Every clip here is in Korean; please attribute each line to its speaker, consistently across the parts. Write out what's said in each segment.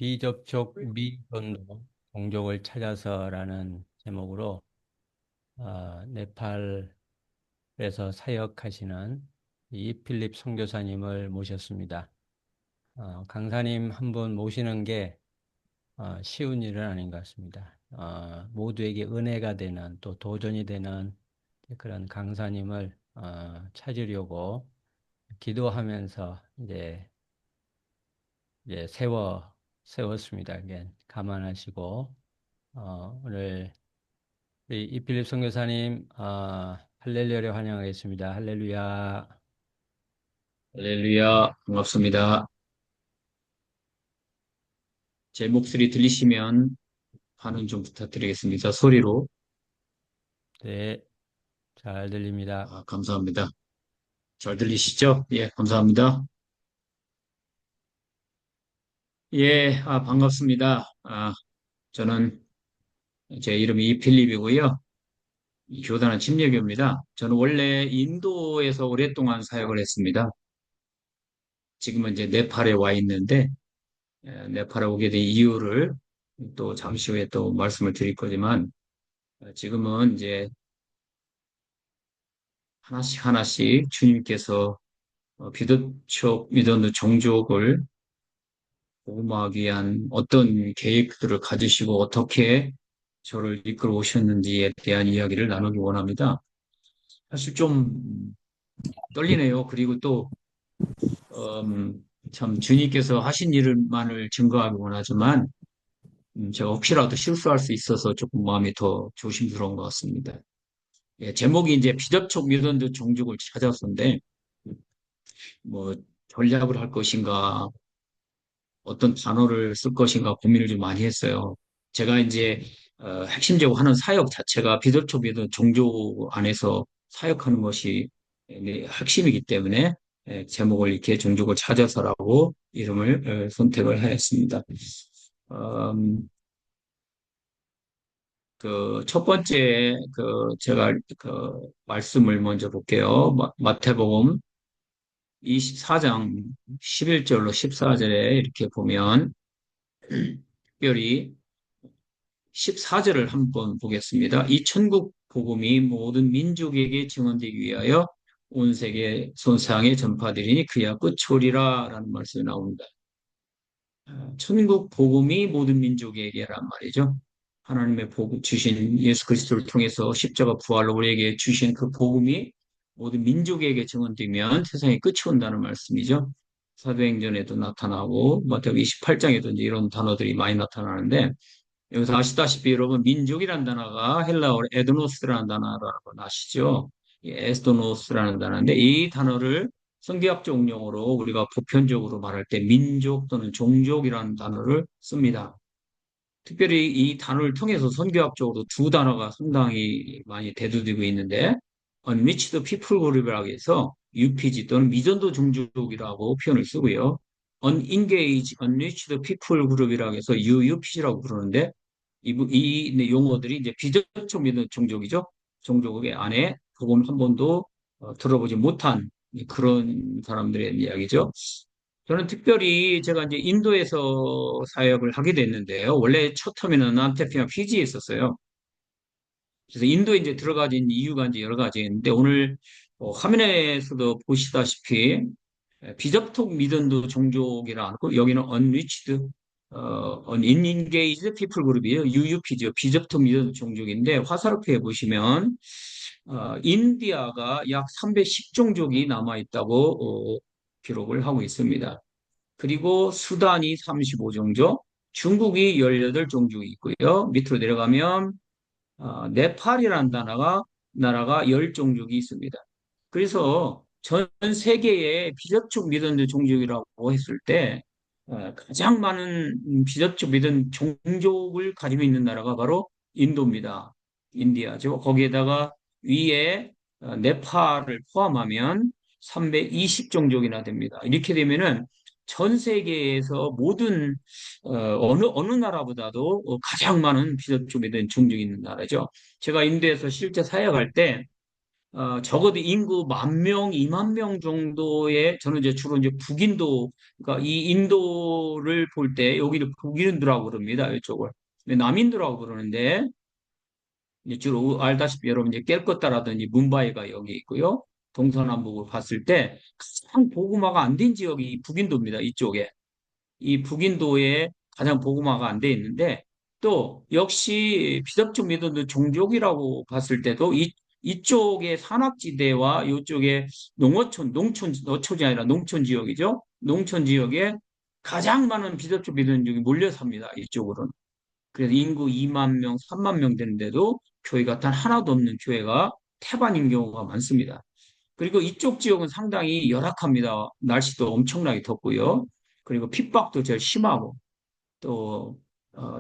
Speaker 1: 비접촉 미전도 종족을 찾아서라는 제목으로 네팔에서 사역하시는 이필립 선교사님을 모셨습니다. 강사님 한 분 모시는 게 쉬운 일은 아닌 것 같습니다. 모두에게 은혜가 되는 또 도전이 되는 그런 강사님을 찾으려고 기도하면서 이제 세웠습니다. 이게 감안하시고 오늘 이필립 선교사님 할렐루야를 환영하겠습니다. 할렐루야.
Speaker 2: 할렐루야, 반갑습니다. 제 목소리 들리시면 반응 좀 부탁드리겠습니다. 소리로.
Speaker 1: 네, 잘 들립니다.
Speaker 2: 감사합니다. 잘 들리시죠? 예, 감사합니다. 예, 반갑습니다. 저는 제 이름이 이필립이고요. 이 교단은 침례교입니다. 저는 원래 인도에서 오랫동안 사역을 했습니다. 지금은 이제 네팔에 와 있는데, 네팔에 오게 된 이유를 또 잠시 후에 또 말씀을 드릴 거지만, 지금은 이제 하나씩 하나씩 주님께서 비도촉 믿었는 종족을 복음하기 위한 어떤 계획들을 가지시고 어떻게 저를 이끌어 오셨는지에 대한 이야기를 나누기 원합니다. 사실 좀 떨리네요. 그리고 또, 참 주님께서 하신 일만을 증거하기 원하지만, 제가 혹시라도 실수할 수 있어서 조금 마음이 더 조심스러운 것 같습니다. 예, 제목이 이제 비접촉 믿었는 종족을 찾아서인데, 뭐, 전략을 할 것인가, 어떤 단어를 쓸 것인가 고민을 좀 많이 했어요. 제가 이제 핵심적으로 하는 사역 자체가 비접촉이든 종교 안에서 사역하는 것이 핵심이기 때문에 제목을 이렇게 종족을 찾아서라고 이름을 선택을 하였습니다. 음, 그 첫 번째 제가 말씀을 먼저 볼게요. 마태복음 24장 11절로 14절에 이렇게 보면 특별히 14절을 한번 보겠습니다. 이 천국 복음이 모든 민족에게 증언되기 위하여 온 세계 손상에 전파되리니 그야 끝이리라 라는 말씀이 나옵니다. 천국 복음이 모든 민족에게란 말이죠. 하나님의 복음 주신 예수 그리스도를 통해서 십자가 부활로 우리에게 주신 그 복음이 모든 민족에게 증언되면 세상에 끝이 온다는 말씀이죠. 사도행전에도 나타나고 마태복음 28장에도 이런 단어들이 많이 나타나는데 여기서 아시다시피 여러분 민족이라는 단어가 헬라어로 에드노스라는 단어라고 아시죠? 이 에스도노스라는 단어인데 이 단어를 성경학적 용어로 우리가 보편적으로 말할 때 민족 또는 종족이라는 단어를 씁니다. 특별히 이 단어를 통해서 선교학적으로 두 단어가 상당히 많이 대두되고 있는데 Unreached People Group이라고 해서 UPG 또는 미전도 종족이라고 표현을 쓰고요. Unengaged, Unreached People Group이라고 해서 UUPG라고 부르는데 이 용어들이 이제 비접촉 믿는 종족이죠. 종족의 안에 복음 한 번도 들어보지 못한 그런 사람들의 이야기죠. 저는 특별히 제가 이제 인도에서 사역을 하게 됐는데요. 원래 첫 터미는 안테피아 피지에 있었어요. 그래서 인도에 이제 들어가진 이유가 이제 여러 가지 있는데 오늘 화면에서도 보시다시피 비접촉 미전도 종족이라 하고 여기는 unreached, unengaged people 그룹이에요. UUP죠. 비접촉 미전도 종족인데 화살표에 보시면 인디아가 약 310종족이 남아 있다고 기록을 하고 있습니다. 그리고 수단이 35종족, 중국이 18종족이 있고요. 밑으로 내려가면 네팔이라는 나라가 10종족이 있습니다. 그래서 전 세계의 비접촉 믿음 종족이라고 했을 때 가장 많은 비접촉 믿음 종족을 가지고 있는 나라가 바로 인도입니다. 인디아죠. 거기에다가 위에 네팔을 포함하면 320종족이나 됩니다. 이렇게 되면은 전 세계에서 모든 어느 나라보다도 가장 많은 비접촉 믿음 종족이 있는 나라죠. 제가 인도에서 실제 사역할 때 적어도 인구 10,000명, 20,000명 정도의, 저는 이제 주로 이제 북인도, 그러니까 이 인도를 볼 때 여기를 북인도라고 그럽니다. 이쪽을. 남인도라고 그러는데, 이제 주로 알다시피 여러분 이제 깰것다라든지 문바이가 여기 있고요. 동서남북을 봤을 때 가장 보고마가 안 된 지역이 북인도입니다. 이쪽에. 이 북인도에 가장 보고마가 안 돼 있는데 또 역시 비석적 미도도 종족이라고 봤을 때도 이쪽의 산악지대와 이쪽에 농촌이 아니라 농촌 지역이죠. 농촌 지역에 가장 많은 비석적 미도민족이 몰려 삽니다. 이쪽으로는. 그래서 인구 2만 명, 3만 명 되는데도 교회가 단 하나도 없는 교회가 태반인 경우가 많습니다. 그리고 이쪽 지역은 상당히 열악합니다. 날씨도 엄청나게 덥고요. 그리고 핍박도 제일 심하고 또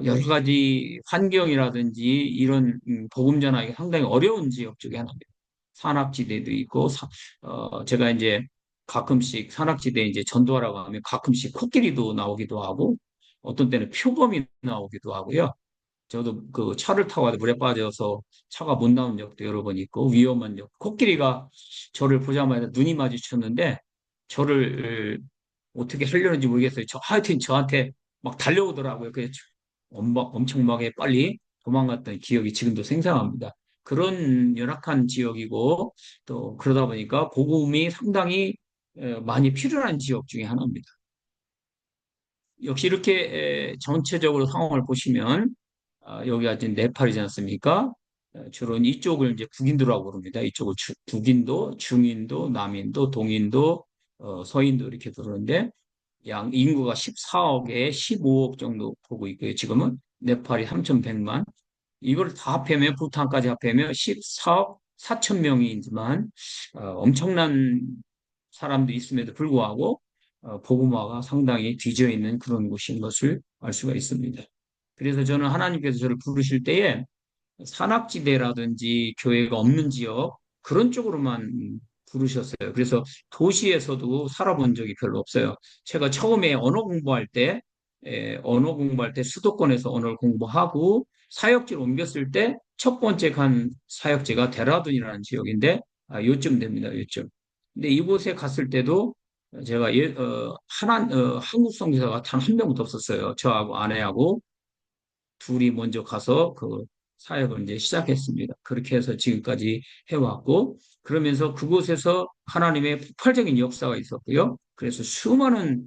Speaker 2: 여러 가지 환경이라든지 이런 복음 전하기 상당히 어려운 지역 중에 하나입니다. 산악지대도 있고 제가 이제 가끔씩 산악지대 이제 전도하라고 하면 가끔씩 코끼리도 나오기도 하고 어떤 때는 표범이 나오기도 하고요. 저도 그 차를 타고 가다 물에 빠져서 차가 못 나온 적도 여러 번 있고 위험한 적. 코끼리가 저를 보자마자 눈이 마주쳤는데 저를 어떻게 하려는지 모르겠어요. 하여튼 저한테 막 달려오더라고요. 그래서 엄청 막 빨리 도망갔던 기억이 지금도 생생합니다. 그런 열악한 지역이고 또 그러다 보니까 복음이 상당히 많이 필요한 지역 중에 하나입니다. 역시 이렇게 전체적으로 상황을 보시면 여기가 지금 네팔이지 않습니까? 주로 이쪽을 이제 북인도라고 부릅니다. 이쪽을 북인도, 중인도, 남인도, 동인도, 서인도 이렇게 부르는데 양 인구가 14억에 15억 정도 보고 있고요. 지금은 네팔이 3,100만. 이걸 다 합하면 부탄까지 합하면 14억 4천 명이지만 엄청난 사람도 있음에도 불구하고 복음화가 상당히 뒤져 있는 그런 곳인 것을 알 수가 있습니다. 그래서 저는 하나님께서 저를 부르실 때에 산악지대라든지 교회가 없는 지역 그런 쪽으로만 부르셨어요. 그래서 도시에서도 살아본 적이 별로 없어요. 제가 처음에 언어 공부할 때 수도권에서 언어를 공부하고 사역지로 옮겼을 때 첫 번째 간 사역지가 데라둔이라는 지역인데 요쯤 됩니다. 요쯤. 근데 이곳에 갔을 때도 제가 한국 선교사가 단 한 명도 없었어요. 저하고 아내하고 둘이 먼저 가서 그 사역을 이제 시작했습니다. 그렇게 해서 지금까지 해왔고, 그러면서 그곳에서 하나님의 폭발적인 역사가 있었고요. 그래서 수많은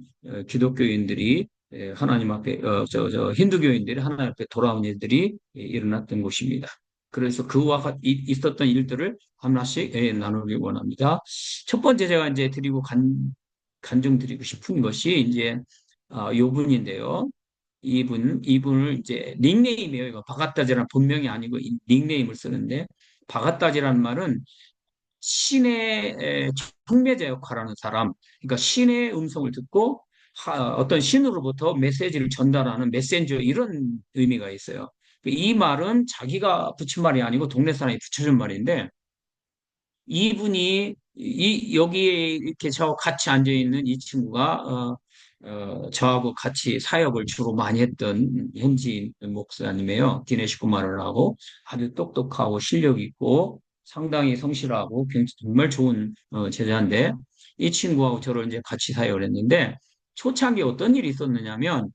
Speaker 2: 기독교인들이 하나님 앞에, 힌두교인들이 하나님 앞에 돌아온 일들이 일어났던 곳입니다. 그래서 있었던 일들을 하나씩 나누기 원합니다. 첫 번째 제가 이제 간증드리고 싶은 것이 이제 요 분인데요. 이분을 이제 닉네임이에요. 이거 바가따지라는 본명이 아니고 닉네임을 쓰는데, 바가따지라는 말은 신의 촉매자 역할하는 사람, 그러니까 신의 음성을 듣고 어떤 신으로부터 메시지를 전달하는 메신저 이런 의미가 있어요. 이 말은 자기가 붙인 말이 아니고 동네 사람이 붙여준 말인데 이분이 여기에 이렇게 저 같이 앉아 있는 이 친구가 저하고 같이 사역을 주로 많이 했던 현지 목사님이에요. 디네시 구마르라고 아주 똑똑하고 실력 있고 상당히 성실하고 정말 좋은 제자인데 이 친구하고 저를 이제 같이 사역을 했는데 초창기에 어떤 일이 있었느냐면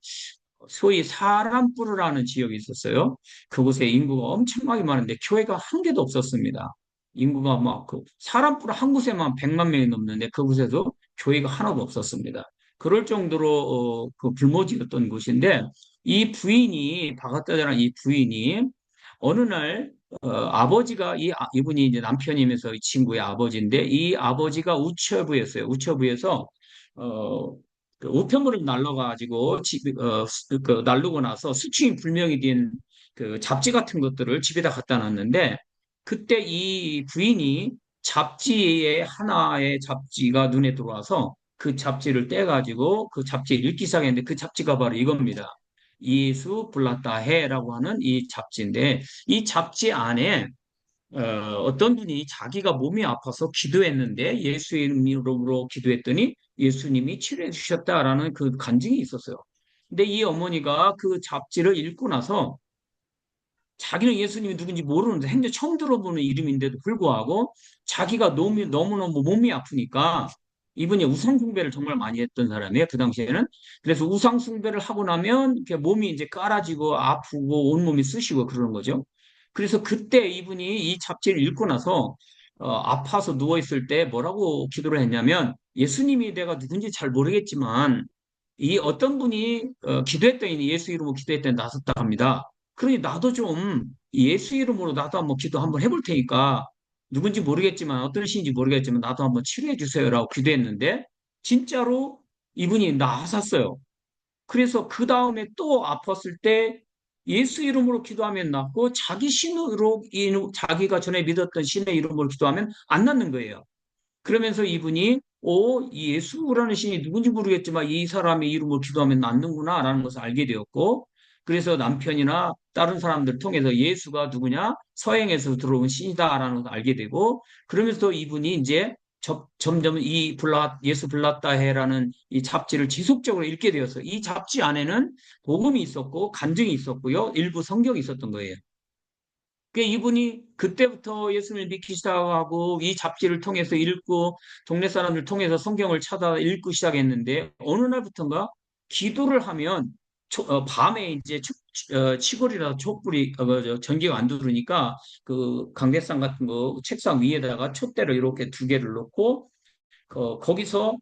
Speaker 2: 소위 사람뿌르라는 지역이 있었어요. 그곳에 인구가 엄청나게 많은데 교회가 한 개도 없었습니다. 인구가 막 사람뿌르 한 곳에만 100만 명이 넘는데 그곳에도 교회가 하나도 없었습니다. 그럴 정도로 그 불모지였던 곳인데 이 부인이 바가다라는 이 부인이 어느 날 아버지가 이분이 이제 남편이면서 이 친구의 아버지인데 이 아버지가 우체부였어요. 우체부에서 어, 그 우편물을 날라가지고 날르고 나서 수취인 불명이 된 그 잡지 같은 것들을 집에다 갖다 놨는데 그때 이 부인이 잡지에 하나의 잡지가 눈에 들어와서 그 잡지를 떼가지고 그 잡지를 읽기 시작했는데 그 잡지가 바로 이겁니다. 예수 블라타헤라고 하는 이 잡지인데 이 잡지 안에 어떤 분이 자기가 몸이 아파서 기도했는데 예수 이름으로 기도했더니 예수님이 치료해 주셨다라는 그 간증이 있었어요. 근데 이 어머니가 그 잡지를 읽고 나서 자기는 예수님이 누군지 모르는데 행여 처음 들어보는 이름인데도 불구하고 자기가 너무너무 몸이 아프니까 이분이 우상숭배를 정말 많이 했던 사람이에요. 그 당시에는. 그래서 우상숭배를 하고 나면 이렇게 몸이 이제 깔아지고 아프고 온몸이 쑤시고 그러는 거죠. 그래서 그때 이분이 이 잡지를 읽고 나서 아파서 누워있을 때 뭐라고 기도를 했냐면 예수님이 내가 누군지 잘 모르겠지만 이 어떤 분이 기도했더니 예수 이름으로 기도했더니 나섰다 합니다. 그러니 나도 좀 예수 이름으로 나도 한번 기도 한번 해볼 테니까 누군지 모르겠지만 어떤 신인지 모르겠지만 나도 한번 치료해 주세요라고 기도했는데 진짜로 이분이 나았어요. 그래서 그 다음에 또 아팠을 때 예수 이름으로 기도하면 낫고 자기 신으로 자기가 전에 믿었던 신의 이름으로 기도하면 안 낫는 거예요. 그러면서 이분이 이 예수라는 신이 누군지 모르겠지만 이 사람의 이름으로 기도하면 낫는구나라는 것을 알게 되었고 그래서 남편이나 다른 사람들을 통해서 예수가 누구냐? 서행에서 들어온 신이다라는 것을 알게 되고 그러면서 이분이 이제 점점 이 예수 불났다 해라는 이 잡지를 지속적으로 읽게 되었어요. 이 잡지 안에는 복음이 있었고 간증이 있었고요. 일부 성경이 있었던 거예요. 그 이분이 그때부터 예수님을 믿기 시작하고 이 잡지를 통해서 읽고 동네 사람들 통해서 성경을 찾아 읽고 시작했는데 어느 날부터인가 기도를 하면 밤에 이제 치골이라서 촛불이 전기가 안 들어오니까 그 강대상 같은 거 책상 위에다가 촛대를 이렇게 두 개를 놓고 거기서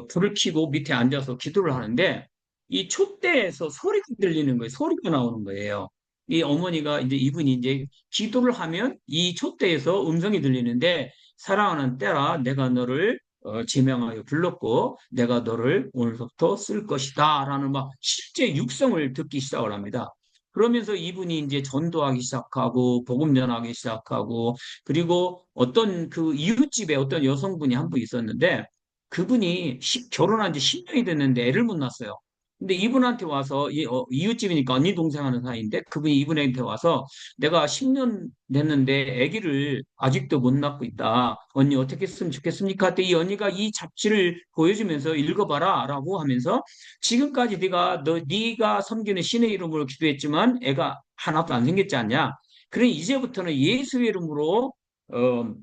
Speaker 2: 불을 켜고 밑에 앉아서 기도를 하는데 이 촛대에서 소리가 들리는 거예요. 소리가 나오는 거예요. 이 어머니가 이제 이분이 이제 기도를 하면 이 촛대에서 음성이 들리는데 사랑하는 딸아 내가 너를 지명하여 불렀고 내가 너를 오늘부터 쓸 것이다 라는 막 실제 육성을 듣기 시작을 합니다. 그러면서 이분이 이제 전도하기 시작하고 복음 전하기 시작하고 그리고 어떤 그 이웃집에 어떤 여성분이 한 분 있었는데 그분이 결혼한 지 10년이 됐는데 애를 못 낳았어요. 근데 이분한테 와서 이웃집이니까 언니 동생 하는 사이인데 그분이 이분한테 와서 내가 10년 됐는데 아기를 아직도 못 낳고 있다. 언니 어떻게 했으면 좋겠습니까? 그때 이 언니가 이 잡지를 보여주면서 읽어봐라라고 하면서 지금까지 네가 섬기는 신의 이름으로 기도했지만 애가 하나도 안 생겼지 않냐? 그러니 이제부터는 예수 이름으로 어,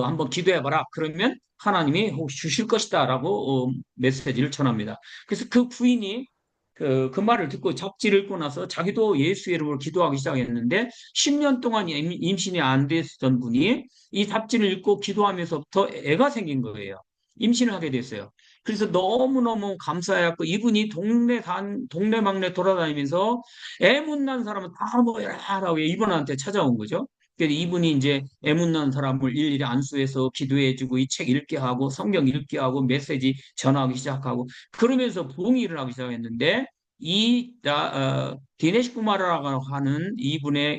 Speaker 2: 한번 기도해봐라. 그러면 하나님이 혹시 주실 것이다라고 메시지를 전합니다. 그래서 그 부인이 그 말을 듣고 잡지를 읽고 나서 자기도 예수 이름으로 기도하기 시작했는데 10년 동안 임신이 안 됐던 분이 이 잡지를 읽고 기도하면서부터 애가 생긴 거예요. 임신을 하게 됐어요. 그래서 너무너무 감사해갖고 이분이 동네방네 돌아다니면서 애 못 낳은 사람은 다 모여라라고 이분한테 찾아온 거죠. 그래서 이분이 이제 애문난 사람을 일일이 안수해서 기도해주고 이 책 읽게 하고 성경 읽게 하고 메시지 전하기 시작하고 그러면서 부흥이 일어나기 시작했는데 디네시 구마라라고 하는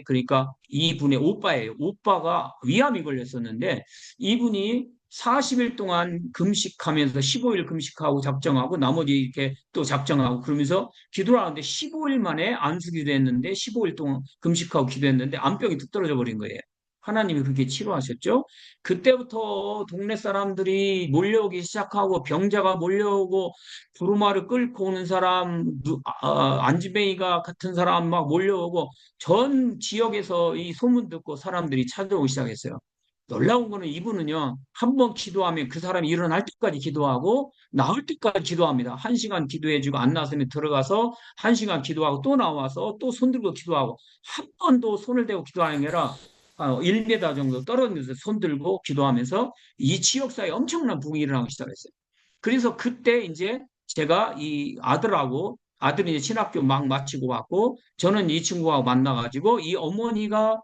Speaker 2: 그러니까 이분의 오빠예요. 오빠가 위암이 걸렸었는데 이분이 40일 동안 금식하면서 15일 금식하고 작정하고 나머지 이렇게 또 작정하고 그러면서 기도를 하는데 15일 만에 안수 기도했는데 15일 동안 금식하고 기도했는데 암병이 뚝 떨어져 버린 거예요. 하나님이 그렇게 치료하셨죠. 그때부터 동네 사람들이 몰려오기 시작하고 병자가 몰려오고 부르마를 끌고 오는 사람, 안지뱅이가 같은 사람 막 몰려오고 전 지역에서 이 소문 듣고 사람들이 찾아오기 시작했어요. 놀라운 거는 이분은요, 한 번 기도하면 그 사람이 일어날 때까지 기도하고, 나올 때까지 기도합니다. 1시간 기도해주고, 안 나왔으면 들어가서 1시간 기도하고, 또 나와서 또 손 들고 기도하고, 한 번도 손을 대고 기도하는 게 아니라, 1m 정도 떨어진 데서 손 들고 기도하면서 이 지역사회에 엄청난 부흥이 일어나기 시작했어요. 그래서 그때 이제 제가 이 아들이 이제 신학교 막 마치고 왔고, 저는 이 친구하고 만나가지고, 이 어머니가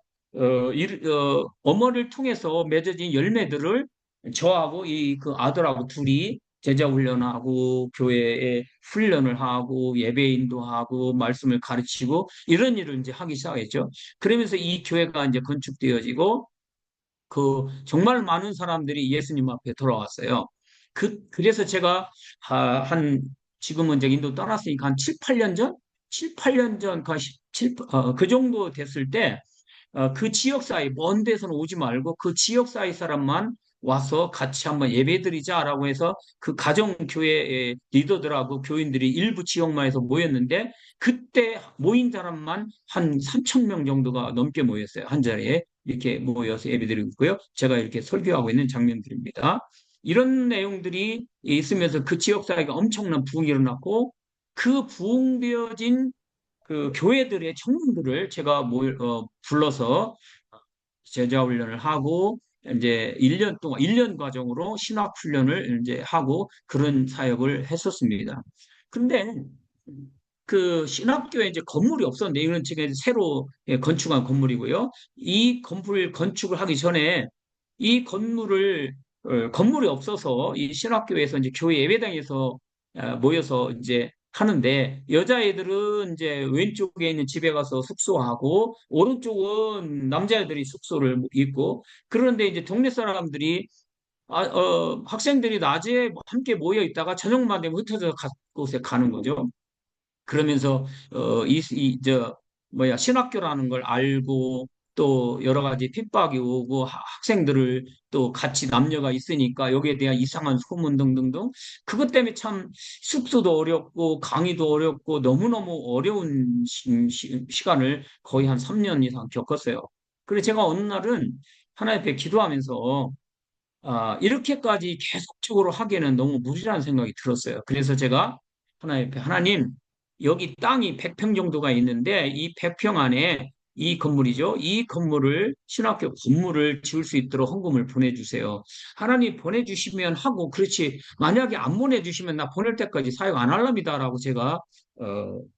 Speaker 2: 어머니를 통해서 맺어진 열매들을 저하고 이 그 아들하고 둘이 제자 훈련하고 교회에 훈련을 하고 예배인도 하고 말씀을 가르치고 이런 일을 이제 하기 시작했죠. 그러면서 이 교회가 이제 건축되어지고 정말 많은 사람들이 예수님 앞에 돌아왔어요. 그래서 제가 지금은 이제 인도 떠났으니까 한 7, 8년 전? 7, 8년 전, 그 정도 됐을 때 그 지역사회, 먼 데서는 오지 말고 그 지역사회 사람만 와서 같이 한번 예배드리자라고 해서 그 가정교회 리더들하고 교인들이 일부 지역만에서 모였는데 그때 모인 사람만 한 3천 명 정도가 넘게 모였어요. 한 자리에 이렇게 모여서 예배드리고 있고요. 제가 이렇게 설교하고 있는 장면들입니다. 이런 내용들이 있으면서 그 지역 사회가 엄청난 부흥이 일어났고 그 부흥되어진 그 교회들의 청년들을 제가 불러서 제자 훈련을 하고 이제 1년 동안 1년 과정으로 신학 훈련을 이제 하고 그런 사역을 했었습니다. 근데 그 신학교에 이제 건물이 없었는데 이건 지금 새로 건축한 건물이고요. 이 건물 건축을 하기 전에 이 건물이 없어서 이 신학교에서 이제 교회 예배당에서 모여서 이제 하는데 여자애들은 이제 왼쪽에 있는 집에 가서 숙소하고 오른쪽은 남자애들이 숙소를 있고 그런데 이제 동네 사람들이 학생들이 낮에 함께 모여 있다가 저녁만 되면 흩어져 곳에 가는 거죠. 그러면서 신학교라는 걸 알고 또 여러 가지 핍박이 오고 학생들을 또 같이 남녀가 있으니까 여기에 대한 이상한 소문 등등등 그것 때문에 참 숙소도 어렵고 강의도 어렵고 너무너무 어려운 시간을 거의 한 3년 이상 겪었어요. 그래서 제가 어느 날은 하나님 앞에 기도하면서 이렇게까지 계속적으로 하기에는 너무 무리라는 생각이 들었어요. 그래서 제가 하나님, 여기 땅이 100평 정도가 있는데 이 100평 안에 이 건물이죠. 이 건물을 신학교 건물을 지을 수 있도록 헌금을 보내주세요. 하나님 보내주시면 하고 그렇지 만약에 안 보내주시면 나 보낼 때까지 사역 안 할랍니다라고 제가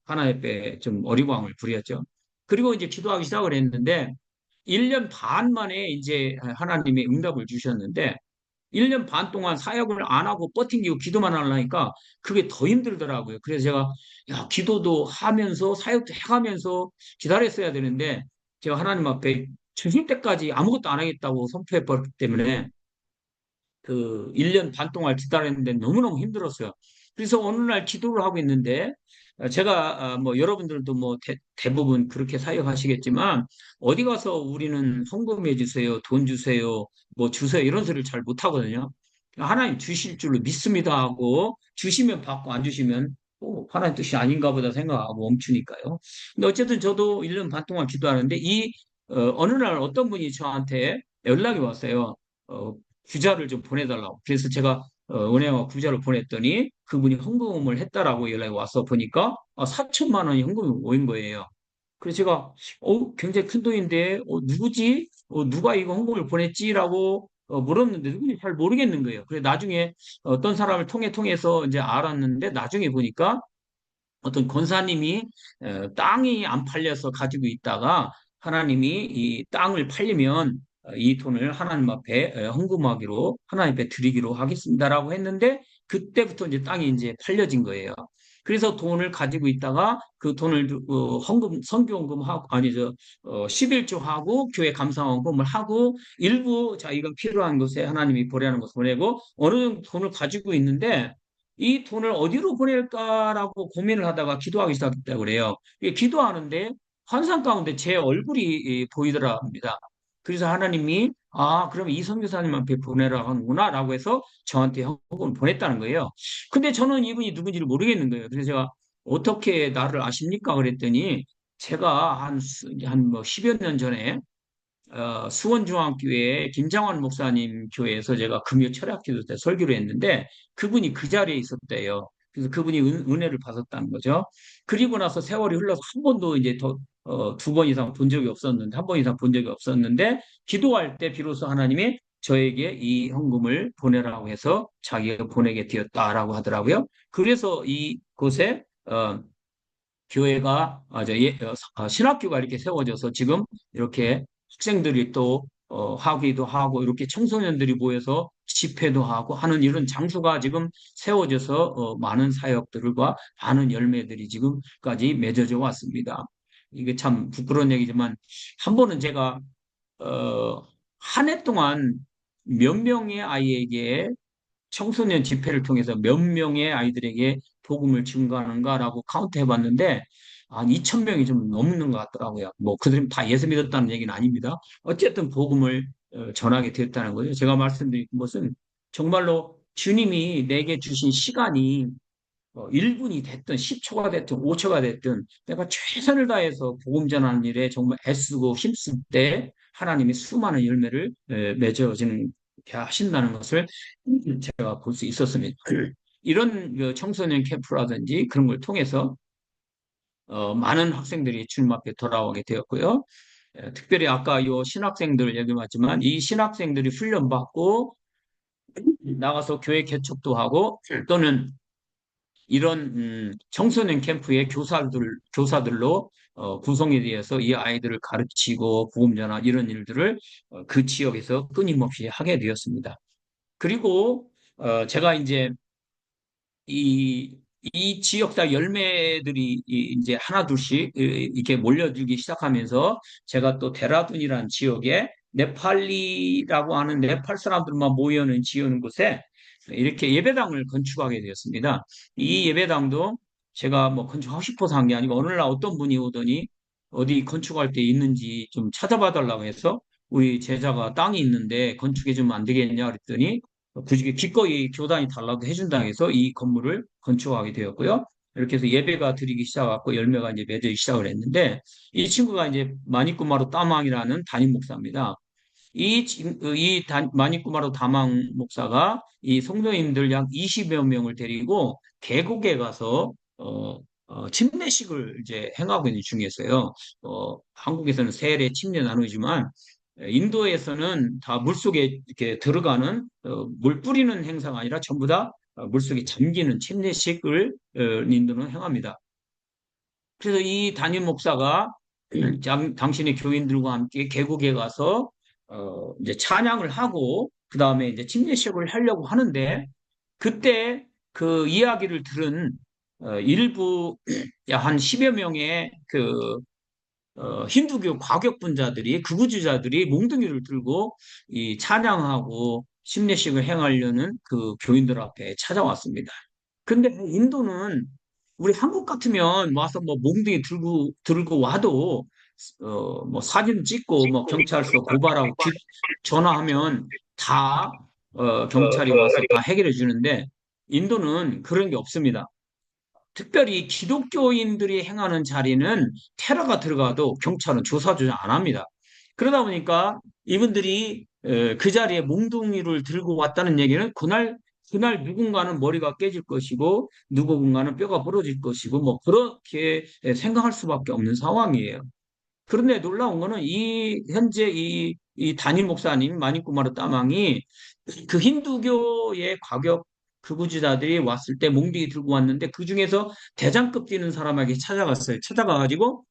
Speaker 2: 하나님 앞에 좀 어리광을 부렸죠. 그리고 이제 기도하기 시작을 했는데 1년 반 만에 이제 하나님이 응답을 주셨는데 1년 반 동안 사역을 안 하고 버팅기고 기도만 하려니까 그게 더 힘들더라고요. 그래서 제가 야, 기도도 하면서 사역도 해가면서 기다렸어야 되는데 제가 하나님 앞에 주실 때까지 아무것도 안 하겠다고 선포해 버렸기 때문에 그 1년 반 동안 기다렸는데 너무너무 힘들었어요. 그래서 어느 날 기도를 하고 있는데 제가 뭐 여러분들도 뭐 대부분 그렇게 사역하시겠지만 어디 가서 우리는 헌금해 주세요, 돈 주세요, 뭐 주세요 이런 소리를 잘 못하거든요. 하나님 주실 줄로 믿습니다 하고 주시면 받고 안 주시면 하나님 뜻이 아닌가 보다 생각하고 멈추니까요. 근데 어쨌든 저도 1년 반 동안 기도하는데 어느 날 어떤 분이 저한테 연락이 왔어요. 어, 구자를 좀 보내달라고. 그래서 제가 은행에 구자를 보냈더니 그분이 헌금을 했다라고 연락이 와서 보니까 4천만 원이 헌금이 오인 거예요. 그래서 제가 굉장히 큰 돈인데 누구지? 누가 이거 헌금을 보냈지라고 물었는데 누군지 잘 모르겠는 거예요. 그래 나중에 어떤 사람을 통해서 이제 알았는데 나중에 보니까 어떤 권사님이 땅이 안 팔려서 가지고 있다가 하나님이 이 땅을 팔리면 이 돈을 하나님 앞에 헌금하기로 하나님 앞에 드리기로 하겠습니다라고 했는데 그때부터 이제 땅이 이제 팔려진 거예요. 그래서 돈을 가지고 있다가 그 돈을 헌금 선교헌금하고 아니죠 11조하고 교회 감사헌금을 하고 일부 자 이건 필요한 곳에 하나님이 보내는 것을 보내고 어느 정도 돈을 가지고 있는데 이 돈을 어디로 보낼까라고 고민을 하다가 기도하기 시작했다고 그래요. 기도하는데 환상 가운데 제 얼굴이 보이더라 합니다. 그래서 하나님이 그럼 이 선교사님한테 보내라 하는구나라고 해서 저한테 헌금을 보냈다는 거예요. 근데 저는 이분이 누군지를 모르겠는 거예요. 그래서 제가 어떻게 나를 아십니까? 그랬더니 제가 한 10여 년 전에 수원중앙교회 김장환 목사님 교회에서 제가 금요 철학기도 때 설교를 했는데 그분이 그 자리에 있었대요. 그래서 그분이 은혜를 받았다는 거죠. 그리고 나서 세월이 흘러서 한 번도 이제 두 번 이상 본 적이 없었는데, 한 번 이상 본 적이 없었는데, 기도할 때 비로소 하나님이 저에게 이 헌금을 보내라고 해서 자기가 보내게 되었다라고 하더라고요. 그래서 이곳에, 교회가 신학교가 이렇게 세워져서 지금 이렇게 학생들이 또 하기도 하고 이렇게 청소년들이 모여서 집회도 하고 하는 이런 장소가 지금 세워져서 많은 사역들과 많은 열매들이 지금까지 맺어져 왔습니다. 이게 참 부끄러운 얘기지만 한 번은 제가 한 해 동안 몇 명의 아이에게 청소년 집회를 통해서 몇 명의 아이들에게 복음을 증거하는가라고 카운트 해봤는데, 한 2천 명이 좀 넘는 것 같더라고요. 뭐, 그들이 다 예수 믿었다는 얘기는 아닙니다. 어쨌든 복음을 전하게 되었다는 거죠. 제가 말씀드린 것은 정말로 주님이 내게 주신 시간이 1분이 됐든 10초가 됐든 5초가 됐든 내가 최선을 다해서 복음 전하는 일에 정말 애쓰고 힘쓸 때 하나님이 수많은 열매를 맺어지는 게 하신다는 것을 제가 볼 수 있었습니다. 이런 그 청소년 캠프라든지 그런 걸 통해서 많은 학생들이 주님 앞에 돌아오게 되었고요. 특별히 아까 요 신학생들 얘기 맞지만 이 신학생들이 훈련받고 나가서 교회 개척도 하고 또는 이런 청소년 캠프의 교사들로 구성이 되어서 이 아이들을 가르치고 복음 전화 이런 일들을 그 지역에서 끊임없이 하게 되었습니다. 그리고 제가 이제 이 지역사 열매들이 이제 하나 둘씩 이렇게 몰려들기 시작하면서 제가 또 데라둔이라는 지역에 네팔리라고 하는 네팔 사람들만 모여는 지어는 곳에 이렇게 예배당을 건축하게 되었습니다. 이 예배당도 제가 뭐 건축하고 싶어서 한 게 아니고 어느 날 어떤 분이 오더니 어디 건축할 때 있는지 좀 찾아봐 달라고 해서 우리 제자가 땅이 있는데 건축해 주면 안 되겠냐 그랬더니 굳이 기꺼이 교단이 달라고 해준다고 해서 이 건물을 건축하게 되었고요. 이렇게 해서 예배가 드리기 시작하고 열매가 이제 맺어지기 시작을 했는데 이 친구가 이제 마니꾸마루 따망이라는 담임 목사입니다. 마니꾸마루 다망 목사가 이 성도님들 약 20여 명을 데리고 계곡에 가서 침례식을 이제 행하고 있는 중이었어요. 한국에서는 세례 침례 나누지만 인도에서는 다 물속에 이렇게 들어가는 물 뿌리는 행사가 아니라 전부 다 물속에 잠기는 침례식을 인도는 행합니다. 그래서 이 담임 목사가 당신의 교인들과 함께 계곡에 가서 이제 찬양을 하고 그 다음에 이제 침례식을 하려고 하는데 그때 그 이야기를 들은 일부 한 10여 명의 그 힌두교 과격분자들이 극우주자들이 몽둥이를 들고 이 찬양하고 심례식을 행하려는 그 교인들 앞에 찾아왔습니다. 근데 인도는 우리 한국 같으면 와서 뭐 몽둥이 들고 와도 뭐 사진 찍고 뭐 경찰서 고발하고 전화하면 다 경찰이 와서 다 해결해 주는데 인도는 그런 게 없습니다. 특별히 기독교인들이 행하는 자리는 테러가 들어가도 경찰은 조사 안 합니다. 그러다 보니까 이분들이 그 자리에 몽둥이를 들고 왔다는 얘기는 그날 누군가는 머리가 깨질 것이고 누군가는 뼈가 부러질 것이고 뭐 그렇게 생각할 수밖에 없는 상황이에요. 그런데 놀라운 거는 현재 이 담임 목사님 마니쿠마르 따망이 그 힌두교의 과격 극우주자들이 왔을 때 몽둥이 들고 왔는데 그 중에서 대장급 뛰는 사람에게 찾아갔어요. 찾아가가지고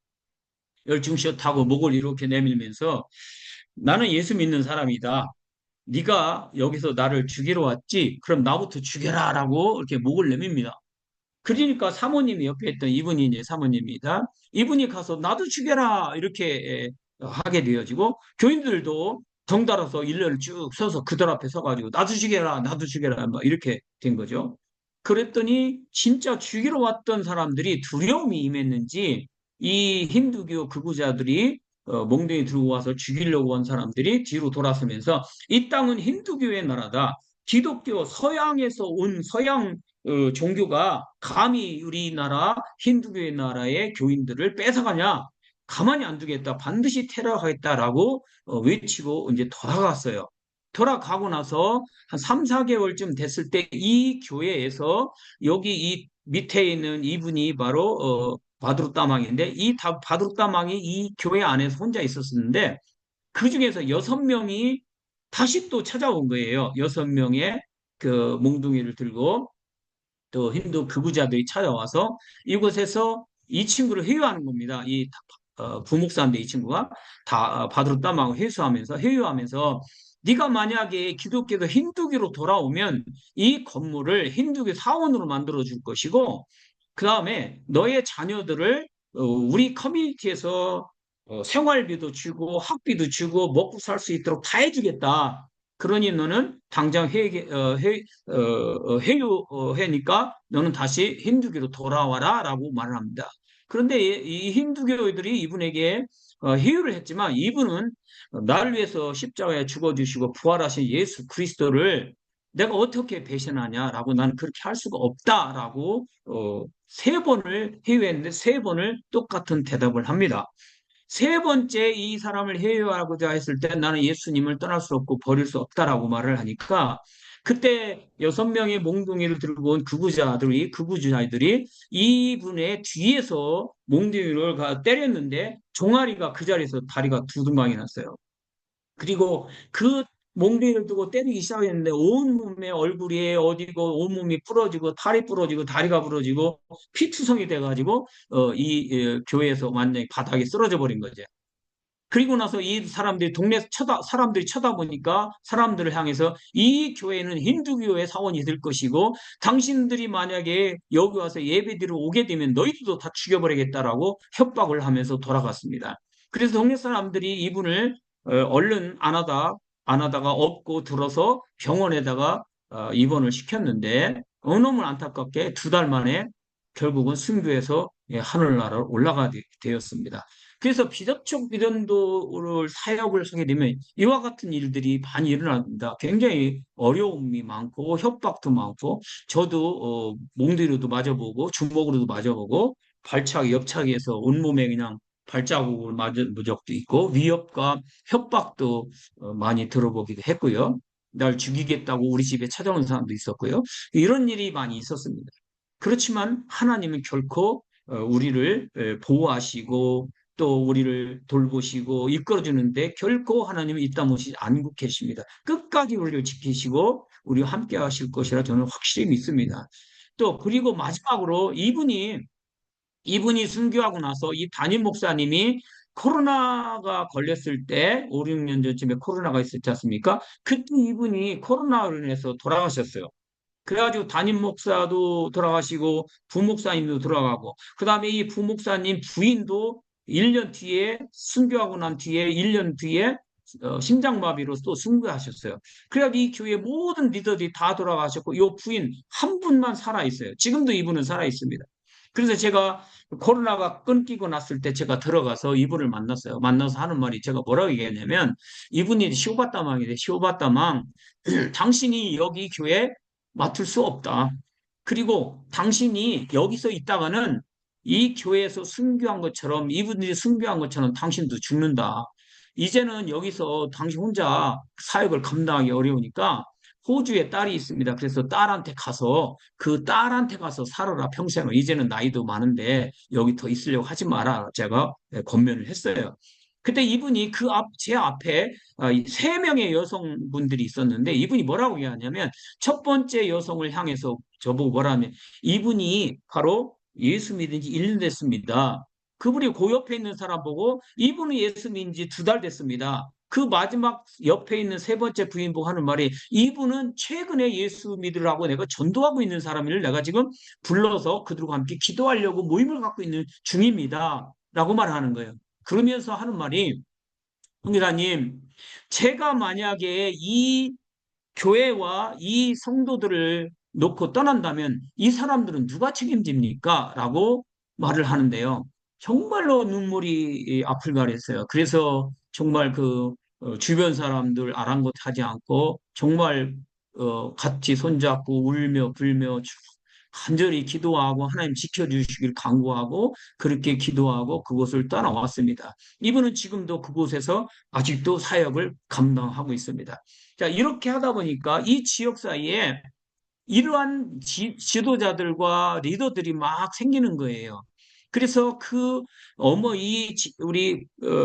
Speaker 2: 열중시어 타고 목을 이렇게 내밀면서 나는 예수 믿는 사람이다. 네가 여기서 나를 죽이러 왔지? 그럼 나부터 죽여라라고 이렇게 목을 내밉니다. 그러니까 사모님이 옆에 있던 이분이 이제 사모님입니다. 이분이 가서 나도 죽여라 이렇게 하게 되어지고 교인들도 덩달아서 일렬을 쭉 서서 그들 앞에 서가지고 나도 죽여라 나도 죽여라 막 이렇게 된 거죠. 그랬더니 진짜 죽이러 왔던 사람들이 두려움이 임했는지 이 힌두교 극우자들이 몽둥이 들고 와서 죽이려고 한 사람들이 뒤로 돌아서면서 이 땅은 힌두교의 나라다. 기독교 서양에서 온 서양 종교가 감히 우리나라 힌두교의 나라의 교인들을 뺏어가냐? 가만히 안 두겠다. 반드시 테러하겠다라고 외치고 이제 돌아갔어요. 돌아가고 나서 한 3, 4개월쯤 됐을 때 이 교회에서 여기 이 밑에 있는 이분이 바로 바드루 따망인데 이 바드루 따망이 이 교회 안에서 혼자 있었는데 그 중에서 6명이 다시 또 찾아온 거예요. 6명의 그 몽둥이를 들고 또 힌두 극우자들이 찾아와서 이곳에서 이 친구를 회유하는 겁니다. 이 부목사인데 이 친구가 다 바드로 따마고 회유하면서 네가 만약에 기독교에서 힌두교로 돌아오면 이 건물을 힌두교 사원으로 만들어 줄 것이고 그 다음에 너의 자녀들을 우리 커뮤니티에서 생활비도 주고 학비도 주고 먹고 살 수 있도록 다 해주겠다. 그러니 너는 당장 회유해니까 너는 다시 힌두교로 돌아와라 라고 말을 합니다. 그런데 이 힌두교회들이 이분에게 회유를 했지만 이분은 나를 위해서 십자가에 죽어주시고 부활하신 예수 그리스도를 내가 어떻게 배신하냐라고 나는 그렇게 할 수가 없다라고 세 번을 회유했는데 세 번을 똑같은 대답을 합니다. 세 번째 이 사람을 해요하고자 했을 때 나는 예수님을 떠날 수 없고 버릴 수 없다라고 말을 하니까 그때 6명의 몽둥이를 들고 온 극우자들이 이분의 뒤에서 몽둥이를 때렸는데 종아리가 그 자리에서 다리가 두둥강이 났어요. 그리고 그 몽둥이를 두고 때리기 시작했는데 온몸에 얼굴이 어디고 온몸이 부러지고 팔이 부러지고 다리가 부러지고 피투성이 돼가지고 교회에서 완전히 바닥에 쓰러져 버린 거죠. 그리고 나서 이 사람들이 동네 사람들이 쳐다보니까 사람들을 향해서 이 교회는 힌두교의 사원이 될 것이고 당신들이 만약에 여기 와서 예배드리러 오게 되면 너희들도 다 죽여버리겠다라고 협박을 하면서 돌아갔습니다. 그래서 동네 사람들이 이분을 얼른 안 하다가 업고 들어서 병원에다가 입원을 시켰는데 너무 안타깝게 2달 만에 결국은 순교해서 하늘나라로 올라가게 되었습니다. 그래서 비접촉 비전도를 사역을 하게 되면 이와 같은 일들이 많이 일어납니다. 굉장히 어려움이 많고 협박도 많고 저도 몽둥이로도 맞아보고 주먹으로도 맞아보고 발차기 옆차기에서 온몸에 그냥 발자국을 맞은 적도 있고 위협과 협박도 많이 들어보기도 했고요. 날 죽이겠다고 우리 집에 찾아온 사람도 있었고요. 이런 일이 많이 있었습니다. 그렇지만 하나님은 결코 우리를 보호하시고 또 우리를 돌보시고 이끌어주는데 결코 하나님은 이따 못이 않고 계십니다. 끝까지 우리를 지키시고 우리와 함께 하실 것이라 저는 확실히 믿습니다. 또 그리고 마지막으로 이분이 순교하고 나서 이 담임 목사님이 코로나가 걸렸을 때 5, 6년 전쯤에 코로나가 있었지 않습니까? 그때 이분이 코로나로 인해서 돌아가셨어요. 그래가지고 담임 목사도 돌아가시고 부목사님도 돌아가고 그다음에 이 부목사님 부인도 1년 뒤에 순교하고 난 뒤에 1년 뒤에 심장마비로 또 순교하셨어요. 그래가지고 이 교회 모든 리더들이 다 돌아가셨고 이 부인 한 분만 살아 있어요. 지금도 이분은 살아 있습니다. 그래서 제가 코로나가 끊기고 났을 때 제가 들어가서 이분을 만났어요. 만나서 하는 말이 제가 뭐라고 얘기했냐면 이분이 시오바타망이래. 시오바타망 당신이 여기 교회 맡을 수 없다. 그리고 당신이 여기서 있다가는 이 교회에서 순교한 것처럼 이분들이 순교한 것처럼 당신도 죽는다. 이제는 여기서 당신 혼자 사역을 감당하기 어려우니까 호주에 딸이 있습니다. 그래서 딸한테 가서 그 딸한테 가서 살아라 평생을. 이제는 나이도 많은데 여기 더 있으려고 하지 마라. 제가 권면을 했어요. 그때 이분이 제 앞에 3명의 여성분들이 있었는데 이분이 뭐라고 얘기하냐면 첫 번째 여성을 향해서 저보고 뭐라면 이분이 바로 예수 믿은 지 1년 됐습니다. 그분이 그 옆에 있는 사람 보고 이분은 예수 믿은 지 2달 됐습니다. 그 마지막 옆에 있는 세 번째 부인 보고 하는 말이 이분은 최근에 예수 믿으라고 내가 전도하고 있는 사람을 내가 지금 불러서 그들과 함께 기도하려고 모임을 갖고 있는 중입니다. 라고 말하는 거예요. 그러면서 하는 말이 홍 기사님, 제가 만약에 이 교회와 이 성도들을 놓고 떠난다면 이 사람들은 누가 책임집니까? 라고 말을 하는데요. 정말로 눈물이 앞을 가렸어요. 그래서 정말 주변 사람들 아랑곳하지 않고 정말 같이 손잡고 울며 불며 간절히 기도하고 하나님 지켜주시길 간구하고 그렇게 기도하고 그곳을 떠나왔습니다. 이분은 지금도 그곳에서 아직도 사역을 감당하고 있습니다. 자, 이렇게 하다 보니까 이 지역 사이에 이러한 지도자들과 리더들이 막 생기는 거예요. 그래서 우리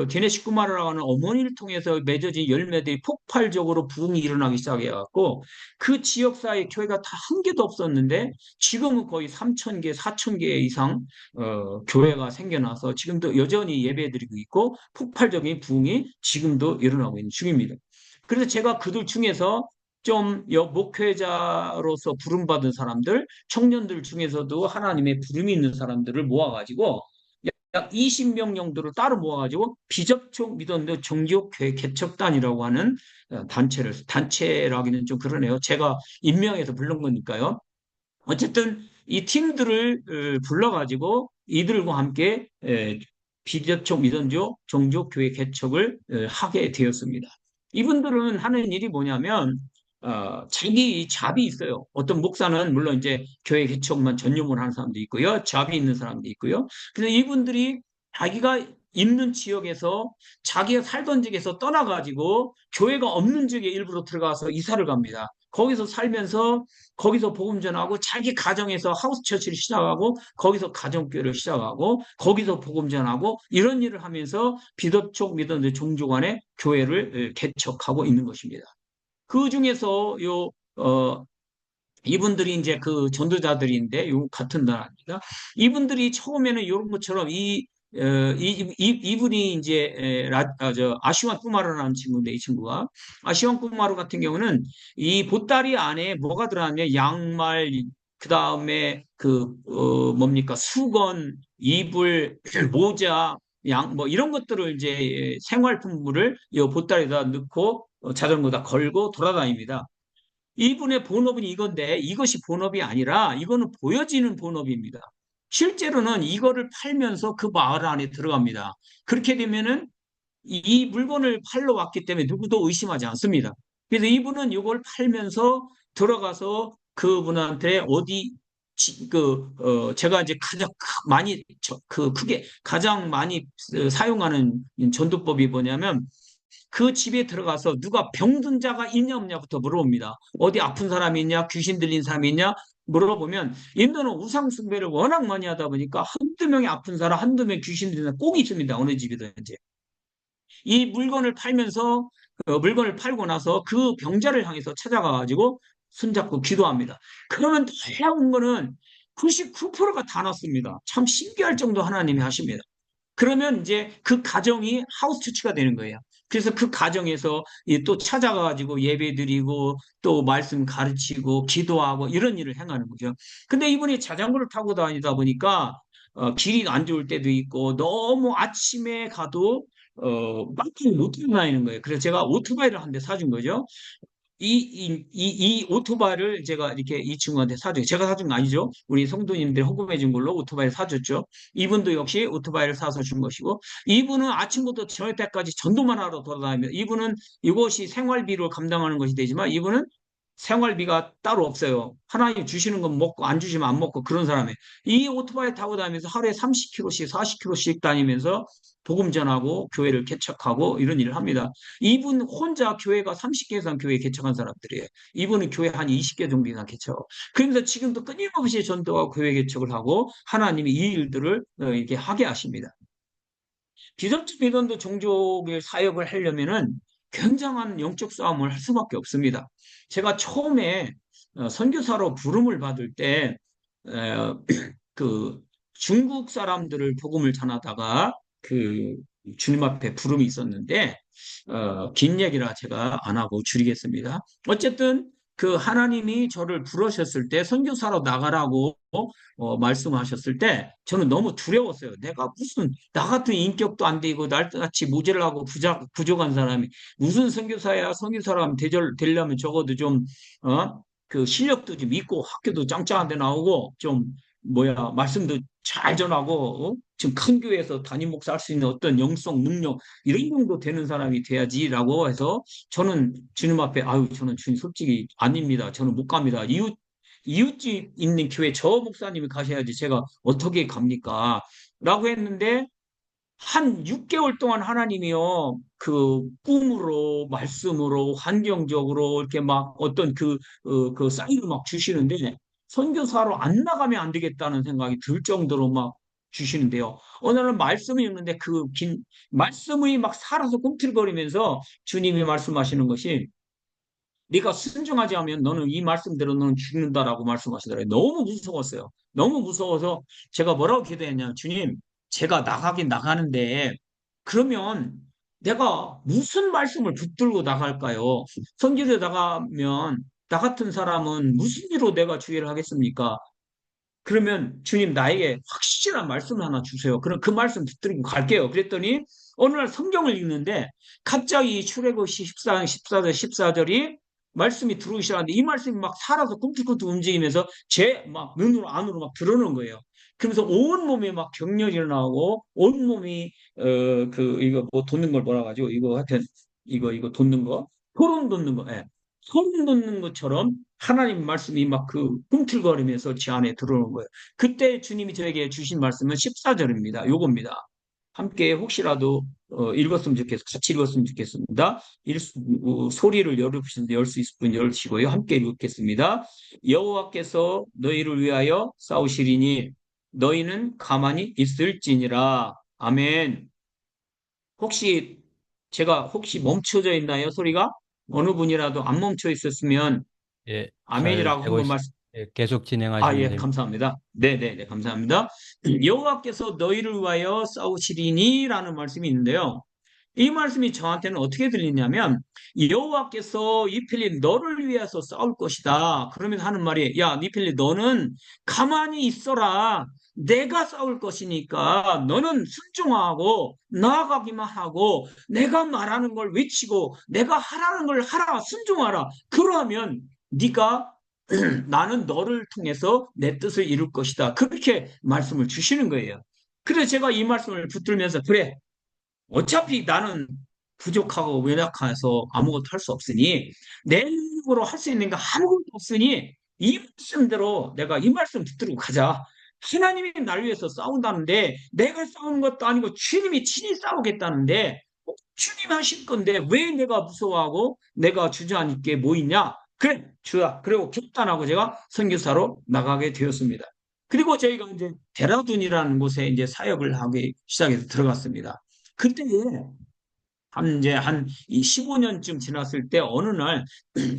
Speaker 2: 디네시쿠마라고 하는 어머니를 통해서 맺어진 열매들이 폭발적으로 부흥이 일어나기 시작해갖고 그 지역사회 교회가 다 한 개도 없었는데 지금은 거의 3천 개, 4천 개 이상 교회가 생겨나서 지금도 여전히 예배드리고 있고 폭발적인 부흥이 지금도 일어나고 있는 중입니다. 그래서 제가 그들 중에서 좀 목회자로서 부름받은 사람들, 청년들 중에서도 하나님의 부름이 있는 사람들을 모아가지고 약 20명 정도를 따로 모아가지고 비접촉 믿었는데 정기교 개척단이라고 하는 단체라기는 좀 그러네요. 제가 임명해서 부른 거니까요. 어쨌든 이 팀들을 불러가지고 이들과 함께 비접촉 미전조 종족 교회 개척을 하게 되었습니다. 이분들은 하는 일이 뭐냐면 자기 잡이 있어요. 어떤 목사는 물론 이제 교회 개척만 전념을 하는 사람도 있고요. 잡이 있는 사람도 있고요. 그래서 이분들이 자기가 있는 지역에서 자기가 살던 지역에서 떠나가지고 교회가 없는 지역에 일부러 들어가서 이사를 갑니다. 거기서 살면서 거기서 복음 전하고 자기 가정에서 하우스 처치를 시작하고 거기서 가정교회를 시작하고 거기서 복음 전하고 이런 일을 하면서 비접촉 믿음의 종족 간의 교회를 개척하고 있는 것입니다. 그 중에서 이분들이 이제 그 전도자들인데 요 같은 나라입니다. 이분들이 처음에는 이런 것처럼 이분이 이제 아시완 꾸마르라는 친구인데 이 친구가 아시완 꾸마르 같은 경우는 이 보따리 안에 뭐가 들어가냐면 양말 그 다음에 뭡니까 수건 이불 모자 양 뭐 이런 것들을 이제 생활품들을 이 보따리에다 넣고 자전거다 걸고 돌아다닙니다. 이분의 본업은 이건데 이것이 본업이 아니라 이거는 보여지는 본업입니다. 실제로는 이거를 팔면서 그 마을 안에 들어갑니다. 그렇게 되면은 이 물건을 팔러 왔기 때문에 누구도 의심하지 않습니다. 그래서 이분은 이걸 팔면서 들어가서 그분한테 어디 제가 이제 가장 많이 크게 가장 많이 사용하는 전도법이 뭐냐면 그 집에 들어가서 누가 병든 자가 있냐 없냐부터 물어봅니다. 어디 아픈 사람이 있냐, 귀신 들린 사람이 있냐 물어보면 인도는 우상 숭배를 워낙 많이 하다 보니까 한두 명이 아픈 사람, 한두 명 귀신 들린 사람 꼭 있습니다. 어느 집이든지. 이 물건을 팔면서 물건을 팔고 나서 그 병자를 향해서 찾아가가지고 손잡고 기도합니다. 그러면 놀라운 거는 99%가 다 낫습니다. 참 신기할 정도 하나님이 하십니다. 그러면 이제 그 가정이 하우스 처치가 되는 거예요. 그래서 그 가정에서 또 찾아가가지고 예배 드리고 또 말씀 가르치고 기도하고 이런 일을 행하는 거죠. 근데 이분이 자전거를 타고 다니다 보니까 길이 안 좋을 때도 있고 너무 아침에 가도 막히게 못 다니는 거예요. 그래서 제가 오토바이를 한 대 사준 거죠. 이 오토바이를 제가 이렇게 이 친구한테 사줘요. 제가 사준 거 아니죠. 우리 성도님들 헌금해 준 걸로 오토바이를 사줬죠. 이분도 역시 오토바이를 사서 준 것이고, 이분은 아침부터 저녁 때까지 전도만 하러 돌아다닙니다. 이분은 이것이 생활비로 감당하는 것이 되지만, 이분은 생활비가 따로 없어요. 하나님 주시는 건 먹고, 안 주시면 안 먹고 그런 사람이에요. 이 오토바이 타고 다니면서 하루에 30km씩, 40km씩 다니면서 복음 전하고 교회를 개척하고 이런 일을 합니다. 이분 혼자 교회가 30개 이상 교회 개척한 사람들이에요. 이분은 교회 한 20개 정도 이상 개척. 그러면서 지금도 끊임없이 전도와 교회 개척을 하고 하나님이 이 일들을 이렇게 하게 하십니다. 비정치 비건도 종족의 사역을 하려면은 굉장한 영적 싸움을 할 수밖에 없습니다. 제가 처음에 선교사로 부름을 받을 때 그 중국 사람들을 복음을 전하다가 주님 앞에 부름이 있었는데 긴 얘기라 제가 안 하고 줄이겠습니다. 어쨌든 그 하나님이 저를 부르셨을 때 선교사로 나가라고 말씀하셨을 때 저는 너무 두려웠어요. 내가 무슨 나 같은 인격도 안 되고 날같이 모자라고 부족한 사람이 무슨 선교사야? 선교사라면 되려면 적어도 좀 그 실력도 좀 있고 학교도 짱짱한 데 나오고 좀 말씀도 잘 전하고 지금 큰 교회에서 담임 목사 할 수 있는 어떤 영성 능력 이런 정도 되는 사람이 돼야지라고 해서 저는 주님 앞에 아유 저는 주님 솔직히 아닙니다. 저는 못 갑니다. 이웃집 있는 교회 저 목사님이 가셔야지 제가 어떻게 갑니까? 라고 했는데 한 6개월 동안 하나님이요 그 꿈으로 말씀으로 환경적으로 이렇게 막 어떤 그 사인을 막 주시는데 선교사로 안 나가면 안 되겠다는 생각이 들 정도로 막 주시는데요. 어느 날 말씀을 읽는데 그 긴 말씀이 막 살아서 꿈틀거리면서 주님이 말씀하시는 것이 네가 순종하지 않으면 너는 이 말씀대로 너는 죽는다라고 말씀하시더라고요. 너무 무서웠어요. 너무 무서워서 제가 뭐라고 기도했냐면 주님, 제가 나가긴 나가는데 그러면 내가 무슨 말씀을 붙들고 나갈까요? 선교에 나가면 나 같은 사람은 무슨 일로 내가 주의를 하겠습니까? 그러면 주님 나에게 확실한 말씀 하나 주세요. 그럼 그 말씀 붙들고 갈게요. 그랬더니 어느 날 성경을 읽는데 갑자기 출애굽 14장 14절 14절이 말씀이 들어오기 시작하는데 이 말씀이 막 살아서 꿈틀꿈틀 움직이면서 제 막 눈으로 안으로 막 들어오는 거예요. 그러면서 온몸에 막 경련이 일어나고 온몸이 그 이거 뭐 돋는 걸 뭐라 가지고 이거 하여튼 이거 돋는 거 소름 돋는 거 예. 소름 돋는 것처럼 하나님 말씀이 막 그 꿈틀거리면서 제 안에 들어오는 거예요. 그때 주님이 저에게 주신 말씀은 14절입니다. 요겁니다. 함께 혹시라도 읽었으면 좋겠어. 같이 읽었으면 좋겠습니다. 소리를 열 수 있을 분 열시고요. 함께 읽겠습니다. 여호와께서 너희를 위하여 싸우시리니 너희는 가만히 있을지니라. 아멘. 혹시 제가 혹시 멈춰져 있나요? 소리가? 어느 분이라도 안 멈춰 있었으면
Speaker 1: 예, 잘
Speaker 2: 아멘이라고
Speaker 1: 되고
Speaker 2: 한번
Speaker 1: 있,
Speaker 2: 말씀.
Speaker 1: 예, 계속
Speaker 2: 아,
Speaker 1: 진행하시면
Speaker 2: 예,
Speaker 1: 됩니다.
Speaker 2: 감사합니다. 네네네, 감사합니다. 여호와께서 너희를 위하여 싸우시리니라는 말씀이 있는데요. 이 말씀이 저한테는 어떻게 들리냐면 여호와께서 이 필립 너를 위해서 싸울 것이다. 그러면서 하는 말이 야, 이 필립 너는 가만히 있어라. 내가 싸울 것이니까 너는 순종하고 나아가기만 하고 내가 말하는 걸 외치고 내가 하라는 걸 하라. 순종하라. 그러면 네가 나는 너를 통해서 내 뜻을 이룰 것이다. 그렇게 말씀을 주시는 거예요. 그래서 제가 이 말씀을 붙들면서 그래. 어차피 나는 부족하고 연약해서 아무것도 할 수 없으니 내 힘으로 할 수 있는 게 아무것도 없으니 이 말씀대로 내가 이 말씀 붙들고 가자. 하나님이 날 위해서 싸운다는데 내가 싸우는 것도 아니고 주님이 친히 싸우겠다는데 주님 하실 건데 왜 내가 무서워하고 내가 주저앉을 게 뭐 있냐? 그래 주야. 그리고 결단하고 제가 선교사로 나가게 되었습니다. 그리고 저희가 이제 데라둔이라는 곳에 이제 사역을 하기 시작해서 들어갔습니다. 그때 이제 한 15년쯤 지났을 때 어느 날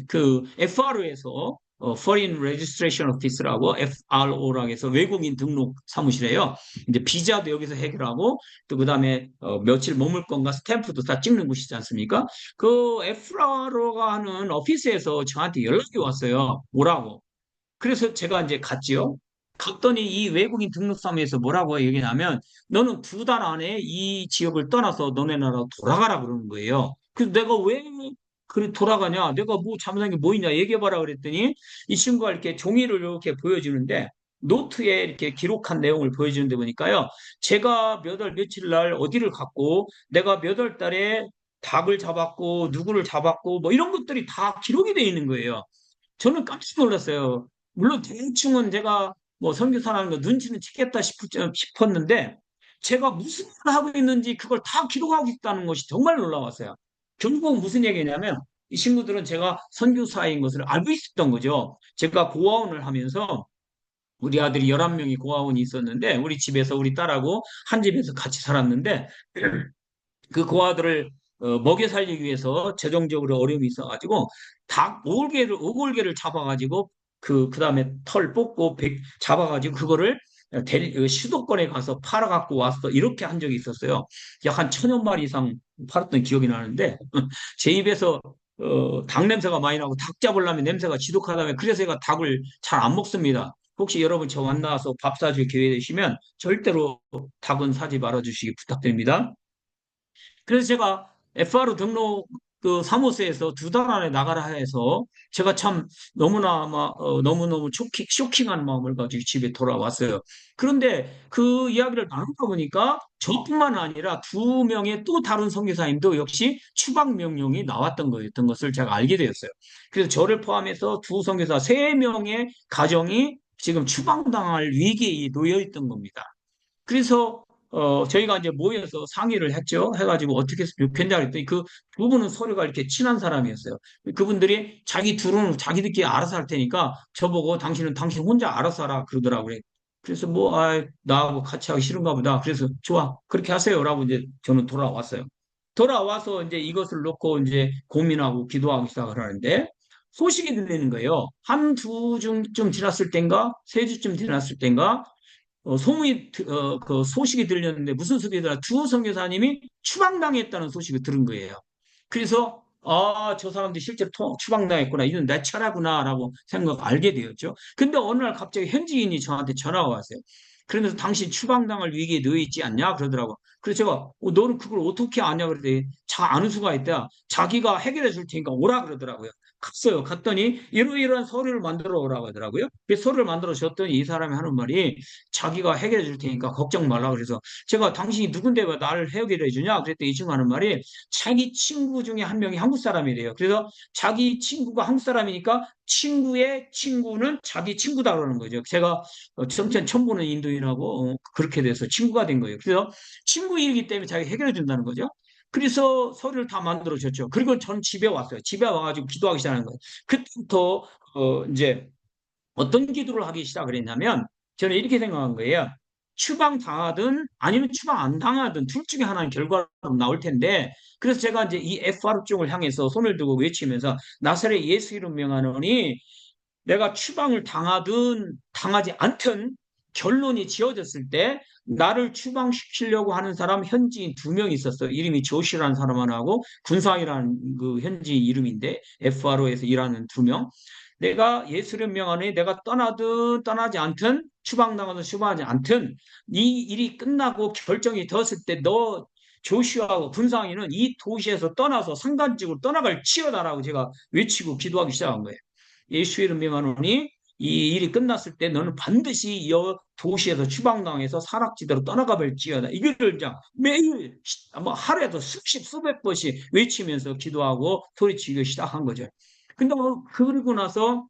Speaker 2: 그 FRO에서 Foreign Registration Office라고 FRO라고 해서 외국인 등록 사무실이에요. 이제 비자도 여기서 해결하고 또 그다음에 며칠 머물 건가 스탬프도 다 찍는 곳이지 않습니까? 그 FRO가 하는 오피스에서 저한테 연락이 왔어요. 오라고. 그래서 제가 이제 갔지요. 갔더니 이 외국인 등록사무에서 뭐라고 얘기냐면 너는 2달 안에 이 지역을 떠나서 너네 나라로 돌아가라 그러는 거예요. 그래서 내가 왜 그래 돌아가냐? 내가 뭐 잘못한 게 뭐 있냐? 얘기해봐라 그랬더니 이 친구가 이렇게 종이를 이렇게 보여주는데 노트에 이렇게 기록한 내용을 보여주는데 보니까요. 제가 몇 월 며칠 날 어디를 갔고 내가 몇 월 달에 닭을 잡았고 누구를 잡았고 뭐 이런 것들이 다 기록이 돼 있는 거예요. 저는 깜짝 놀랐어요. 물론 대충은 제가 뭐 선교사라는 거 눈치는 채겠다 싶었는데 제가 무슨 일을 하고 있는지 그걸 다 기록하고 있다는 것이 정말 놀라웠어요. 결국 무슨 얘기냐면 이 친구들은 제가 선교사인 것을 알고 있었던 거죠. 제가 고아원을 하면서 우리 아들이 11명이 고아원이 있었는데 우리 집에서 우리 딸하고 한 집에서 같이 살았는데 그 고아들을 먹여 살리기 위해서 재정적으로 어려움이 있어가지고 닭 오골개를 잡아가지고 그다음에 털 뽑고 잡아가지고 그거를 수도권에 가서 팔아갖고 왔어 이렇게 한 적이 있었어요. 약 한 1,000여 마리 이상 팔았던 기억이 나는데 제 입에서 닭 냄새가 많이 나고 닭 잡으려면 냄새가 지독하다면 그래서 제가 닭을 잘 안 먹습니다. 혹시 여러분 저 만나서 밥 사줄 기회 되시면 절대로 닭은 사지 말아주시기 부탁드립니다. 그래서 제가 FRO 등록 그 사무소에서 2달 안에 나가라 해서 제가 참 너무나 너무너무 쇼킹한 마음을 가지고 집에 돌아왔어요. 그런데 그 이야기를 나누다 보니까 저뿐만 아니라 2명의 또 다른 선교사님도 역시 추방 명령이 나왔던 거였던 것을 제가 알게 되었어요. 그래서 저를 포함해서 2선교사 3명의 가정이 지금 추방당할 위기에 놓여 있던 겁니다. 그래서 저희가 이제 모여서 상의를 했죠. 해가지고 어떻게 했으면 좋겠냐 그랬더니 그 두 분은 서로가 이렇게 친한 사람이었어요. 그분들이 자기 둘은 자기들끼리 알아서 할 테니까 저보고 당신은 당신 혼자 알아서 하라 그러더라고요. 그래서 뭐, 나하고 같이 하기 싫은가 보다. 그래서 좋아. 그렇게 하세요라고 이제 저는 돌아왔어요. 돌아와서 이제 이것을 놓고 이제 고민하고 기도하기 시작을 하는데 소식이 들리는 거예요. 한 두 주쯤 지났을 땐가, 세 주쯤 지났을 땐가, 그 소식이 들렸는데 무슨 소식이더라? 두 선교사님이 추방당했다는 소식을 들은 거예요. 그래서 저 사람들이 실제로 추방당했구나. 이건 내 차례구나라고 생각 알게 되었죠. 근데 어느 날 갑자기 현지인이 저한테 전화가 왔어요. 그러면서 당신 추방당할 위기에 놓여 있지 않냐? 그러더라고. 그래서 제가 너는 그걸 어떻게 아냐? 그랬더니 아는 수가 있다. 자기가 해결해 줄 테니까 오라 그러더라고요. 갔어요. 갔더니 이러이러한 서류를 만들어 오라고 하더라고요. 그 서류를 만들어 줬더니 이 사람이 하는 말이 자기가 해결해 줄 테니까 걱정 말라 그래서 제가 당신이 누군데 왜 나를 해결해 주냐 그랬더니 이 친구 하는 말이 자기 친구 중에 한 명이 한국 사람이래요. 그래서 자기 친구가 한국 사람이니까 친구의 친구는 자기 친구다 그러는 거죠. 제가 정치한 처음 보는 인도인하고 그렇게 돼서 친구가 된 거예요. 그래서 친구이기 때문에 자기가 해결해 준다는 거죠. 그래서 서류를 다 만들어줬죠. 그리고 전 집에 왔어요. 집에 와가지고 기도하기 시작하는 거예요. 그때부터 이제 어떤 기도를 하기 시작을 했냐면 저는 이렇게 생각한 거예요. 추방 당하든 아니면 추방 안 당하든 둘 중에 하나는 결과로 나올 텐데 그래서 제가 이제 이 FR 쪽을 향해서 손을 들고 외치면서 나사렛 예수 이름 명하노니 내가 추방을 당하든 당하지 않든 결론이 지어졌을 때 나를 추방시키려고 하는 사람 현지인 두 명 있었어요. 이름이 조시라는 사람 하나하고 군상이라는 그 현지인 이름인데 FRO에서 일하는 두 명. 내가 예수를 명하니 내가 떠나든 떠나지 않든 추방당하든 추방하지 않든 이 일이 끝나고 결정이 되었을 때 너 조슈아하고 군상이는 이 도시에서 떠나서 상단직으로 떠나갈 치여다라고 제가 외치고 기도하기 시작한 거예요. 예수의 이름 명하노니 이 일이 끝났을 때 너는 반드시 이 도시에서 추방당해서 사락지대로 떠나가 볼지어다. 이거를 그냥 매일 뭐 하루에도 수십 수백 번씩 외치면서 기도하고 소리치기 시작한 거죠. 근데 그러고 나서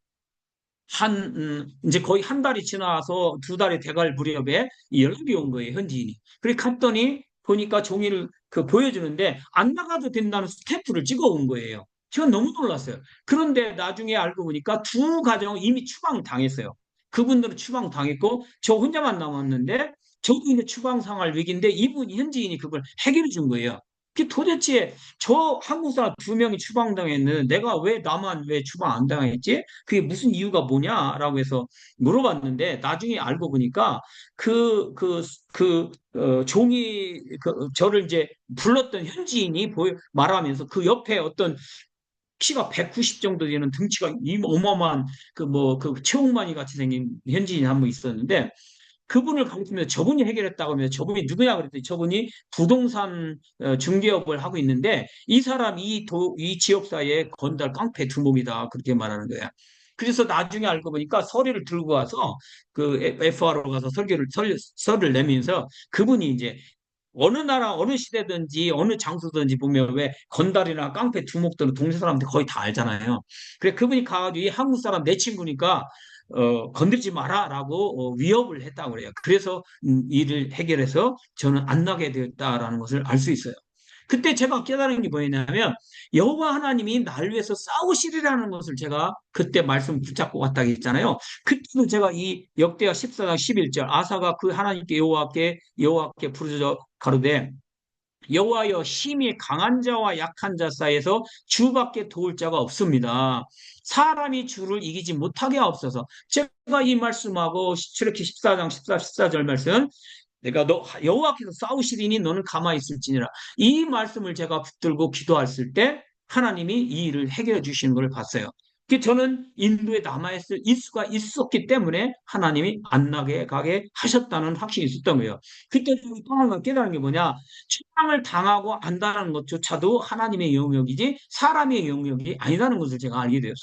Speaker 2: 이제 거의 한 달이 지나서 두 달이 돼갈 무렵에 이 연락이 온 거예요, 현지인이. 그래 갔더니 보니까 종이를 보여주는데 안 나가도 된다는 스탬프를 찍어 온 거예요. 제가 너무 놀랐어요. 그런데 나중에 알고 보니까 두 가정 이미 추방 당했어요. 그분들은 추방 당했고 저 혼자만 남았는데 저도 이제 추방 상할 위기인데 이분 현지인이 그걸 해결해 준 거예요. 그 도대체 저 한국 사람 두 명이 추방당했는데 내가 왜 나만 왜 추방 안 당했지? 그게 무슨 이유가 뭐냐라고 해서 물어봤는데 나중에 알고 보니까 종이 저를 이제 불렀던 현지인이 말하면서 그 옆에 어떤 키가 190 정도 되는 등치가 어마어마한 최홍만이 같이 생긴 현지인이 한 분 있었는데 그분을 가르치면서 저분이 해결했다고 하면 저분이 누구냐 그랬더니 저분이 부동산 중개업을 하고 있는데 이 사람 이 지역사회의 건달 깡패 두목이다 그렇게 말하는 거야. 그래서 나중에 알고 보니까 서류를 들고 가서 그 FR로 가서 서류를 내면서 그분이 이제 어느 나라 어느 시대든지 어느 장소든지 보면 왜 건달이나 깡패 두목들은 동네 사람들 거의 다 알잖아요. 그래 그분이 가가지고 이 한국 사람 내 친구니까 건들지 마라라고 위협을 했다고 그래요. 그래서 일을 해결해서 저는 안 나게 되었다라는 것을 알 수 있어요. 그때 제가 깨달은 게 뭐였냐면 여호와 하나님이 날 위해서 싸우시리라는 것을 제가 그때 말씀 붙잡고 왔다고 했잖아요. 그때도 제가 이 역대하 14장 11절 아사가 그 하나님께 여호와께 부르짖어 가로되 여호와여 심히 강한 자와 약한 자 사이에서 주밖에 도울 자가 없습니다. 사람이 주를 이기지 못하게 하옵소서. 제가 이 말씀하고 출애굽기 14장 14절 말씀 내가 너 여호와께서 싸우시리니 너는 가만히 있을지니라. 이 말씀을 제가 붙들고 기도했을 때 하나님이 이 일을 해결해 주시는 걸 봤어요. 저는 인도에 남아있을 수가 있었기 때문에 하나님이 안 나게 가게 하셨다는 확신이 있었던 거예요. 그때 또 하나 깨달은 게 뭐냐? 추방을 당하고 안다는 것조차도 하나님의 영역이지 사람의 영역이 아니라는 것을 제가 알게 되었어요.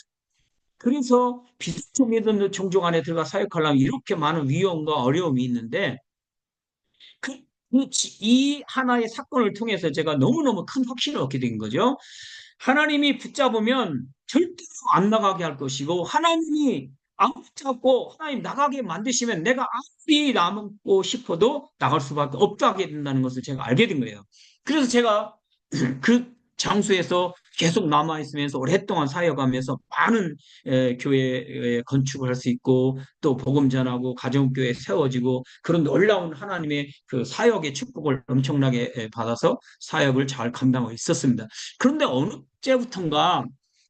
Speaker 2: 그래서 비스트 믿는 종족 안에 들어가 사역하려면 이렇게 많은 위험과 어려움이 있는데 그, 이 하나의 사건을 통해서 제가 너무너무 큰 확신을 얻게 된 거죠. 하나님이 붙잡으면 절대로 안 나가게 할 것이고, 하나님이 안 붙잡고 하나님 나가게 만드시면 내가 아무리 남고 싶어도 나갈 수밖에 없게 된다는 것을 제가 알게 된 거예요. 그래서 제가 그 장소에서 계속 남아있으면서 오랫동안 사역하면서 많은 교회 건축을 할 수 있고 또 복음 전하고 가정교회 세워지고 그런 놀라운 하나님의 그 사역의 축복을 엄청나게 받아서 사역을 잘 감당하고 있었습니다. 그런데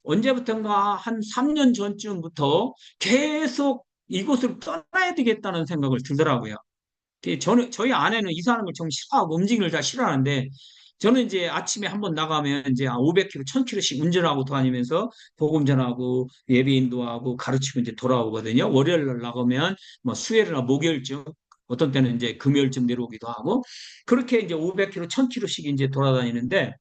Speaker 2: 언제부턴가 한 3년 전쯤부터 계속 이곳을 떠나야 되겠다는 생각을 들더라고요. 저희 아내는 이사하는 걸 좀 싫어하고 움직이는 걸 잘 싫어하는데 저는 이제 아침에 한번 나가면 이제 500km, 1000km씩 운전하고 다니면서 복음 전하고 예배 인도하고 가르치고 이제 돌아오거든요. 월요일 날 나가면 뭐 수요일이나 목요일쯤 어떤 때는 이제 금요일쯤 내려오기도 하고 그렇게 이제 500km, 1000km씩 이제 돌아다니는데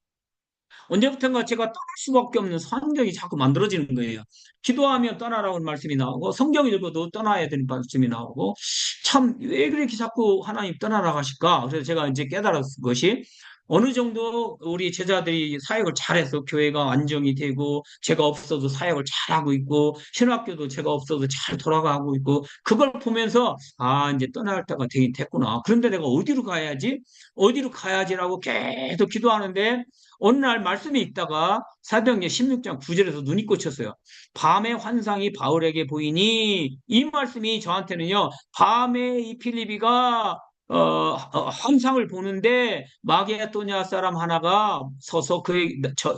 Speaker 2: 언제부턴가 제가 떠날 수밖에 없는 환경이 자꾸 만들어지는 거예요. 기도하면 떠나라는 말씀이 나오고 성경 읽어도 떠나야 되는 말씀이 나오고 참 왜 그렇게 자꾸 하나님 떠나라 하실까? 그래서 제가 이제 깨달은 것이 어느 정도 우리 제자들이 사역을 잘해서 교회가 안정이 되고 제가 없어도 사역을 잘하고 있고 신학교도 제가 없어도 잘 돌아가고 있고 그걸 보면서 아 이제 떠날 때가 되긴 됐구나. 그런데 내가 어디로 가야지? 어디로 가야지라고 계속 기도하는데 어느 날 말씀이 있다가 사도행전 16장 9절에서 눈이 꽂혔어요. 밤의 환상이 바울에게 보이니 이 말씀이 저한테는요. 밤에 이 필리비가 환상을 보는데 마게도냐 사람 하나가 서서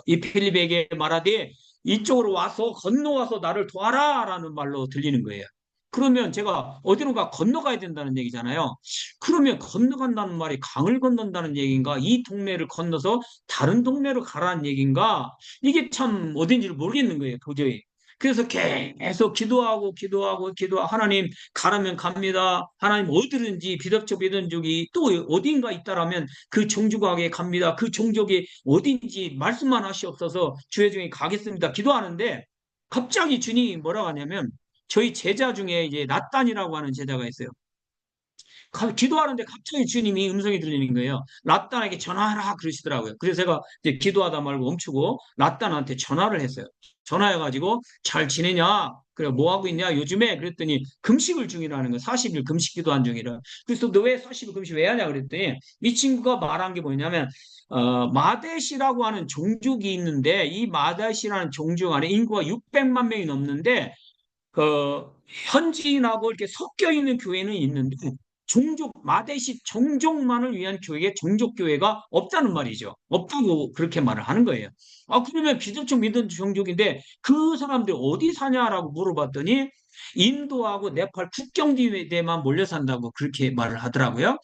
Speaker 2: 이 필리비에게 말하되 이쪽으로 와서 건너와서 나를 도와라라는 말로 들리는 거예요. 그러면 제가 어디론가 건너가야 된다는 얘기잖아요. 그러면 건너간다는 말이 강을 건넌다는 얘기인가? 이 동네를 건너서 다른 동네로 가라는 얘기인가? 이게 참 어딘지를 모르겠는 거예요, 도저히. 그래서 계속 기도하고 하나님 가라면 갑니다. 하나님 어디든지 비덕적 비던족이 또 어딘가 있다라면 그 종족에게 갑니다. 그 종족이 어딘지 말씀만 하시옵소서 주의 중에 가겠습니다. 기도하는데 갑자기 주님이 뭐라고 하냐면 저희 제자 중에 이제 nat단이라고 하는 제자가 있어요. 기도하는데 갑자기 주님이 음성이 들리는 거예요. 낫단에게 전화하라 그러시더라고요. 그래서 제가 이제 기도하다 말고 멈추고 낫단한테 전화를 했어요. 전화해가지고 잘 지내냐? 그래 뭐 하고 있냐? 요즘에 그랬더니 금식을 중이라는 거 40일 금식 기도한 중이라. 그래서 너 왜 40일 금식 왜 하냐 그랬더니 이 친구가 말한 게 뭐냐면 마데시라고 하는 종족이 있는데 이 마데시라는 종족 안에 인구가 600만 명이 넘는데 그 현지인하고 이렇게 섞여 있는 교회는 있는데 마대시 종족만을 위한 교회에 종족교회가 없다는 말이죠. 없다고 그렇게 말을 하는 거예요. 아, 그러면 기독교 믿는 종족인데 그 사람들 어디 사냐라고 물어봤더니 인도하고 네팔 국경지대에만 몰려 산다고 그렇게 말을 하더라고요.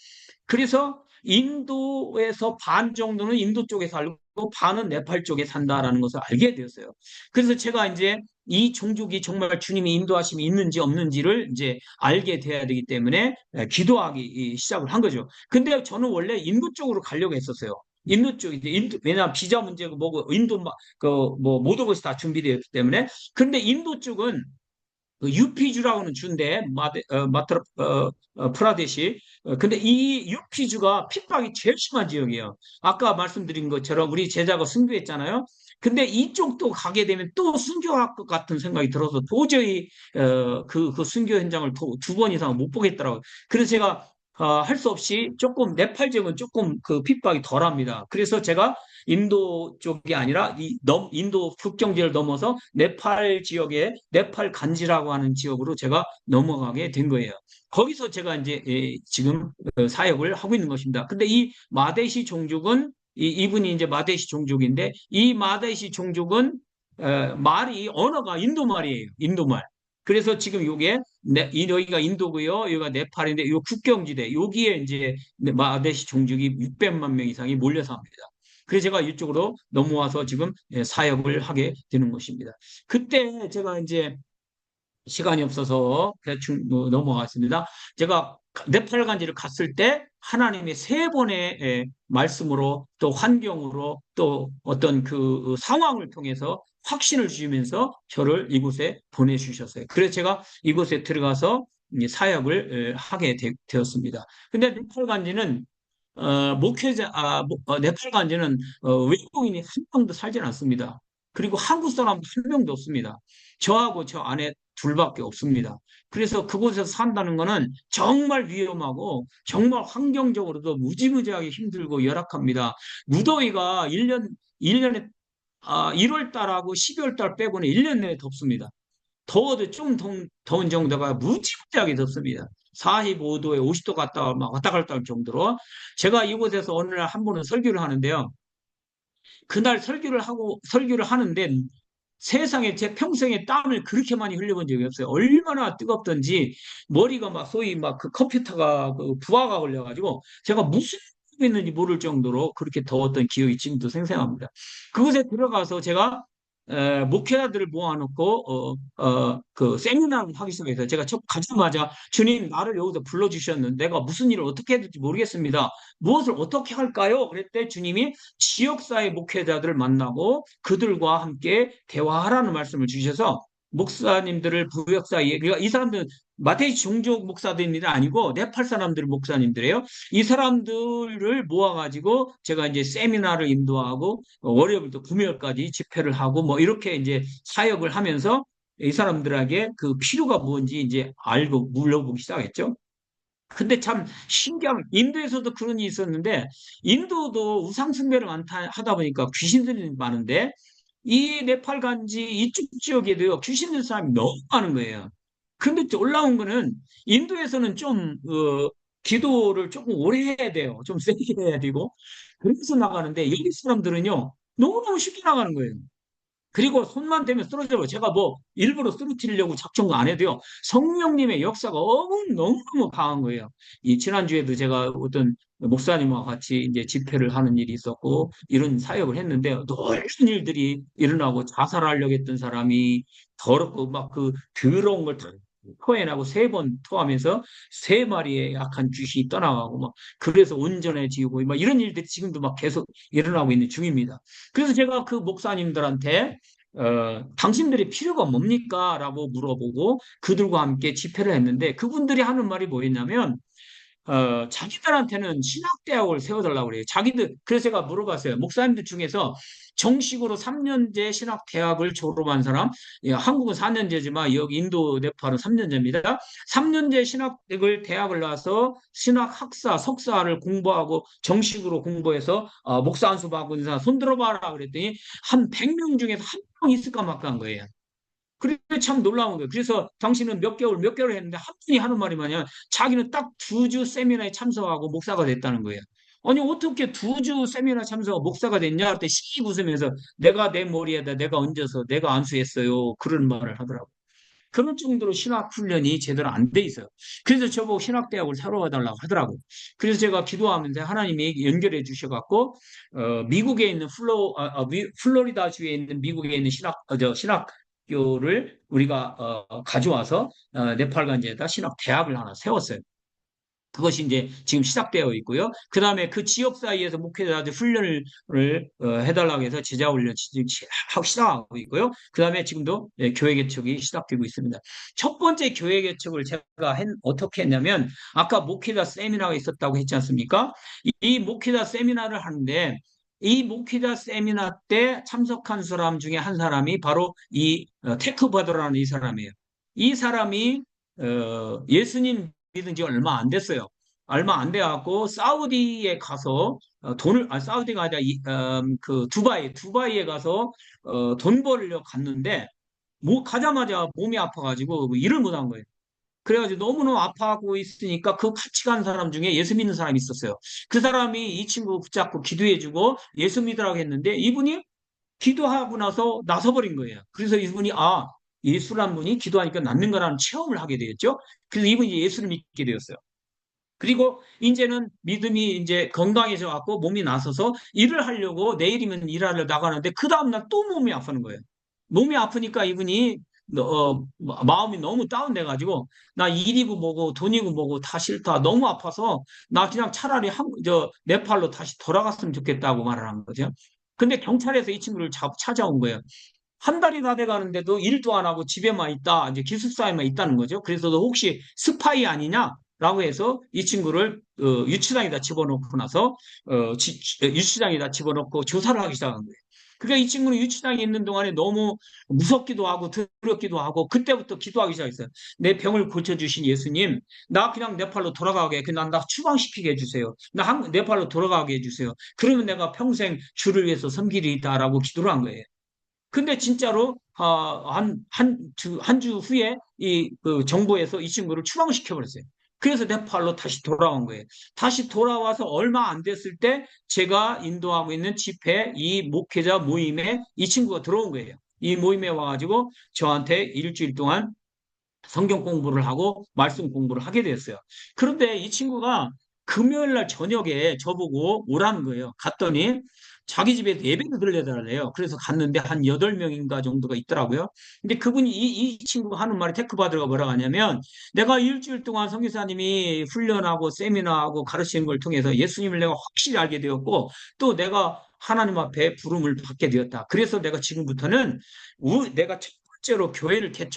Speaker 2: 그래서 인도에서 반 정도는 인도 쪽에 살고 반은 네팔 쪽에 산다라는 것을 알게 되었어요. 그래서 제가 이제 이 종족이 정말 주님이 인도하심이 있는지 없는지를 이제 알게 돼야 되기 때문에 기도하기 시작을 한 거죠. 근데 저는 원래 인도 쪽으로 가려고 했었어요. 인도 쪽, 이제 왜냐하면 비자 문제고 뭐고, 뭐, 모든 것이 다 준비되었기 때문에. 근데 인도 쪽은 그 유피주라고는 주인데 마트라 프라데시 근데 이 유피주가 핍박이 제일 심한 지역이에요. 아까 말씀드린 것처럼 우리 제자가 순교했잖아요. 근데 이쪽도 가게 되면 또 순교할 것 같은 생각이 들어서 도저히 그 순교 현장을 두 번 이상 못 보겠더라고요. 그래서 제가 할 수 없이 조금 네팔 지역은 조금 그 핍박이 덜합니다. 그래서 제가 인도 쪽이 아니라 인도 국경지를 넘어서 네팔 지역에 네팔 간지라고 하는 지역으로 제가 넘어가게 된 거예요. 거기서 제가 이제 지금 사역을 하고 있는 것입니다. 근데 이 마데시 종족은 이분이 이제 마데시 종족인데 이 마데시 종족은 말이 언어가 인도 말이에요. 인도 말. 그래서 지금 요게 여기가 인도고요. 여기가 네팔인데 요 국경지대 여기에 이제 마데시 종족이 600만 명 이상이 몰려서 합니다. 그래서 제가 이쪽으로 넘어와서 지금 사역을 하게 되는 것입니다. 그때 제가 이제 시간이 없어서 대충 넘어갔습니다. 제가 네팔 간지를 갔을 때 하나님의 세 번의 말씀으로 또 환경으로 또 어떤 그 상황을 통해서 확신을 주시면서 저를 이곳에 보내주셨어요. 그래서 제가 이곳에 들어가서 사역을 하게 되었습니다. 근데 네팔 간지는 네팔 간지는 외국인이 한 명도 살진 않습니다. 그리고 한국 사람 한 명도 없습니다. 저하고 저 아내 둘밖에 없습니다. 그래서 그곳에서 산다는 거는 정말 위험하고 정말 환경적으로도 무지무지하게 힘들고 열악합니다. 무더위가 1년에 1월 달하고 12월 달 빼고는 1년 내내 덥습니다. 더워도 좀 더운 정도가 무지무지하게 덥습니다. 45도에 50도 갔다 막 왔다 갔다 할 정도로 제가 이곳에서 어느 날 한 번은 설교를 하는데요. 그날 설교를 하는데 세상에 제 평생에 땀을 그렇게 많이 흘려본 적이 없어요. 얼마나 뜨겁던지 머리가 막 소위 막 그 컴퓨터가 그 부하가 걸려가지고 제가 무슨 했는지 모를 정도로 그렇게 더웠던 기억이 지금도 생생합니다. 그곳에 들어가서 제가 목회자들을 모아놓고 그 세미나를 하기 위해서 제가 첫 가자마자 주님 나를 여기서 불러주셨는데 내가 무슨 일을 어떻게 해야 될지 모르겠습니다. 무엇을 어떻게 할까요? 그랬더니 주님이 지역사회 목회자들을 만나고 그들과 함께 대화하라는 말씀을 주셔서 목사님들을 부역사에 그러니까 이 사람들은 마테이 종족 목사들이 아니고 네팔 사람들 목사님들이에요. 이 사람들을 모아가지고 제가 이제 세미나를 인도하고 월요일부터 금요일까지 집회를 하고 뭐 이렇게 이제 사역을 하면서 이 사람들에게 그 필요가 뭔지 이제 알고 물어보기 시작했죠. 근데 참 신기한 인도에서도 그런 일이 있었는데 인도도 우상숭배를 많다 하다 보니까 귀신들이 많은데 이 네팔 간지 이쪽 지역에도요 귀신 든 사람이 너무 많은 거예요. 근데 또 올라온 거는 인도에서는 좀 기도를 조금 오래 해야 돼요. 좀 세게 해야 되고 그래서 나가는데 여기 사람들은요 너무너무 쉽게 나가는 거예요. 그리고 손만 대면 쓰러져요. 제가 뭐 일부러 쓰러뜨리려고 작정 안 해도요. 성령님의 역사가 너무너무 강한 거예요. 이 지난주에도 제가 어떤 목사님과 같이 이제 집회를 하는 일이 있었고 이런 사역을 했는데 놀라운 일들이 일어나고 자살하려고 했던 사람이 더럽고 막 그 더러운 걸 다 토해내고 세 번 토하면서 세 마리의 약한 귀신이 떠나가고 막 그래서 온전해지고 막 이런 일들이 지금도 막 계속 일어나고 있는 중입니다. 그래서 제가 그 목사님들한테 당신들의 필요가 뭡니까? 라고 물어보고 그들과 함께 집회를 했는데 그분들이 하는 말이 뭐였냐면 자기들한테는 신학대학을 세워달라고 그래요. 자기들, 그래서 제가 물어봤어요. 목사님들 중에서 정식으로 3년제 신학대학을 졸업한 사람, 예, 한국은 4년제지만 여기 인도, 네팔은 3년제입니다. 3년제 신학을 대학을 나와서 신학학사, 석사를 공부하고 정식으로 공부해서 목사 안수 받고 있는 사람 손 들어봐라 그랬더니 한 100명 중에서 한 명 있을까 말까한 거예요. 그래 참 놀라운 거예요. 그래서 당신은 몇 개월 했는데 한 분이 하는 말이 뭐냐면 자기는 딱 2주 세미나에 참석하고 목사가 됐다는 거예요. 아니 어떻게 2주 세미나 참석하고 목사가 됐냐 할 때 씩 웃으면서 내가 내 머리에다 내가 얹어서 내가 안수했어요. 그런 말을 하더라고요. 그런 정도로 신학 훈련이 제대로 안 돼 있어요. 그래서 저보고 신학대학을 새로 해달라고 하더라고요. 그래서 제가 기도하면서 하나님이 연결해 주셔갖고 미국에 있는 플로리다주에 있는 미국에 있는 신학교를 우리가 가져와서 네팔간지에다 신학대학을 하나 세웠어요. 그것이 이제 지금 시작되어 있고요. 그 다음에 그 지역 사이에서 목회자들 훈련을 해달라고 해서 제자 훈련 지금 시작하고 있고요. 그 다음에 지금도 교회 개척이 시작되고 있습니다. 첫 번째 교회 개척을 제가 어떻게 했냐면 아까 목회자 세미나가 있었다고 했지 않습니까? 이 목회자 세미나를 하는데 이 목회자 세미나 때 참석한 사람 중에 한 사람이 바로 이 테크 바더라는 이 사람이에요. 이 사람이 예수님 믿은 지 얼마 안 됐어요. 얼마 안 돼갖고 사우디에 가서 사우디가 아니라 그 두바이에 가서 돈 벌려 갔는데 뭐 가자마자 몸이 아파가지고 뭐 일을 못 한 거예요. 그래가지고 너무너무 아파하고 있으니까 그 같이 간 사람 중에 예수 믿는 사람이 있었어요. 그 사람이 이 친구 붙잡고 기도해주고 예수 믿으라고 했는데 이분이 기도하고 나서 나서버린 거예요. 그래서 이분이 예수란 분이 기도하니까 낫는 거라는 체험을 하게 되었죠. 그래서 이분이 예수를 믿게 되었어요. 그리고 이제는 믿음이 이제 건강해져 갖고 몸이 나서서 일을 하려고 내일이면 일하러 나가는데 그 다음날 또 몸이 아프는 거예요. 몸이 아프니까 이분이 마음이 너무 다운돼 가지고 나 일이고 뭐고 돈이고 뭐고 다 싫다. 너무 아파서 나 그냥 차라리 네팔로 다시 돌아갔으면 좋겠다고 말을 한 거죠. 근데 경찰에서 이 친구를 찾아온 거예요. 한 달이 다 돼가는데도 일도 안 하고 집에만 있다, 이제 기숙사에만 있다는 거죠. 그래서 너 혹시 스파이 아니냐? 라고 해서 이 친구를 유치장에다 집어넣고 나서 유치장에다 집어넣고 조사를 하기 시작한 거예요. 그러니까 이 친구는 유치장에 있는 동안에 너무 무섭기도 하고 두렵기도 하고 그때부터 기도하기 시작했어요. 내 병을 고쳐주신 예수님, 나 그냥 네팔로 돌아가게, 그냥 나 추방시키게 해주세요. 네팔로 돌아가게 해주세요. 그러면 내가 평생 주를 위해서 섬기리다라고 기도를 한 거예요. 근데 진짜로 한 주 후에 그 정부에서 이 친구를 추방시켜 버렸어요. 그래서 네팔로 다시 돌아온 거예요. 다시 돌아와서 얼마 안 됐을 때 제가 인도하고 있는 집회 이 목회자 모임에 이 친구가 들어온 거예요. 이 모임에 와가지고 저한테 일주일 동안 성경 공부를 하고 말씀 공부를 하게 됐어요. 그런데 이 친구가 금요일 날 저녁에 저보고 오라는 거예요. 갔더니 자기 집에 예배를 드려달래요. 그래서 갔는데 한 8명인가 정도가 있더라고요. 근데 그분이 이 친구가 하는 말이 테크바드가 뭐라고 하냐면 내가 일주일 동안 성교사님이 훈련하고 세미나하고 가르치는 걸 통해서 예수님을 내가 확실히 알게 되었고 또 내가 하나님 앞에 부름을 받게 되었다. 그래서 내가 지금부터는 내가 첫 번째로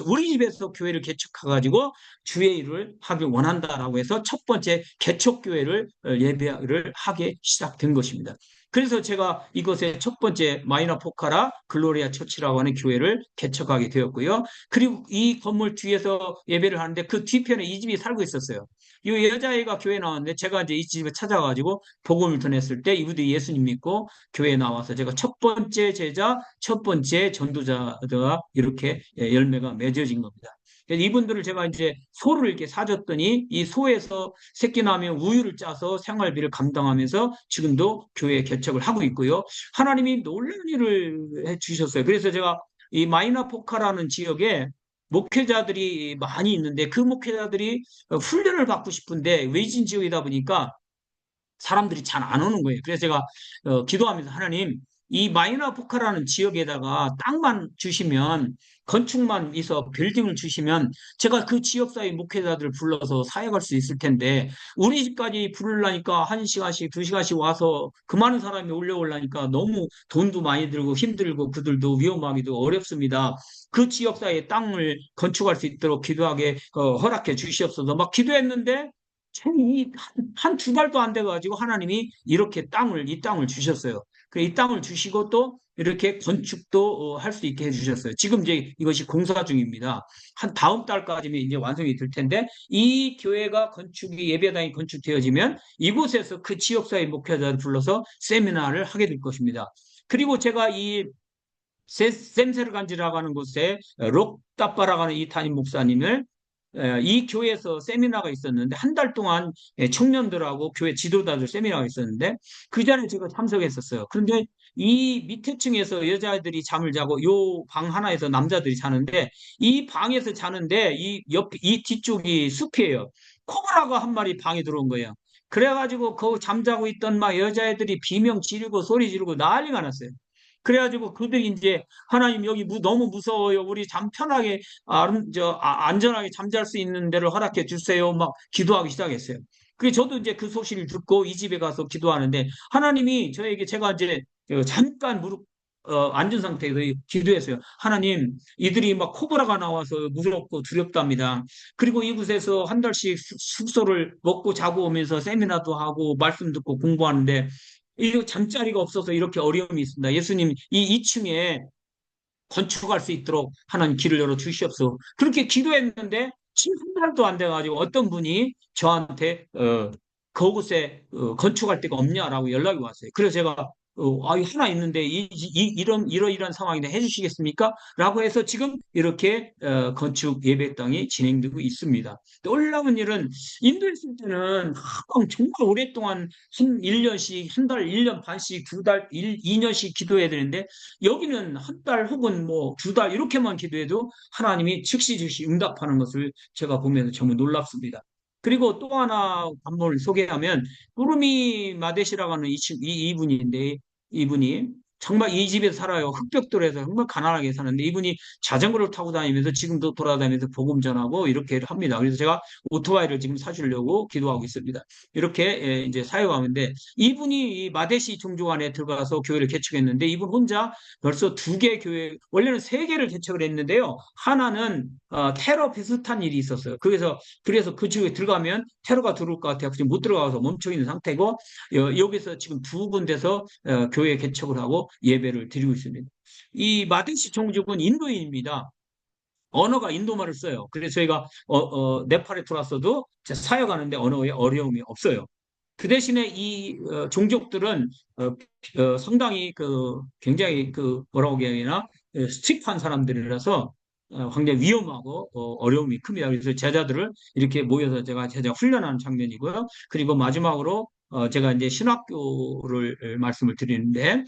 Speaker 2: 우리 집에서 교회를 개척해가지고 주의 일을 하길 원한다라고 해서 첫 번째 개척교회를 예배를 하게 시작된 것입니다. 그래서 제가 이곳에 첫 번째 마이너 포카라 글로리아 처치라고 하는 교회를 개척하게 되었고요. 그리고 이 건물 뒤에서 예배를 하는데 그 뒤편에 이 집이 살고 있었어요. 이 여자애가 교회 나왔는데 제가 이제 이 집에 찾아가지고 복음을 전했을 때 이분들이 예수님 믿고 교회에 나와서 제가 첫 번째 제자, 첫 번째 전도자가 이렇게 열매가 맺어진 겁니다. 이분들을 제가 이제 소를 이렇게 사줬더니 이 소에서 새끼 나면 우유를 짜서 생활비를 감당하면서 지금도 교회 개척을 하고 있고요. 하나님이 놀라운 일을 해 주셨어요. 그래서 제가 이 마이나포카라는 지역에 목회자들이 많이 있는데 그 목회자들이 훈련을 받고 싶은데 외진 지역이다 보니까 사람들이 잘 안 오는 거예요. 그래서 제가 기도하면서 하나님 이 마이너포카라는 지역에다가 땅만 주시면 건축만 있어 빌딩을 주시면 제가 그 지역사회 목회자들을 불러서 사역할 수 있을 텐데 우리 집까지 부르려니까 1시간씩 2시간씩 와서 그 많은 사람이 올려오려니까 너무 돈도 많이 들고 힘들고 그들도 위험하기도 어렵습니다. 그 지역사회에 땅을 건축할 수 있도록 기도하게 허락해 주시옵소서 막 기도했는데 한 두 달도 안 돼가지고 하나님이 이렇게 이 땅을 주셨어요. 이 땅을 주시고 또 이렇게 건축도 할 수 있게 해주셨어요. 지금 이제 이것이 공사 중입니다. 한 다음 달까지면 이제 완성이 될 텐데 이 교회가 예배당이 건축되어지면 이곳에서 그 지역사회 목회자를 불러서 세미나를 하게 될 것입니다. 그리고 제가 이 셈세르간지라고 하는 곳에 록다빠라고 하는 이 담임 목사님을 이 교회에서 세미나가 있었는데 한 달 동안 청년들하고 교회 지도자들 세미나가 있었는데 그 자리에 제가 참석했었어요. 그런데 이 밑에 층에서 여자들이 잠을 자고 요 방 하나에서 남자들이 자는데 이 방에서 자는데 이 뒤쪽이 숲이에요. 코브라가 한 마리 방에 들어온 거예요. 그래가지고 그 잠자고 있던 막 여자애들이 비명 지르고 소리 지르고 난리가 났어요. 그래가지고 그들이 이제 하나님 여기 너무 무서워요. 우리 잠 편하게 안전하게 잠잘 수 있는 데를 허락해 주세요. 막 기도하기 시작했어요. 그래서 저도 이제 그 소식을 듣고 이 집에 가서 기도하는데 하나님이 제가 이제 잠깐 앉은 상태에서 기도했어요. 하나님, 이들이 막 코브라가 나와서 무섭고 두렵답니다. 그리고 이곳에서 한 달씩 숙소를 먹고 자고 오면서 세미나도 하고 말씀 듣고 공부하는데 이 잠자리가 없어서 이렇게 어려움이 있습니다. 예수님, 이 2층에 건축할 수 있도록 하나님 길을 열어 주시옵소서. 그렇게 기도했는데 지금 한 달도 안 돼가지고 어떤 분이 저한테 그곳에 건축할 데가 없냐라고 연락이 왔어요. 그래서 제가 하나 있는데 이런 상황인데 해주시겠습니까? 라고 해서 지금 이렇게 건축 예배당이 진행되고 있습니다. 놀라운 일은 인도에 있을 때는 정말 오랫동안 한 1년씩, 한 달, 1년 반씩, 두 달, 2년씩 기도해야 되는데 여기는 한 달 혹은 뭐 두 달 이렇게만 기도해도 하나님이 즉시 응답하는 것을 제가 보면서 정말 놀랍습니다. 그리고 또 하나 한번 소개하면 꾸루미 마데시라고 하는 이분인데 이분이 정말 이 집에 살아요. 흑벽돌에서 정말 가난하게 사는데 이분이 자전거를 타고 다니면서 지금도 돌아다니면서 복음 전하고 이렇게 합니다. 그래서 제가 오토바이를 지금 사주려고 기도하고 있습니다. 이렇게 이제 사역하는데 이분이 이 마데시 종교관에 들어가서 교회를 개척했는데 이분 혼자 벌써 2개 교회 원래는 3개를 개척을 했는데요. 하나는 테러 비슷한 일이 있었어요. 그래서 그 지역에 들어가면 테러가 들어올 것 같아요. 지금 못 들어가서 멈춰 있는 상태고 여기서 지금 2군데서 교회 개척을 하고 예배를 드리고 있습니다. 이 마데시 종족은 인도인입니다. 언어가 인도말을 써요. 그래서 저희가 네팔에 들어왔어도 사역하는데 언어에 어려움이 없어요. 그 대신에 이 종족들은 상당히 굉장히 뭐라고 해야 되나 스틱한 사람들이라서 굉장히 위험하고 어려움이 큽니다. 그래서 제자들을 이렇게 모여서 제자 훈련하는 장면이고요. 그리고 마지막으로 제가 이제 신학교를 말씀을 드리는데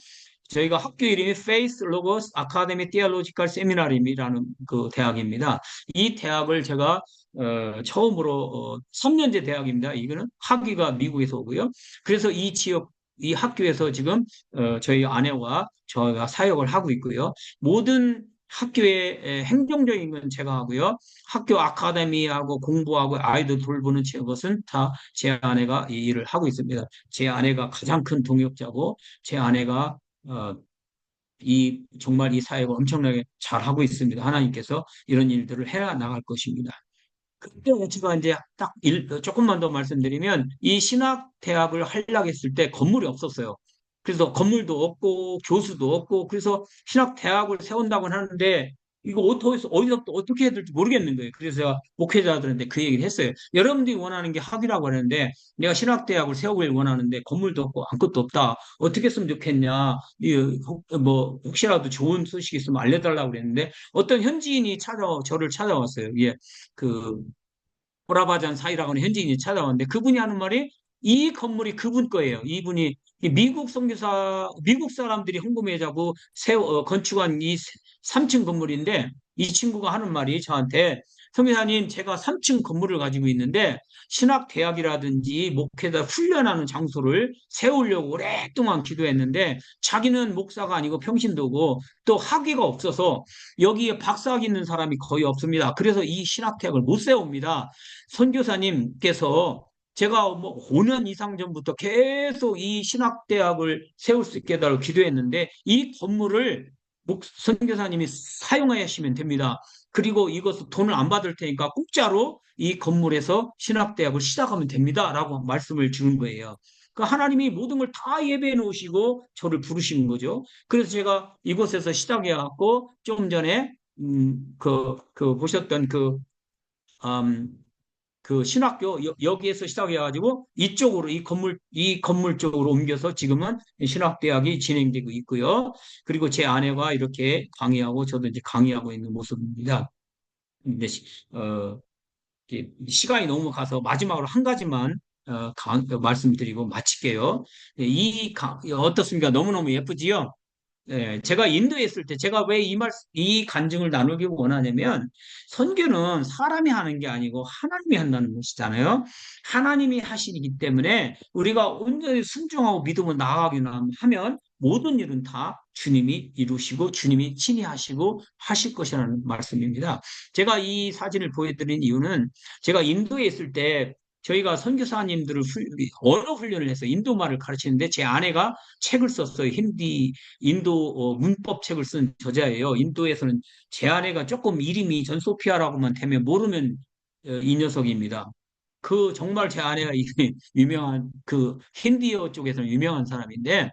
Speaker 2: 저희가 학교 이름이 페이스 로고스 아카데미 티올로지컬 세미나리라는 그 대학입니다. 이 대학을 제가 처음으로 3년제 대학입니다. 이거는 학위가 미국에서 오고요. 그래서 이 지역 이 학교에서 지금 저희 아내와 저희가 사역을 하고 있고요. 모든 학교의 행정적인 건 제가 하고요. 학교 아카데미하고 공부하고 아이들 돌보는 것은 다 제 아내가 이 일을 하고 있습니다. 제 아내가 가장 큰 동역자고 제 아내가 어, 정말 이 사역을 엄청나게 잘하고 있습니다. 하나님께서 이런 일들을 해 나갈 것입니다. 그때 제가 이제 조금만 더 말씀드리면 이 신학대학을 하려고 했을 때 건물이 없었어요. 그래서 건물도 없고 교수도 없고 그래서 신학대학을 세운다고 하는데 이거 어디서부터 어떻게 해야 될지 모르겠는 거예요. 그래서 제가 목회자들한테 그 얘기를 했어요. 여러분들이 원하는 게 학위라고 하는데 내가 신학대학을 세우길 원하는데 건물도 없고 아무것도 없다. 어떻게 했으면 좋겠냐. 뭐 혹시라도 좋은 소식이 있으면 알려달라고 그랬는데 어떤 현지인이 저를 찾아왔어요. 예. 그 보라바잔 사이라고 하는 현지인이 찾아왔는데 그분이 하는 말이 이 건물이 그분 거예요. 이분이 이 미국 사람들이 헌금해자고 건축한 이 3층 건물인데 이 친구가 하는 말이 저한테 성교사님 제가 3층 건물을 가지고 있는데 신학대학이라든지 목회자 훈련하는 장소를 세우려고 오랫동안 기도했는데 자기는 목사가 아니고 평신도고 또 학위가 없어서 여기에 박사학위 있는 사람이 거의 없습니다. 그래서 이 신학대학을 못 세웁니다. 선교사님께서 제가 뭐 5년 이상 전부터 계속 이 신학대학을 세울 수 있게 해달라고 기도했는데 이 건물을 선교사님이 사용하시면 됩니다. 그리고 이것을 돈을 안 받을 테니까 공짜로 이 건물에서 신학대학을 시작하면 됩니다. 라고 말씀을 주는 거예요. 그 하나님이 모든 걸 다 예배해 놓으시고 저를 부르시는 거죠. 그래서 제가 이곳에서 시작해 갖고 좀 전에 보셨던 음, 그 신학교 여기에서 시작해가지고 이쪽으로 이 건물 쪽으로 옮겨서 지금은 신학대학이 진행되고 있고요. 그리고 제 아내가 이렇게 강의하고 저도 이제 강의하고 있는 모습입니다. 근데 어, 시간이 너무 가서 마지막으로 한 가지만 말씀드리고 마칠게요. 어떻습니까? 너무너무 예쁘지요? 네, 제가 인도에 있을 때 제가 왜 이 간증을 나누기 원하냐면 선교는 사람이 하는 게 아니고 하나님이 한다는 것이잖아요. 하나님이 하시기 때문에 우리가 온전히 순종하고 믿음을 나아가기만 하면 모든 일은 다 주님이 이루시고 주님이 친히 하시고 하실 것이라는 말씀입니다. 제가 이 사진을 보여드린 이유는 제가 인도에 있을 때 저희가 선교사님들을 언어 훈련을 해서 인도말을 가르치는데 제 아내가 책을 썼어요. 인도 문법 책을 쓴 저자예요. 인도에서는 제 아내가 조금 이름이 전소피아라고만 되면 모르면 이 녀석입니다. 그 정말 제 아내가 유명한 그 힌디어 쪽에서는 유명한 사람인데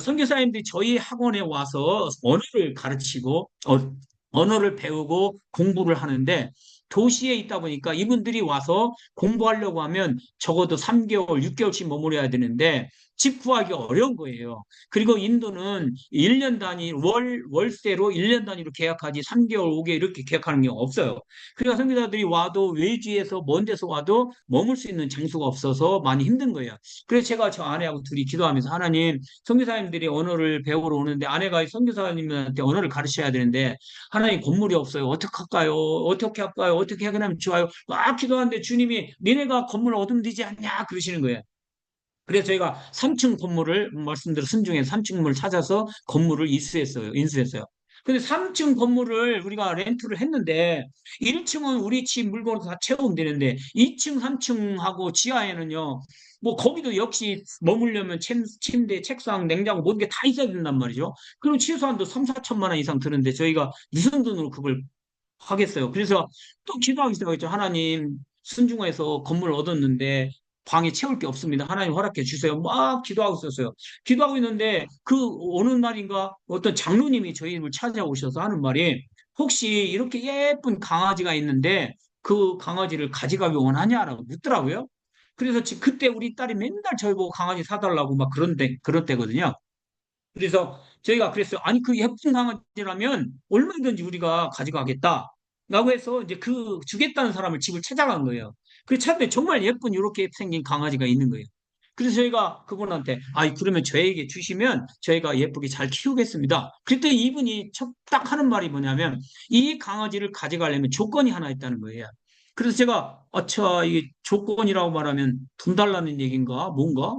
Speaker 2: 선교사님들이 저희 학원에 와서 언어를 가르치고 언어를 배우고 공부를 하는데 도시에 있다 보니까 이분들이 와서 공부하려고 하면 적어도 3개월, 6개월씩 머무려야 되는데 집 구하기 어려운 거예요. 그리고 인도는 1년 단위, 월세로 1년 단위로 계약하지 3개월, 5개월 이렇게 계약하는 경우가 없어요. 그러니까 선교사들이 와도 외지에서 먼 데서 와도 머물 수 있는 장소가 없어서 많이 힘든 거예요. 그래서 제가 저 아내하고 둘이 기도하면서 하나님 선교사님들이 언어를 배우러 오는데 아내가 선교사님한테 언어를 가르쳐야 되는데 하나님 건물이 없어요. 어떻게 할까요? 어떻게 할까요? 어떻게 하면 좋아요? 막 기도하는데 주님이 니네가 건물 얻으면 되지 않냐 그러시는 거예요. 그래서 저희가 3층 건물을 말씀대로 순중에 3층 건물을 찾아서 건물을 인수했어요. 근데 3층 건물을 우리가 렌트를 했는데 1층은 우리 집 물건으로 다 채우면 되는데 2층, 3층하고 지하에는요. 뭐 거기도 역시 머물려면 침대, 책상, 냉장고 모든 게 다 있어야 된단 말이죠. 그럼 최소한도 3, 4천만 원 이상 드는데 저희가 무슨 돈으로 그걸 하겠어요. 그래서 또 기도하기 시작했죠. 하나님 순중에서 건물을 얻었는데 방에 채울 게 없습니다. 하나님 허락해 주세요. 막 기도하고 있었어요. 기도하고 있는데 그 어느 날인가 어떤 장로님이 저희 집을 찾아오셔서 하는 말이 혹시 이렇게 예쁜 강아지가 있는데 그 강아지를 가져가기 원하냐라고 묻더라고요. 그래서 그때 우리 딸이 맨날 저희 보고 강아지 사달라고 막 그런 때거든요. 그래서 저희가 그랬어요. 아니, 그 예쁜 강아지라면 얼마든지 우리가 가져가겠다. 라고 해서 이제 주겠다는 사람을 집을 찾아간 거예요. 그 찾는데 정말 예쁜 이렇게 생긴 강아지가 있는 거예요. 그래서 저희가 그분한테, 그러면 저에게 주시면 저희가 예쁘게 잘 키우겠습니다. 그랬더니 이분이 딱 하는 말이 뭐냐면, 이 강아지를 가져가려면 조건이 하나 있다는 거예요. 그래서 제가, 아차, 이게 조건이라고 말하면 돈 달라는 얘기인가?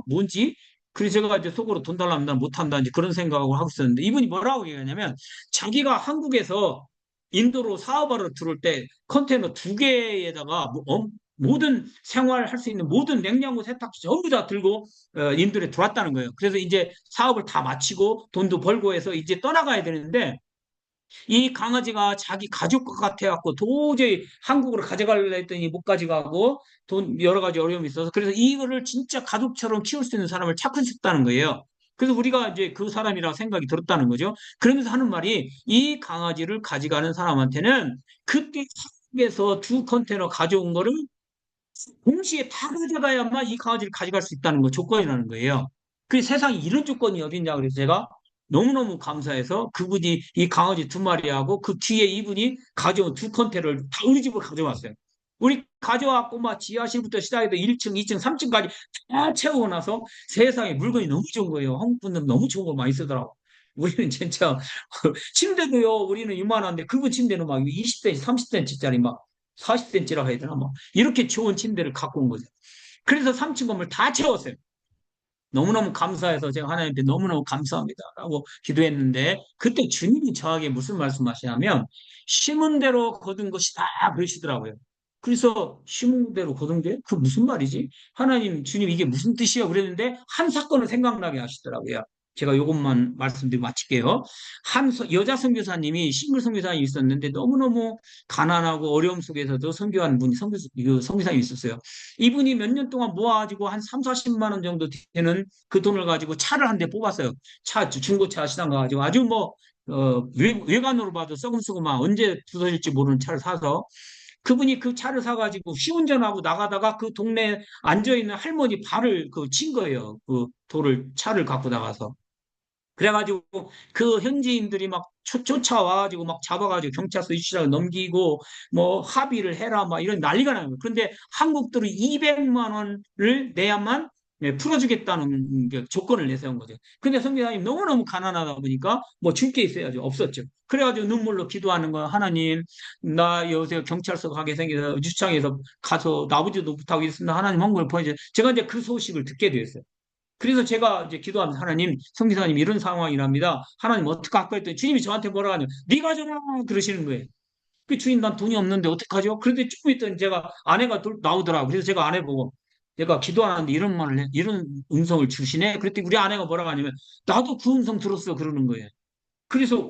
Speaker 2: 뭔지? 그래서 제가 이제 속으로 돈 달라면 난 못한다. 이제 그런 생각을 하고 있었는데, 이분이 뭐라고 얘기하냐면, 자기가 한국에서 인도로 사업하러 들어올 때 컨테이너 두 개에다가 모든 생활할 수 있는 모든 냉장고, 세탁기 전부 다 들고 인도에 들어왔다는 거예요. 그래서 이제 사업을 다 마치고 돈도 벌고 해서 이제 떠나가야 되는데, 이 강아지가 자기 가족 것 같아갖고 도저히 한국으로 가져가려 했더니 못 가져가고 돈 여러 가지 어려움이 있어서, 그래서 이거를 진짜 가족처럼 키울 수 있는 사람을 찾고 싶다는 거예요. 그래서 우리가 이제 그 사람이라고 생각이 들었다는 거죠. 그러면서 하는 말이, 이 강아지를 가져가는 사람한테는 그때 한국에서 두 컨테이너 가져온 거를 동시에 다 가져가야만 이 강아지를 가져갈 수 있다는 거, 조건이라는 거예요. 그 세상에 이런 조건이 어딨냐, 그래서 제가 너무너무 감사해서 그분이 이 강아지 두 마리하고 그 뒤에 이분이 가져온 두 컨테이너를 다 우리 집으로 가져왔어요. 우리 가져왔고 막 지하실부터 시작해서 1층, 2층, 3층까지 다 채우고 나서 세상에 물건이 너무 좋은 거예요. 한국 분들은 너무 좋은 거 많이 쓰더라고. 우리는 진짜 침대도요, 우리는 이만한데 그분 침대는 막 20cm, 30cm짜리 막 40cm라고 해야 되나? 뭐 이렇게 좋은 침대를 갖고 온 거죠. 그래서 3층 건물 다 채웠어요. 너무너무 감사해서 제가 하나님께 너무너무 감사합니다라고 기도했는데, 그때 주님이 저에게 무슨 말씀하시냐면, 심은 대로 거둔 것이다 그러시더라고요. 그래서 심은 대로 거둔 게 그 무슨 말이지? 하나님, 주님, 이게 무슨 뜻이야? 그랬는데 한 사건을 생각나게 하시더라고요. 제가 이것만 말씀드리고 마칠게요. 여자 선교사님이, 싱글 선교사님이 있었는데 너무너무 가난하고 어려움 속에서도 선교하는 분이 선교사님이 있었어요. 이분이 몇 년 동안 모아가지고 한 3, 40만 원 정도 되는 그 돈을 가지고 차를 한 대 뽑았어요. 중고차 시장 가가지고 아주 뭐, 외관으로 봐도 썩음썩음한, 언제 부서질지 모르는 차를 사서, 그분이 그 차를 사가지고 시운전하고 나가다가 그 동네에 앉아있는 할머니 발을 친 거예요. 그 돌을, 차를 갖고 나가서. 그래가지고 그 현지인들이 막 쫓아와가지고 막 잡아가지고 경찰서 유치장에 넘기고 뭐 합의를 해라 막 이런 난리가 나요. 그런데 한국들이 200만 원을 내야만 풀어주겠다는 조건을 내세운 거죠. 근데 선교사님 너무너무 가난하다 보니까 뭐 줄 게 있어야죠. 없었죠. 그래가지고 눈물로 기도하는 거, 하나님, 나 요새 경찰서 가게 생겨서 유치장에서 가서 나오지도 못하고 있습니다. 하나님 한국을 보내줘. 제가 이제 그 소식을 듣게 되었어요. 그래서 제가 이제 기도하면서, 하나님, 성기사님 이런 상황이랍니다. 하나님 어떻게 할까 했더니 주님이 저한테 뭐라 하냐. 네가 줘라 그러시는 거예요. 그 주님, 난 돈이 없는데 어떡하죠? 그런데 조금 있더니 제가 아내가 나오더라고. 그래서 제가 아내 보고, 내가 기도하는데 이런 말을 해, 이런 음성을 주시네. 그랬더니 우리 아내가 뭐라고 하냐면, 나도 그 음성 들었어 그러는 거예요. 그래서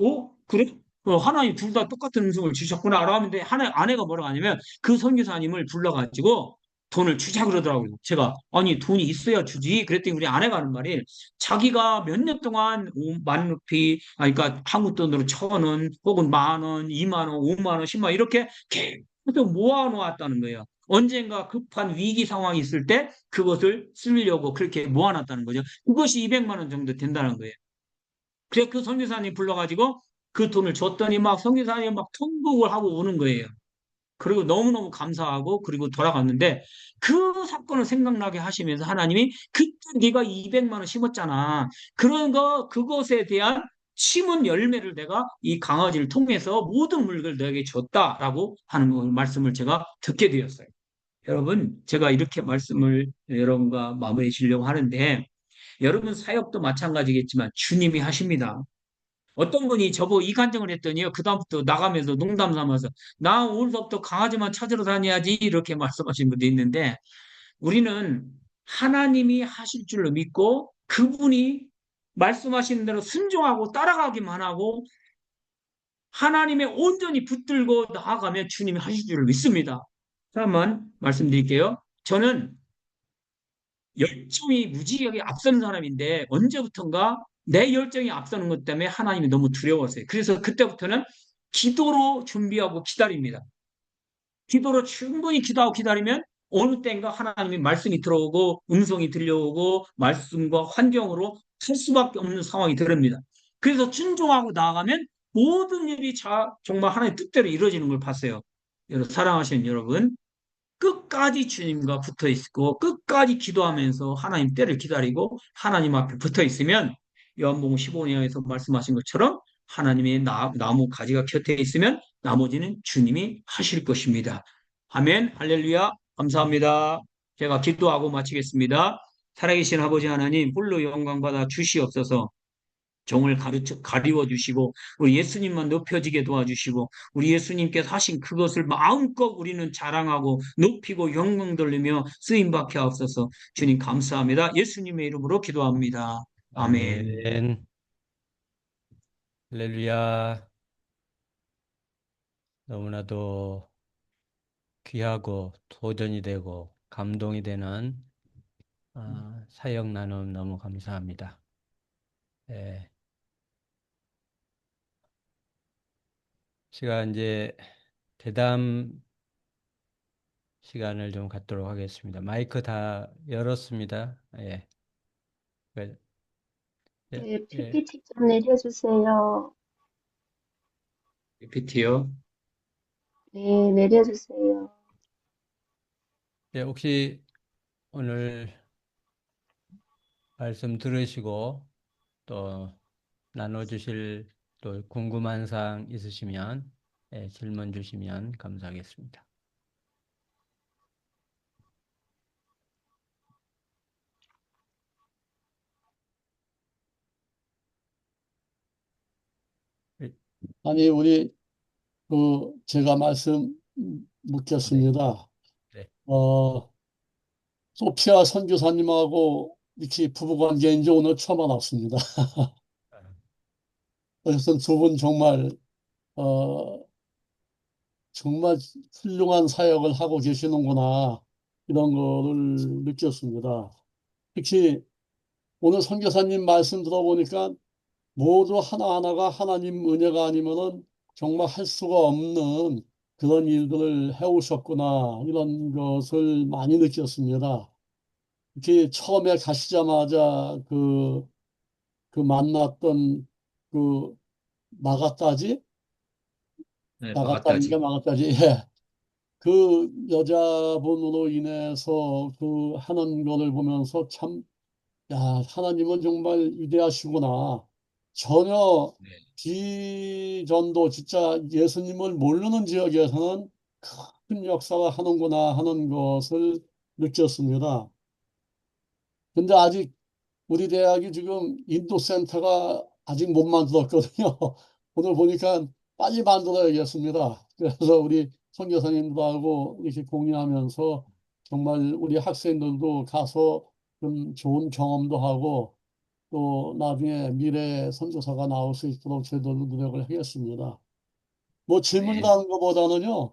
Speaker 2: 그래? 하나님 둘 다 똑같은 음성을 주셨구나 라고 하는데, 아내가 뭐라고 하냐면 그 선교사님을 불러가지고 돈을 주자 그러더라고요. 제가, 아니 돈이 있어야 주지 그랬더니 우리 아내가 하는 말이, 자기가 몇 년 동안 만 루피, 그러니까 한국 돈으로 1,000원 혹은 만 원, 2만 원, 5만 원, 10만 원 이렇게 계속 모아놓았다는 거예요. 언젠가 급한 위기 상황이 있을 때 그것을 쓰려고 그렇게 모아놨다는 거죠. 그것이 200만 원 정도 된다는 거예요. 그래서 그 선교사님 불러가지고 그 돈을 줬더니 막 선교사님이 막 통곡을 하고 오는 거예요. 그리고 너무너무 감사하고 그리고 돌아갔는데, 그 사건을 생각나게 하시면서 하나님이, 그때 네가 200만 원 심었잖아. 그런 거, 그것에 대한 심은 열매를 내가 이 강아지를 통해서 모든 물건을 너에게 줬다라고 하는 말씀을 제가 듣게 되었어요. 여러분, 제가 이렇게 말씀을 여러분과 마무리해 주려고 하는데, 여러분 사역도 마찬가지겠지만 주님이 하십니다. 어떤 분이 저보고 이간증을 했더니요, 그다음부터 나가면서 농담 삼아서, 나 오늘부터 강아지만 찾으러 다녀야지 이렇게 말씀하신 분도 있는데, 우리는 하나님이 하실 줄로 믿고 그분이 말씀하시는 대로 순종하고 따라가기만 하고 하나님의 온전히 붙들고 나아가면 주님이 하실 줄을 믿습니다. 잠깐만 말씀드릴게요. 저는 열정이 무지하게 앞서는 사람인데, 언제부턴가 내 열정이 앞서는 것 때문에 하나님이 너무 두려웠어요. 그래서 그때부터는 기도로 준비하고 기다립니다. 기도로 충분히 기도하고 기다리면 어느 때인가 하나님의 말씀이 들어오고 음성이 들려오고 말씀과 환경으로 할 수밖에 없는 상황이 들습니다. 그래서 순종하고 나아가면 모든 일이 정말 하나님의 뜻대로 이루어지는 걸 봤어요. 여러분, 사랑하시는 여러분, 끝까지 주님과 붙어 있고 끝까지 기도하면서 하나님 때를 기다리고 하나님 앞에 붙어 있으면 요한복음 15장에서 말씀하신 것처럼 하나님의 나무 가지가 곁에 있으면 나머지는 주님이 하실 것입니다. 아멘. 할렐루야. 감사합니다. 제가 기도하고 마치겠습니다. 살아계신 아버지 하나님, 홀로 영광 받아 주시옵소서. 종을 가리워 주시고 우리 예수님만 높여지게 도와주시고 우리 예수님께서 하신 그것을 마음껏 우리는 자랑하고 높이고 영광 돌리며 쓰임 받게 하옵소서. 주님 감사합니다. 예수님의 이름으로 기도합니다. 아멘.
Speaker 1: 아멘. 할렐루야. 너무나도 귀하고 도전이 되고 감동이 되는 사역 나눔 너무 감사합니다. 예, 시간 이제 대담 시간을 좀 갖도록 하겠습니다. 마이크 다 열었습니다. 예, 그, 예,
Speaker 3: 네,
Speaker 1: 예,
Speaker 3: PPT 좀 내려주세요.
Speaker 2: PPT요.
Speaker 3: 네, 내려주세요.
Speaker 1: 예, 혹시 오늘 말씀 들으시고 또 나눠주실 또 궁금한 사항 있으시면 예, 질문 주시면 감사하겠습니다. 예,
Speaker 4: 아니, 제가 말씀
Speaker 1: 네,
Speaker 4: 묻겠습니다.
Speaker 1: 네.
Speaker 4: 어, 소피아 선교사님하고 이렇게 부부관계인 지 오늘 처음 알았습니다.
Speaker 1: 아,
Speaker 4: 그래서 두 분 정말, 어, 정말 훌륭한 사역을 하고 계시는구나. 이런 거를 느꼈습니다. 특히 오늘 선교사님 말씀 들어보니까 모두 하나하나가 하나님 은혜가 아니면은 정말 할 수가 없는 그런 일들을 해오셨구나. 이런 것을 많이 느꼈습니다. 특히 처음에 가시자마자 그 만났던 그 마가따지?
Speaker 2: 네,
Speaker 4: 마가따인가
Speaker 2: 바가다지.
Speaker 4: 마가따지? 예. 그 여자분으로 인해서 그 하는 거를 보면서 참 야, 하나님은 정말 위대하시구나. 전혀
Speaker 2: 네,
Speaker 4: 비전도 진짜 예수님을 모르는 지역에서는 큰 역사를 하는구나 하는 것을 느꼈습니다. 근데 아직 우리 대학이 지금 인도 센터가 아직 못 만들었거든요. 오늘 보니까 빨리 만들어야겠습니다. 그래서 우리 선교사님들하고 이렇게 공유하면서 정말 우리 학생들도 가서 좀 좋은 경험도 하고 또 나중에 미래 선교사가 나올 수 있도록 저희들도 노력을 하겠습니다. 뭐
Speaker 2: 네,
Speaker 4: 질문이라는 것보다는요,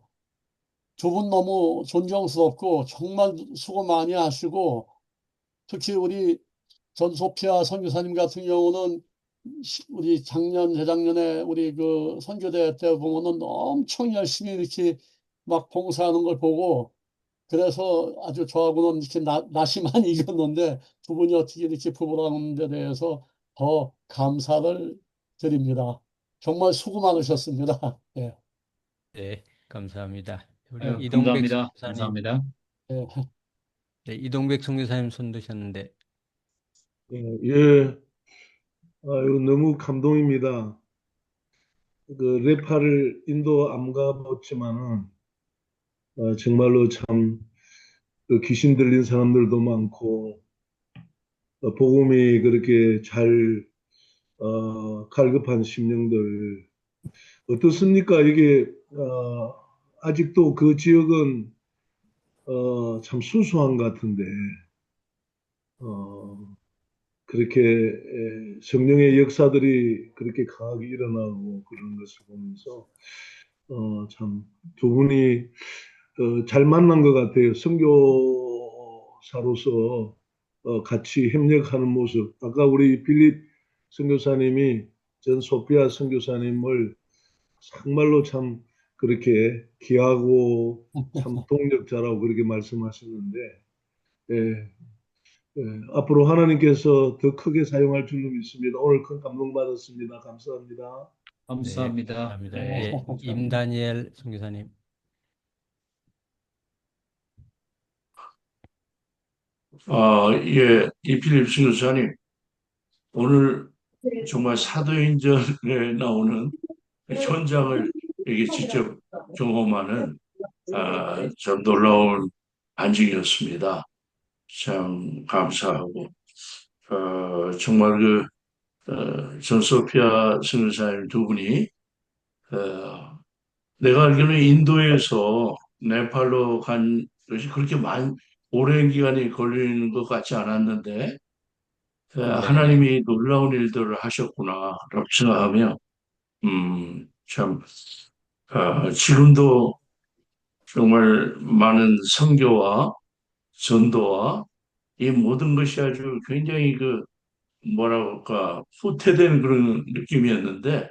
Speaker 4: 두 분 너무 존경스럽고 정말 수고 많이 하시고 특히 우리 전소피아 선교사님 같은 경우는 우리 작년, 재작년에 우리 그 선교대 때 보면은 엄청 열심히 이렇게 막 봉사하는 걸 보고 그래서 아주 저하고는 이렇게 낯이 많이 익었는데 두 분이 어떻게 이렇게 부부라는 데 대해서 더 감사를 드립니다. 정말 수고 많으셨습니다. 예,
Speaker 1: 네, 감사합니다. 우리
Speaker 2: 아유,
Speaker 1: 이동백
Speaker 2: 감사합니다.
Speaker 1: 선교사님,
Speaker 2: 감사합니다.
Speaker 4: 예.
Speaker 1: 네, 이동백 선교사님 손 드셨는데,
Speaker 5: 예, 예. 이거 너무 감동입니다. 그 레파를 인도 안 가봤지만은 정말로 참 그 귀신 들린 사람들도 많고 복음이 그렇게 잘 갈급한 심령들 어떻습니까? 이게 아직도 그 지역은 참 순수한 것 같은데 어, 그렇게 성령의 역사들이 그렇게 강하게 일어나고 그런 것을 보면서 참 두 분이 잘 만난 것 같아요. 선교사로서 같이 협력하는 모습. 아까 우리 빌립 선교사님이 전 소피아 선교사님을 정말로 참 그렇게 귀하고 참 동력자라고 그렇게 말씀하셨는데 예, 예, 앞으로 하나님께서 더 크게 사용할 줄로 믿습니다. 오늘 큰 감동받았습니다. 감사합니다.
Speaker 1: 네,
Speaker 2: 감사합니다.
Speaker 1: 감사합니다.
Speaker 2: 네,
Speaker 1: 예,
Speaker 2: 감사합니다.
Speaker 1: 임다니엘 선교사님,
Speaker 6: 예, 이필립 선교사님, 오늘 정말 사도행전에 나오는 그 현장을 이렇게 직접 경험하는 참 놀라운 반증이었습니다. 참 감사하고 정말 전 소피아 선교사님 두 분이 내가 알기로는 인도에서 네팔로 간 것이 그렇게 오랜 기간이 걸리는 것 같지 않았는데
Speaker 2: 네네.
Speaker 6: 하나님이 놀라운 일들을 하셨구나라고 생각하며 참 지금도 정말 많은 선교와 전도와 이 모든 것이 아주 굉장히 뭐랄까 후퇴된 그런 느낌이었는데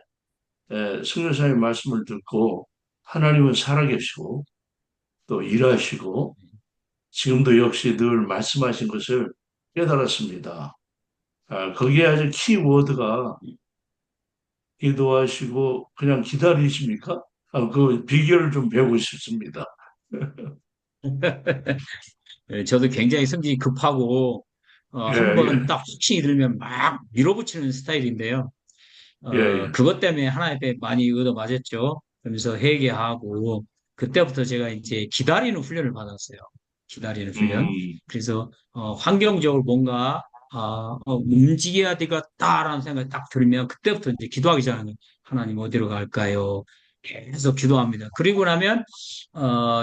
Speaker 6: 선교사의 말씀을 듣고 하나님은 살아계시고 또 일하시고 지금도 역시 늘 말씀하신 것을 깨달았습니다. 거기에 아주 키워드가 기도하시고 그냥 기다리십니까? 그 비결을 좀 배우고 싶습니다.
Speaker 2: 예, 저도 굉장히 성질이 급하고
Speaker 6: 예,
Speaker 2: 한번
Speaker 6: 예,
Speaker 2: 딱 확신이 들면 막 밀어붙이는 스타일인데요.
Speaker 6: 예, 예.
Speaker 2: 그것 때문에 하나님께 많이 얻어맞았죠. 그러면서 회개하고 그때부터 제가 이제 기다리는 훈련을 받았어요. 기다리는 훈련.
Speaker 6: 음,
Speaker 2: 그래서 환경적으로 뭔가 움직여야 되겠다라는 생각이 딱 들면 그때부터 이제 기도하기 전에 하나님 어디로 갈까요? 계속 기도합니다. 그리고 나면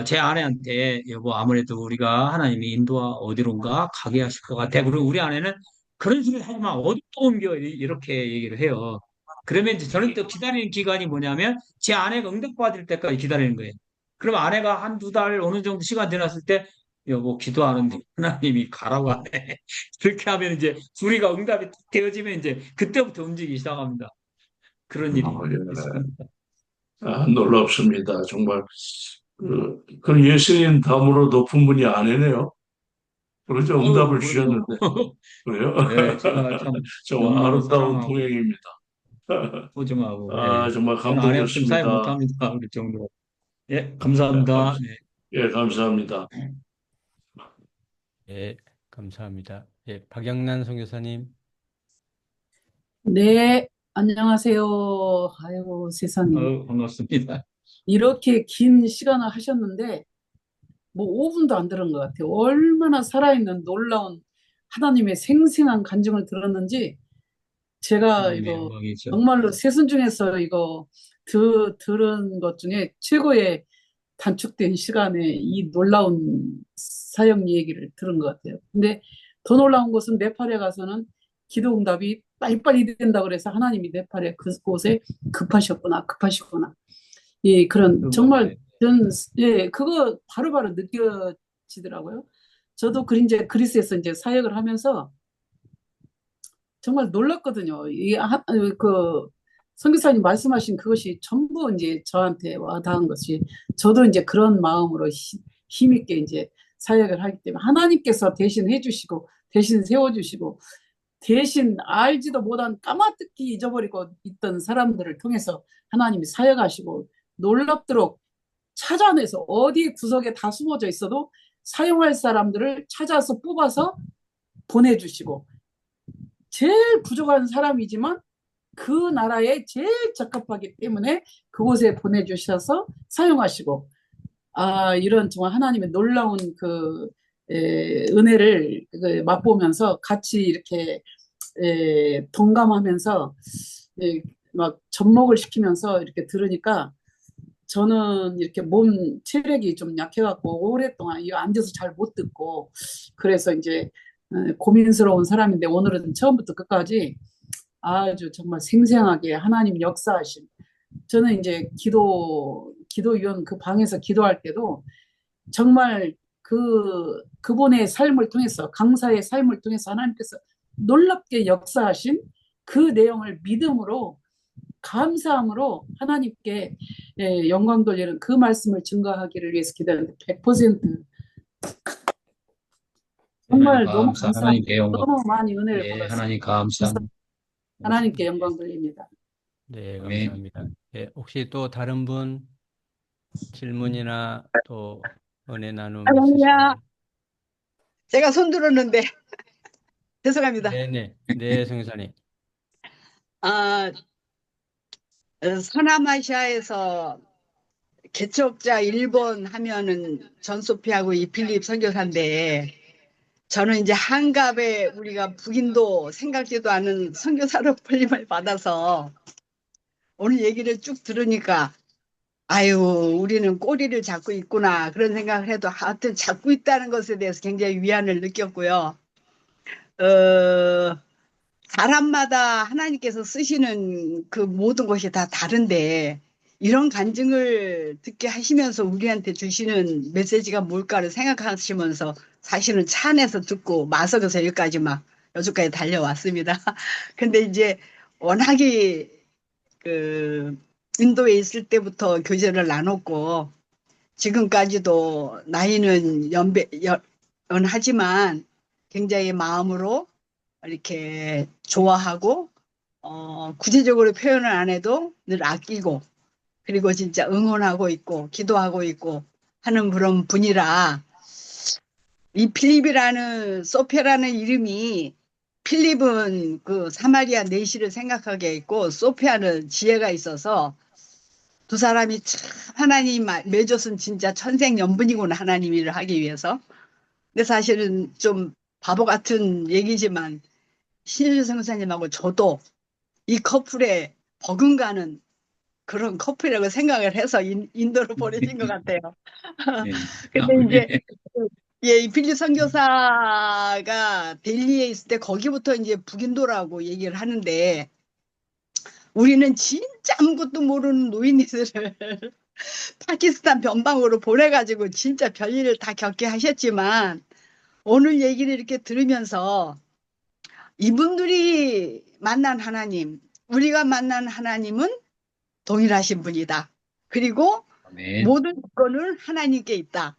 Speaker 2: 제 아내한테 여보 아무래도 우리가 하나님이 인도와 어디론가 가게 하실 것 같아. 그리고 우리 아내는 그런 소리 하지 마. 어디 또 옮겨 이렇게 얘기를 해요. 그러면 이제 저는 또 기다리는 기간이 뭐냐면 제 아내가 응답받을 때까지 기다리는 거예요. 그럼 아내가 한 두 달 어느 정도 시간 지났을 때 여보 기도하는데 하나님이 가라고 하네. 그렇게 하면 이제 우리가 응답이 딱 되어지면 이제 그때부터 움직이기 시작합니다. 그런 일이
Speaker 6: 예.
Speaker 2: 있습니다.
Speaker 6: 놀랍습니다. 정말 그 예수님 다음으로 높은 분이 아니네요. 그렇죠.
Speaker 2: 어우,
Speaker 6: 응답을
Speaker 2: 그럼요.
Speaker 6: 주셨는데 그래요.
Speaker 2: 예, 제가 참
Speaker 6: 정말
Speaker 2: 너무
Speaker 6: 아름다운
Speaker 2: 사랑하고
Speaker 6: 동행입니다.
Speaker 2: 소중하고, 예.
Speaker 6: 정말
Speaker 2: 저는 아내 없으면 사역
Speaker 6: 감동이었습니다.
Speaker 2: 못합니다. 그럴 정도로. 예,
Speaker 6: 예,
Speaker 2: 감사합니다. 네.
Speaker 6: 감사합니다.
Speaker 1: 예, 감사합니다. 예, 박영란 선교사님.
Speaker 7: 네, 안녕하세요. 아이고, 세상에.
Speaker 2: 반갑습니다.
Speaker 7: 이렇게 긴 시간을 하셨는데, 뭐 5분도 안 들은 것 같아요. 얼마나 살아있는 놀라운 하나님의 생생한 간증을 들었는지, 제가
Speaker 2: 하나님의
Speaker 7: 이거
Speaker 2: 영광이죠.
Speaker 7: 정말로 세순 중에서 이거 들은 것 중에 최고의 단축된 시간에 이 놀라운 사역 얘기를 들은 것 같아요. 근데 더 놀라운 것은 네팔에 가서는 기도 응답이 빨리빨리 된다 그래서 하나님이 네팔에 그곳에 급하시구나. 예, 그런 정말
Speaker 2: 네.
Speaker 7: 예, 그거 바로바로 느껴지더라고요. 저도 이제 그리스에서 이제 사역을 하면서 정말 놀랐거든요. 선교사님 말씀하신 그것이 전부 이제 저한테 와닿은 것이 저도 이제 그런 마음으로 힘있게 이제 사역을 하기 때문에 하나님께서 대신 해주시고 대신 세워주시고 대신 알지도 못한 까마득히 잊어버리고 있던 사람들을 통해서 하나님이 사역하시고 놀랍도록 찾아내서 어디 구석에 다 숨어져 있어도 사용할 사람들을 찾아서 뽑아서 보내주시고 제일 부족한 사람이지만 그 나라에 제일 적합하기 때문에 그곳에 보내주셔서 사용하시고 이런 정말 하나님의 놀라운 은혜를 맛보면서 같이 이렇게 동감하면서 막 접목을 시키면서 이렇게 들으니까 저는 이렇게 몸 체력이 좀 약해갖고 오랫동안 이 앉아서 잘 못 듣고 그래서 이제 고민스러운 사람인데 오늘은 처음부터 끝까지 아주 정말 생생하게 하나님 역사하심. 저는 이제 기도위원 그 방에서 기도할 때도 정말 그분의 삶을 통해서 강사의 삶을 통해서 하나님께서 놀랍게 역사하신 그 내용을 믿음으로 감사함으로 하나님께 영광 돌리는 그 말씀을 증거하기를 위해서 기도하는데 100%
Speaker 2: 하나님
Speaker 7: 정말 너무
Speaker 2: 감사,
Speaker 7: 감사합니다.
Speaker 2: 하나님께 영광.
Speaker 7: 너무 많이 은혜를
Speaker 2: 예,
Speaker 7: 받았습니다.
Speaker 2: 하나님 감사.
Speaker 7: 하나님께 영광 돌립니다.
Speaker 1: 네,
Speaker 2: 아멘.
Speaker 1: 감사합니다. 예, 혹시 또 다른 분 질문이나 또 은혜 나눔
Speaker 7: 할렐루야.
Speaker 1: 있으신가요?
Speaker 8: 제가 손 들었는데 죄송합니다.
Speaker 1: 네네. 네, 성교사님.
Speaker 8: 아, 서남아시아에서 개척자 일본 하면은 전소피하고 이필립 선교사인데 저는 이제 한갑에 우리가 북인도 생각지도 않은 선교사로 불림을 받아서 오늘 얘기를 쭉 들으니까 아유, 우리는 꼬리를 잡고 있구나 그런 생각을 해도 하여튼 잡고 있다는 것에 대해서 굉장히 위안을 느꼈고요. 어, 사람마다 하나님께서 쓰시는 그 모든 것이 다 다른데 이런 간증을 듣게 하시면서 우리한테 주시는 메시지가 뭘까를 생각하시면서 사실은 차 안에서 듣고 마석에서 여기까지 막 여기까지 달려왔습니다. 근데 이제 워낙에 그 인도에 있을 때부터 교제를 나눴고 지금까지도 나이는 연하지만 굉장히 마음으로 이렇게 좋아하고 구체적으로 표현을 안 해도 늘 아끼고 그리고 진짜 응원하고 있고 기도하고 있고 하는 그런 분이라 이 필립이라는 소피아라는 이름이 필립은 그 사마리아 내시를 생각하게 했고 소피아는 지혜가 있어서 두 사람이 참 하나님 맺어준 진짜 천생연분이구나 하나님 일을 하기 위해서. 근데 사실은 좀 바보 같은 얘기지만 신일주 선교사님하고 저도 이 커플에 버금가는 그런 커플이라고 생각을 해서 인도로 보내신 것 같아요.
Speaker 2: 네.
Speaker 8: 근데
Speaker 2: 아멘.
Speaker 8: 이제 예, 이 필립 선교사가 델리에 있을 때 거기부터 이제 북인도라고 얘기를 하는데 우리는 진짜 아무것도 모르는 노인네들을 파키스탄 변방으로 보내가지고 진짜 별일을 다 겪게 하셨지만 오늘 얘기를 이렇게 들으면서 이분들이 만난 하나님, 우리가 만난 하나님은 동일하신 분이다. 그리고
Speaker 2: 아멘.
Speaker 8: 모든 조건은 하나님께 있다.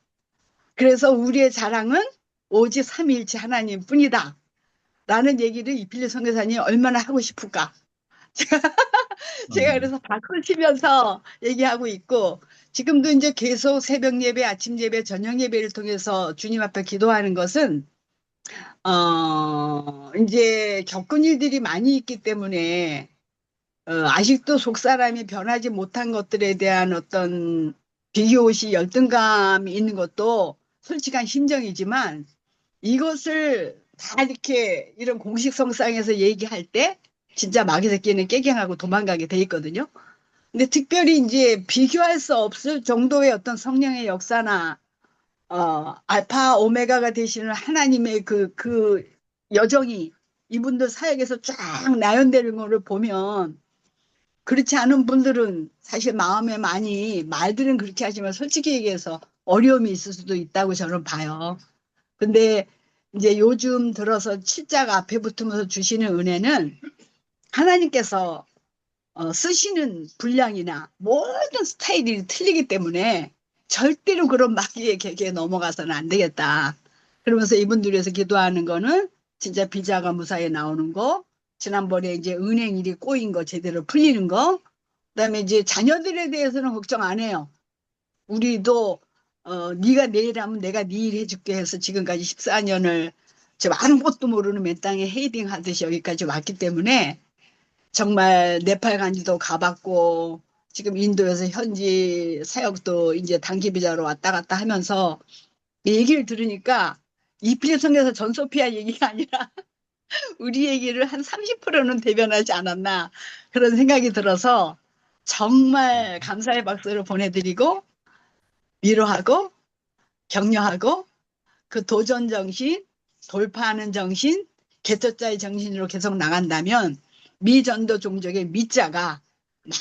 Speaker 8: 그래서 우리의 자랑은 오직 삼위일체 하나님 뿐이다. 라는 얘기를 이필리 선교사님이 얼마나 하고 싶을까. 제가
Speaker 2: 아멘.
Speaker 8: 그래서 박수 치면서 얘기하고 있고 지금도 이제 계속 새벽 예배, 아침 예배, 저녁 예배를 통해서 주님 앞에 기도하는 것은 이제 겪은 일들이 많이 있기 때문에 아직도 속사람이 변하지 못한 것들에 대한 어떤 비교시 열등감이 있는 것도 솔직한 심정이지만 이것을 다 이렇게 이런 공식성상에서 얘기할 때 진짜 마귀 새끼는 깨갱하고 도망가게 돼 있거든요. 근데 특별히 이제 비교할 수 없을 정도의 어떤 성령의 역사나 알파 오메가가 되시는 하나님의 그 여정이 이분들 사역에서 쫙 나연되는 거를 보면 그렇지 않은 분들은 사실 마음에 많이 말들은 그렇게 하지만 솔직히 얘기해서 어려움이 있을 수도 있다고 저는 봐요. 근데 이제 요즘 들어서 칠자가 앞에 붙으면서 주시는 은혜는 하나님께서 쓰시는 분량이나 모든 스타일이 틀리기 때문에 절대로 그런 마귀의 계기에 넘어가서는 안 되겠다. 그러면서 이분들 위해서 기도하는 거는 진짜 비자가 무사히 나오는 거, 지난번에 이제 은행일이 꼬인 거 제대로 풀리는 거, 그다음에 이제 자녀들에 대해서는 걱정 안 해요. 우리도 네가 내일 하면 내가 네 일 해줄게 해서 지금까지 14년을 지금 아무것도 모르는 맨 땅에 헤이딩 하듯이 여기까지 왔기 때문에 정말 네팔 간지도 가봤고 지금 인도에서 현지 사역도 이제 단기 비자로 왔다 갔다 하면서 이 얘기를 들으니까 이필립 성교사 전소피아 얘기가 아니라 우리 얘기를 한 30%는 대변하지 않았나 그런 생각이 들어서 정말 감사의 박수를 보내드리고 위로하고 격려하고 그 도전 정신, 돌파하는 정신, 개척자의 정신으로 계속 나간다면 미전도 종족의 미자가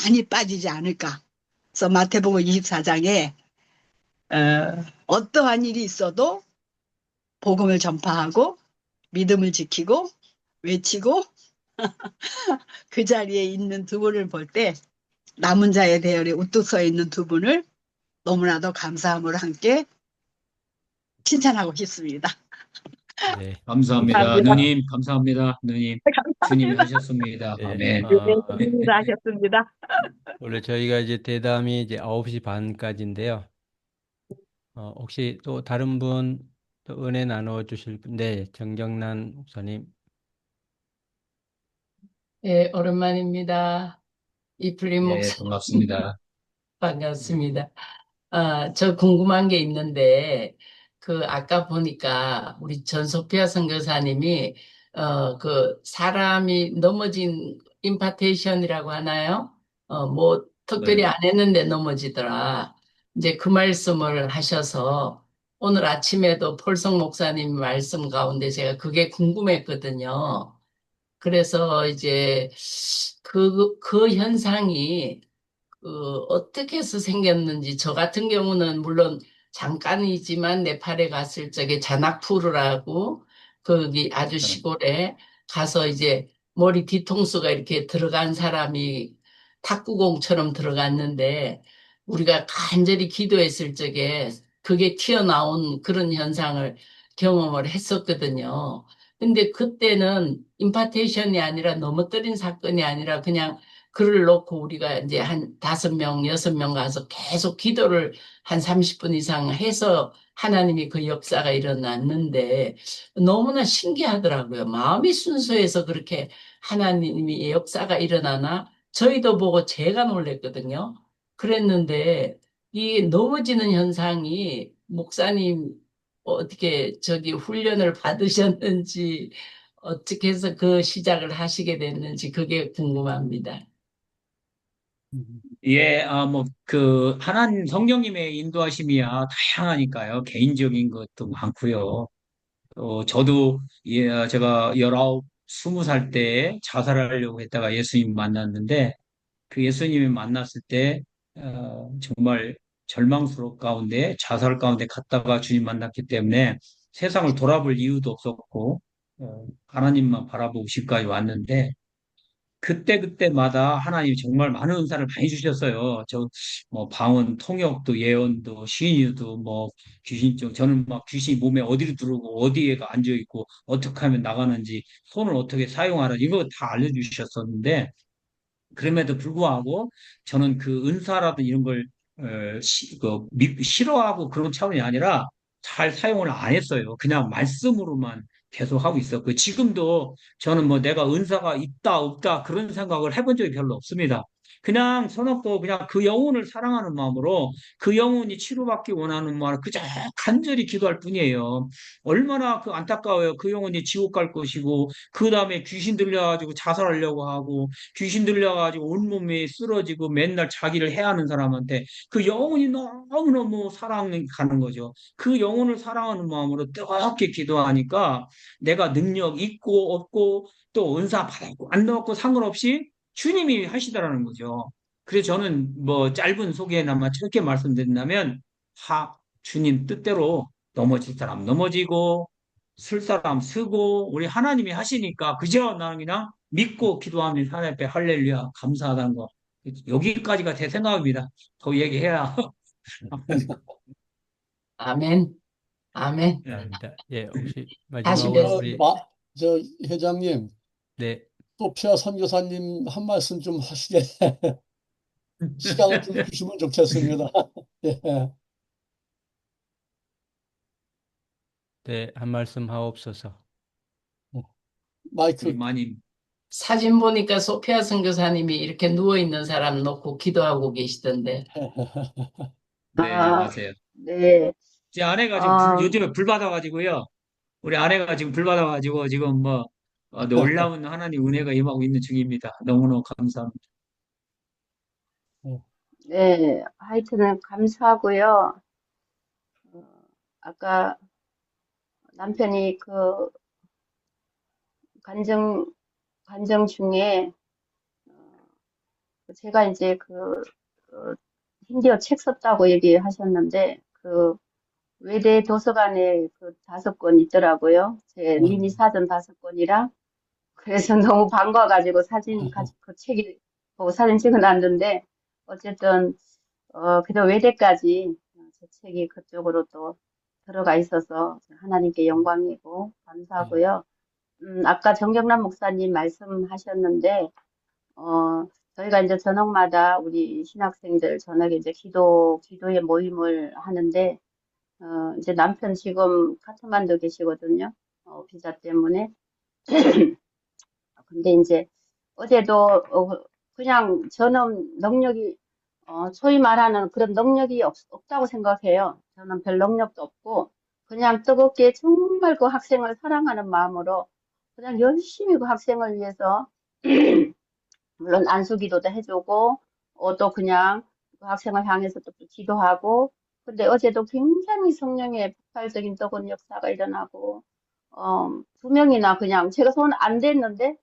Speaker 8: 많이 빠지지 않을까. 그래서 마태복음 24장에 어떠한 일이 있어도 복음을 전파하고 믿음을 지키고 외치고 그 자리에 있는 두 분을 볼 때 남은 자의 대열에 우뚝 서 있는 두 분을 너무나도 감사함으로 함께 칭찬하고 싶습니다.
Speaker 1: 네.
Speaker 2: 감사합니다.
Speaker 8: 감사합니다.
Speaker 2: 누님, 감사합니다. 누님, 주님이 하셨습니다.
Speaker 1: 예,
Speaker 2: 아멘.
Speaker 8: 네, 하셨습니다.
Speaker 1: 원래 저희가 이제 대담이 이제 9시 반까지인데요. 혹시 또 다른 분 또 은혜 나누어 주실 분, 네, 정정란 목사님.
Speaker 9: 예, 오랜만입니다. 이플림
Speaker 2: 예,
Speaker 9: 목사님,
Speaker 2: 반갑습니다.
Speaker 9: 반갑습니다. 저 궁금한 게 있는데, 아까 보니까 우리 전소피아 선교사님이, 사람이 넘어진 임파테이션이라고 하나요? 특별히
Speaker 2: 네.
Speaker 9: 안 했는데 넘어지더라. 이제 그 말씀을 하셔서, 오늘 아침에도 폴성 목사님 말씀 가운데 제가 그게 궁금했거든요. 그래서 이제 그 현상이 어떻게 해서 생겼는지, 저 같은 경우는 물론 잠깐이지만 네팔에 갔을 적에 자나푸르라고 거기 아주 시골에 가서 이제 머리 뒤통수가 이렇게 들어간 사람이 탁구공처럼 들어갔는데 우리가 간절히 기도했을 적에 그게 튀어나온 그런 현상을 경험을 했었거든요. 근데 그때는 임파테이션이 아니라 넘어뜨린 사건이 아니라 그냥 글을 놓고 우리가 이제 한 5명, 6명 가서 계속 기도를 한 30분 이상 해서 하나님이 그 역사가 일어났는데 너무나 신기하더라고요. 마음이 순수해서 그렇게 하나님이 역사가 일어나나 저희도 보고 제가 놀랬거든요. 그랬는데 이 넘어지는 현상이 목사님 어떻게 저기 훈련을 받으셨는지 어떻게 해서 그 시작을 하시게 됐는지 그게 궁금합니다.
Speaker 2: 예, 하나님 성령님의 인도하심이야 다양하니까요. 개인적인 것도 많고요. 저도, 제가 19, 20살 때 자살하려고 했다가 예수님 만났는데, 그 예수님을 만났을 때, 정말 절망스러운 가운데, 자살 가운데 갔다가 주님 만났기 때문에 세상을 돌아볼 이유도 없었고, 하나님만 바라보고 집까지 왔는데, 그때그때마다 하나님이 정말 많은 은사를 많이 주셨어요. 방언, 통역도, 예언도, 시인도, 저는 막 귀신이 몸에 어디로 들어오고, 어디에가 앉아있고, 어떻게 하면 나가는지, 손을 어떻게 사용하는지, 이거 다 알려주셨었는데, 그럼에도 불구하고 저는 그 은사라든 이런 걸 싫어하고 그런 차원이 아니라 잘 사용을 안 했어요. 그냥 말씀으로만 계속 하고 있었고 지금도 저는 뭐 내가 은사가 있다 없다 그런 생각을 해본 적이 별로 없습니다. 그냥 선악도 그냥 그 영혼을 사랑하는 마음으로 그 영혼이 치료받기 원하는 마음으로 그저 간절히 기도할 뿐이에요. 얼마나 그 안타까워요. 그 영혼이 지옥 갈 것이고 그 다음에 귀신 들려가지고 자살하려고 하고 귀신 들려가지고 온몸이 쓰러지고 맨날 자기를 해하는 사람한테 그 영혼이 너무너무 사랑이 가는 거죠. 그 영혼을 사랑하는 마음으로 뜨겁게 기도하니까 내가 능력 있고 없고 또 은사 받았고 안 받았고 상관없이 주님이 하시더라는 거죠. 그래서 저는 뭐 짧은 소개나마 짧게 말씀드린다면 주님 뜻대로 넘어질 사람 넘어지고 쓸 사람 쓰고 우리 하나님이 하시니까 그저 나는 그냥 믿고 기도하면 하나님 앞에 할렐루야 감사하다는 거 여기까지가 제 생각입니다. 더 얘기해야
Speaker 9: 아멘, 아멘.
Speaker 1: 감사합니다. 예, 혹시
Speaker 9: 다시
Speaker 1: 마지막으로
Speaker 4: 저,
Speaker 1: 우리,
Speaker 9: 뵙습니다.
Speaker 4: 마, 저 회장님,
Speaker 1: 네,
Speaker 4: 소피아 선교사님 한 말씀 좀 하시게 시간을 좀 주시면 좋겠습니다. 예,
Speaker 1: 네, 한 말씀 하옵소서.
Speaker 2: 우리
Speaker 4: 마이크.
Speaker 2: 많이
Speaker 9: 사진 보니까 소피아 선교사님이 이렇게 누워 있는 사람 놓고 기도하고 계시던데.
Speaker 2: 네
Speaker 3: 아,
Speaker 2: 맞아요.
Speaker 3: 네.
Speaker 2: 제 아내가 지금
Speaker 3: 아,
Speaker 2: 요즘에 불 받아가지고요. 우리 아내가 지금 불 받아가지고 지금 놀라운 하나님 은혜가 임하고 있는 중입니다. 너무너무 감사합니다.
Speaker 3: 네. 하여튼 감사하고요. 아까 남편이 그 간증, 간증 중에 제가 이제 힌디어 책 썼다고 얘기하셨는데 외대 도서관에 그 5권 있더라고요. 제 미니 사전 5권이랑. 그래서 너무 반가워가지고 사진 가지고 그 책이 보고 사진 찍어놨는데 어쨌든 그래도 외대까지 제 책이 그쪽으로 또 들어가 있어서 하나님께 영광이고 감사하고요. 아까 정경남 목사님 말씀하셨는데 저희가 이제 저녁마다 우리 신학생들 저녁에 이제 기도의 모임을 하는데 이제 남편 지금 카트만두 계시거든요. 비자 때문에. 근데 이제 어제도 그냥 저는 능력이 소위 말하는 그런 능력이 없다고 생각해요. 저는 별 능력도 없고 그냥 뜨겁게 정말 그 학생을 사랑하는 마음으로 그냥 열심히 그 학생을 위해서 물론 안수기도도 해주고 또 그냥 그 학생을 향해서 또 기도하고 근데 어제도 굉장히 성령의 폭발적인 뜨거운 역사가 일어나고 두 명이나 그냥 제가 손 안 댔는데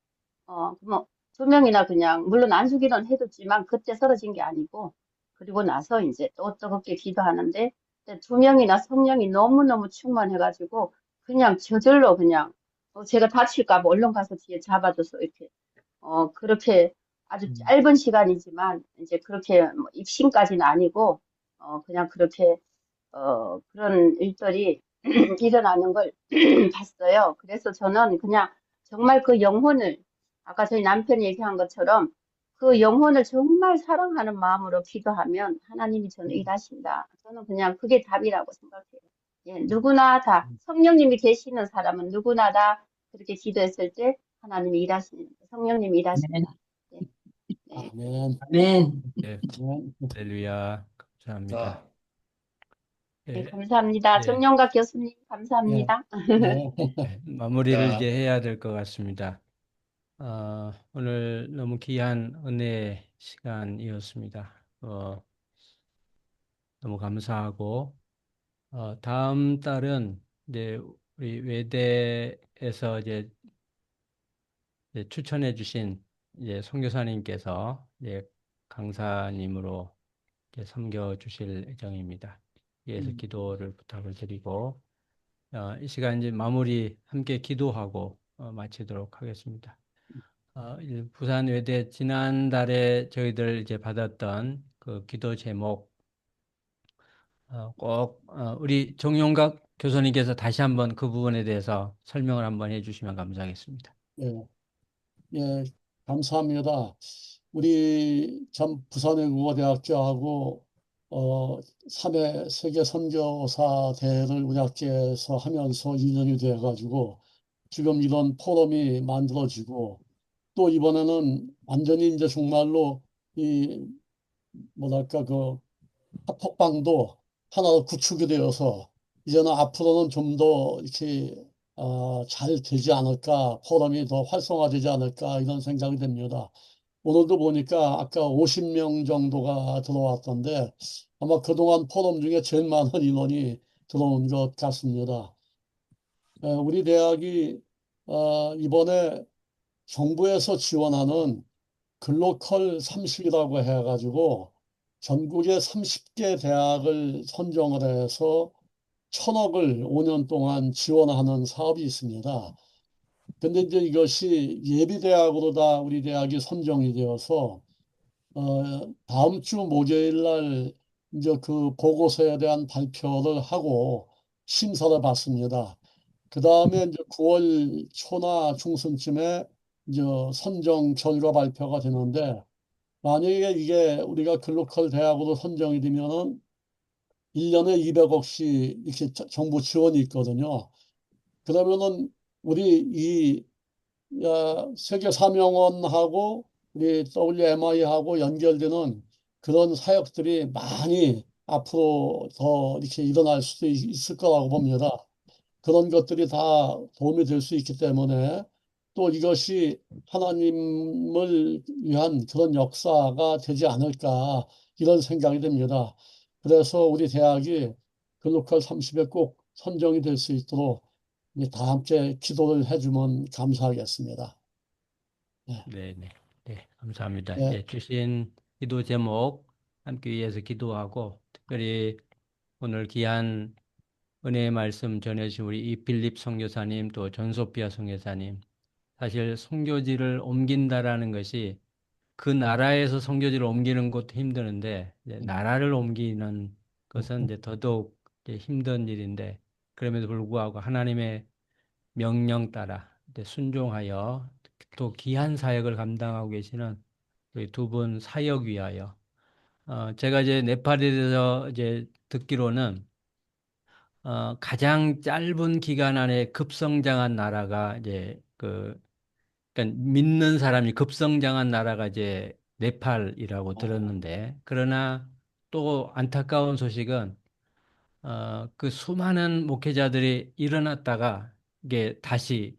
Speaker 3: 뭐, 두 명이나 그냥, 물론 안수기도는 해뒀지만, 그때 쓰러진 게 아니고, 그리고 나서 이제 또 뜨겁게 기도하는데, 근데 두 명이나 성령이 너무너무 충만해가지고, 그냥 저절로 그냥, 제가 다칠까 봐 얼른 가서 뒤에 잡아줘서 이렇게, 그렇게 아주 짧은 시간이지만, 이제 그렇게 뭐 입신까지는 아니고, 그냥 그렇게, 그런 일들이 일어나는 걸 봤어요. 그래서 저는 그냥 정말 그 영혼을 아까 저희 남편이 얘기한 것처럼 그 영혼을 정말 사랑하는 마음으로 기도하면 하나님이 저는 일하신다. 저는 그냥 그게 답이라고 생각해요. 예, 누구나 다 성령님이 계시는 사람은 누구나 다 그렇게 기도했을 때 하나님이 일하시는 성령님이
Speaker 9: 아멘.
Speaker 3: 일하신다. 예, 네,
Speaker 4: 아멘.
Speaker 9: 아멘.
Speaker 1: 예,
Speaker 4: 아멘.
Speaker 1: 할렐루야. 감사합니다.
Speaker 6: 자,
Speaker 3: 네,
Speaker 1: 예,
Speaker 3: 감사합니다.
Speaker 1: 예,
Speaker 3: 정영각 교수님
Speaker 4: 예,
Speaker 3: 감사합니다.
Speaker 4: 네.
Speaker 1: 마무리를
Speaker 6: 자,
Speaker 1: 이제 해야 될 것 같습니다. 오늘 너무 귀한 은혜 시간이었습니다. 너무 감사하고, 다음 달은 이제 우리 외대에서 이제 추천해 주신 이제 선교사님께서 이제 강사님으로 이제 섬겨 주실 예정입니다. 위해서 기도를 부탁을 드리고, 이 시간 이제 마무리 함께 기도하고 마치도록 하겠습니다. 부산 외대 지난달에 저희들 이제 받았던 그 기도 제목 꼭 우리 정용각 교수님께서 다시 한번 그 부분에 대해서 설명을 한번 해주시면 감사하겠습니다.
Speaker 4: 예, 예, 감사합니다. 우리 참 부산외국어대학교하고 3회 세계 선교사 대회를 운영해서 하면서 2년이 돼가지고 지금 이런 포럼이 만들어지고 또 이번에는 완전히 이제 정말로 이 뭐랄까 그 톡방도 하나로 구축이 되어서 이제는 앞으로는 좀 더 이렇게 잘 되지 않을까, 포럼이 더 활성화되지 않을까 이런 생각이 됩니다. 오늘도 보니까 아까 50명 정도가 들어왔던데 아마 그동안 포럼 중에 제일 많은 인원이 들어온 것 같습니다. 우리 대학이 이번에 정부에서 지원하는 글로컬 30이라고 해가지고 전국의 30개 대학을 선정을 해서 1,000억을 5년 동안 지원하는 사업이 있습니다. 근데 이제 이것이 예비대학으로 다 우리 대학이 선정이 되어서 다음 주 목요일 날 이제 그 보고서에 대한 발표를 하고 심사를 받습니다. 그 다음에 이제 9월 초나 중순쯤에 이제 선정 결과 발표가 되는데 만약에 이게 우리가 글로컬 대학으로 선정이 되면은 1년에 200억씩 이렇게 정부 지원이 있거든요. 그러면은 우리 이 세계 사명원하고 우리 WMI하고 연결되는 그런 사역들이 많이 앞으로 더 이렇게 일어날 수도 있을 거라고 봅니다. 그런 것들이 다 도움이 될 수 있기 때문에 또 이것이 하나님을 위한 그런 역사가 되지 않을까 이런 생각이 듭니다. 그래서 우리 대학이 글로컬 30에 꼭 선정이 될 수 있도록 다 함께 기도를 해주면 감사하겠습니다. 네,
Speaker 1: 네, 네, 네, 감사합니다.
Speaker 4: 네,
Speaker 1: 예, 주신 기도 제목 함께 위해서 기도하고 특별히 오늘 귀한 은혜의 말씀 전해주신 우리 이필립 선교사님 또 전소피아 선교사님 사실 선교지를 옮긴다라는 것이 그 나라에서 선교지를 옮기는 것도 힘드는데 이제 나라를 옮기는 것은 이제 더더욱 이제 힘든 일인데 그럼에도 불구하고 하나님의 명령 따라 이제 순종하여 또 귀한 사역을 감당하고 계시는 우리 두 분 사역 위하여 제가 이제 네팔에 대해서 이제 듣기로는 가장 짧은 기간 안에 급성장한 나라가 이제 그러니까 믿는 사람이 급성장한 나라가 이제 네팔이라고 들었는데, 그러나 또 안타까운 소식은 그 수많은 목회자들이 일어났다가 이게 다시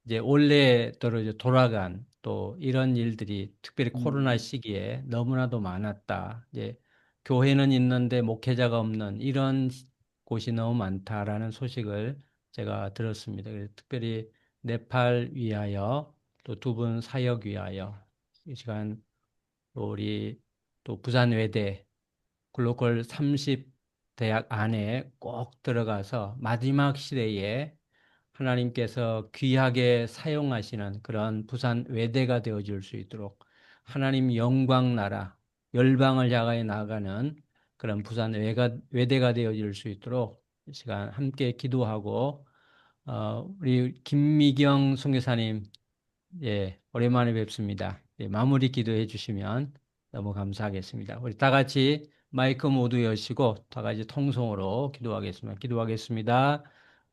Speaker 1: 이제 원래대로 이제 돌아간 또 이런 일들이 특별히 코로나 시기에 너무나도 많았다. 이제 교회는 있는데 목회자가 없는 이런 곳이 너무 많다라는 소식을 제가 들었습니다. 그래서 특별히 네팔 위하여 또 두 분 사역 위하여 이 시간 또 우리 또 부산 외대 글로벌 30 대학 안에 꼭 들어가서 마지막 시대에 하나님께서 귀하게 사용하시는 그런 부산 외대가 되어줄 수 있도록 하나님 영광 나라, 열방을 향하여 나아가는 그런 부산 외대가 되어줄 수 있도록 이 시간 함께 기도하고, 우리 김미경 선교사님, 예, 오랜만에 뵙습니다. 예, 마무리 기도해 주시면 너무 감사하겠습니다. 우리 다 같이 마이크 모두 여시고 다 같이 통성으로 기도하겠습니다. 기도하겠습니다.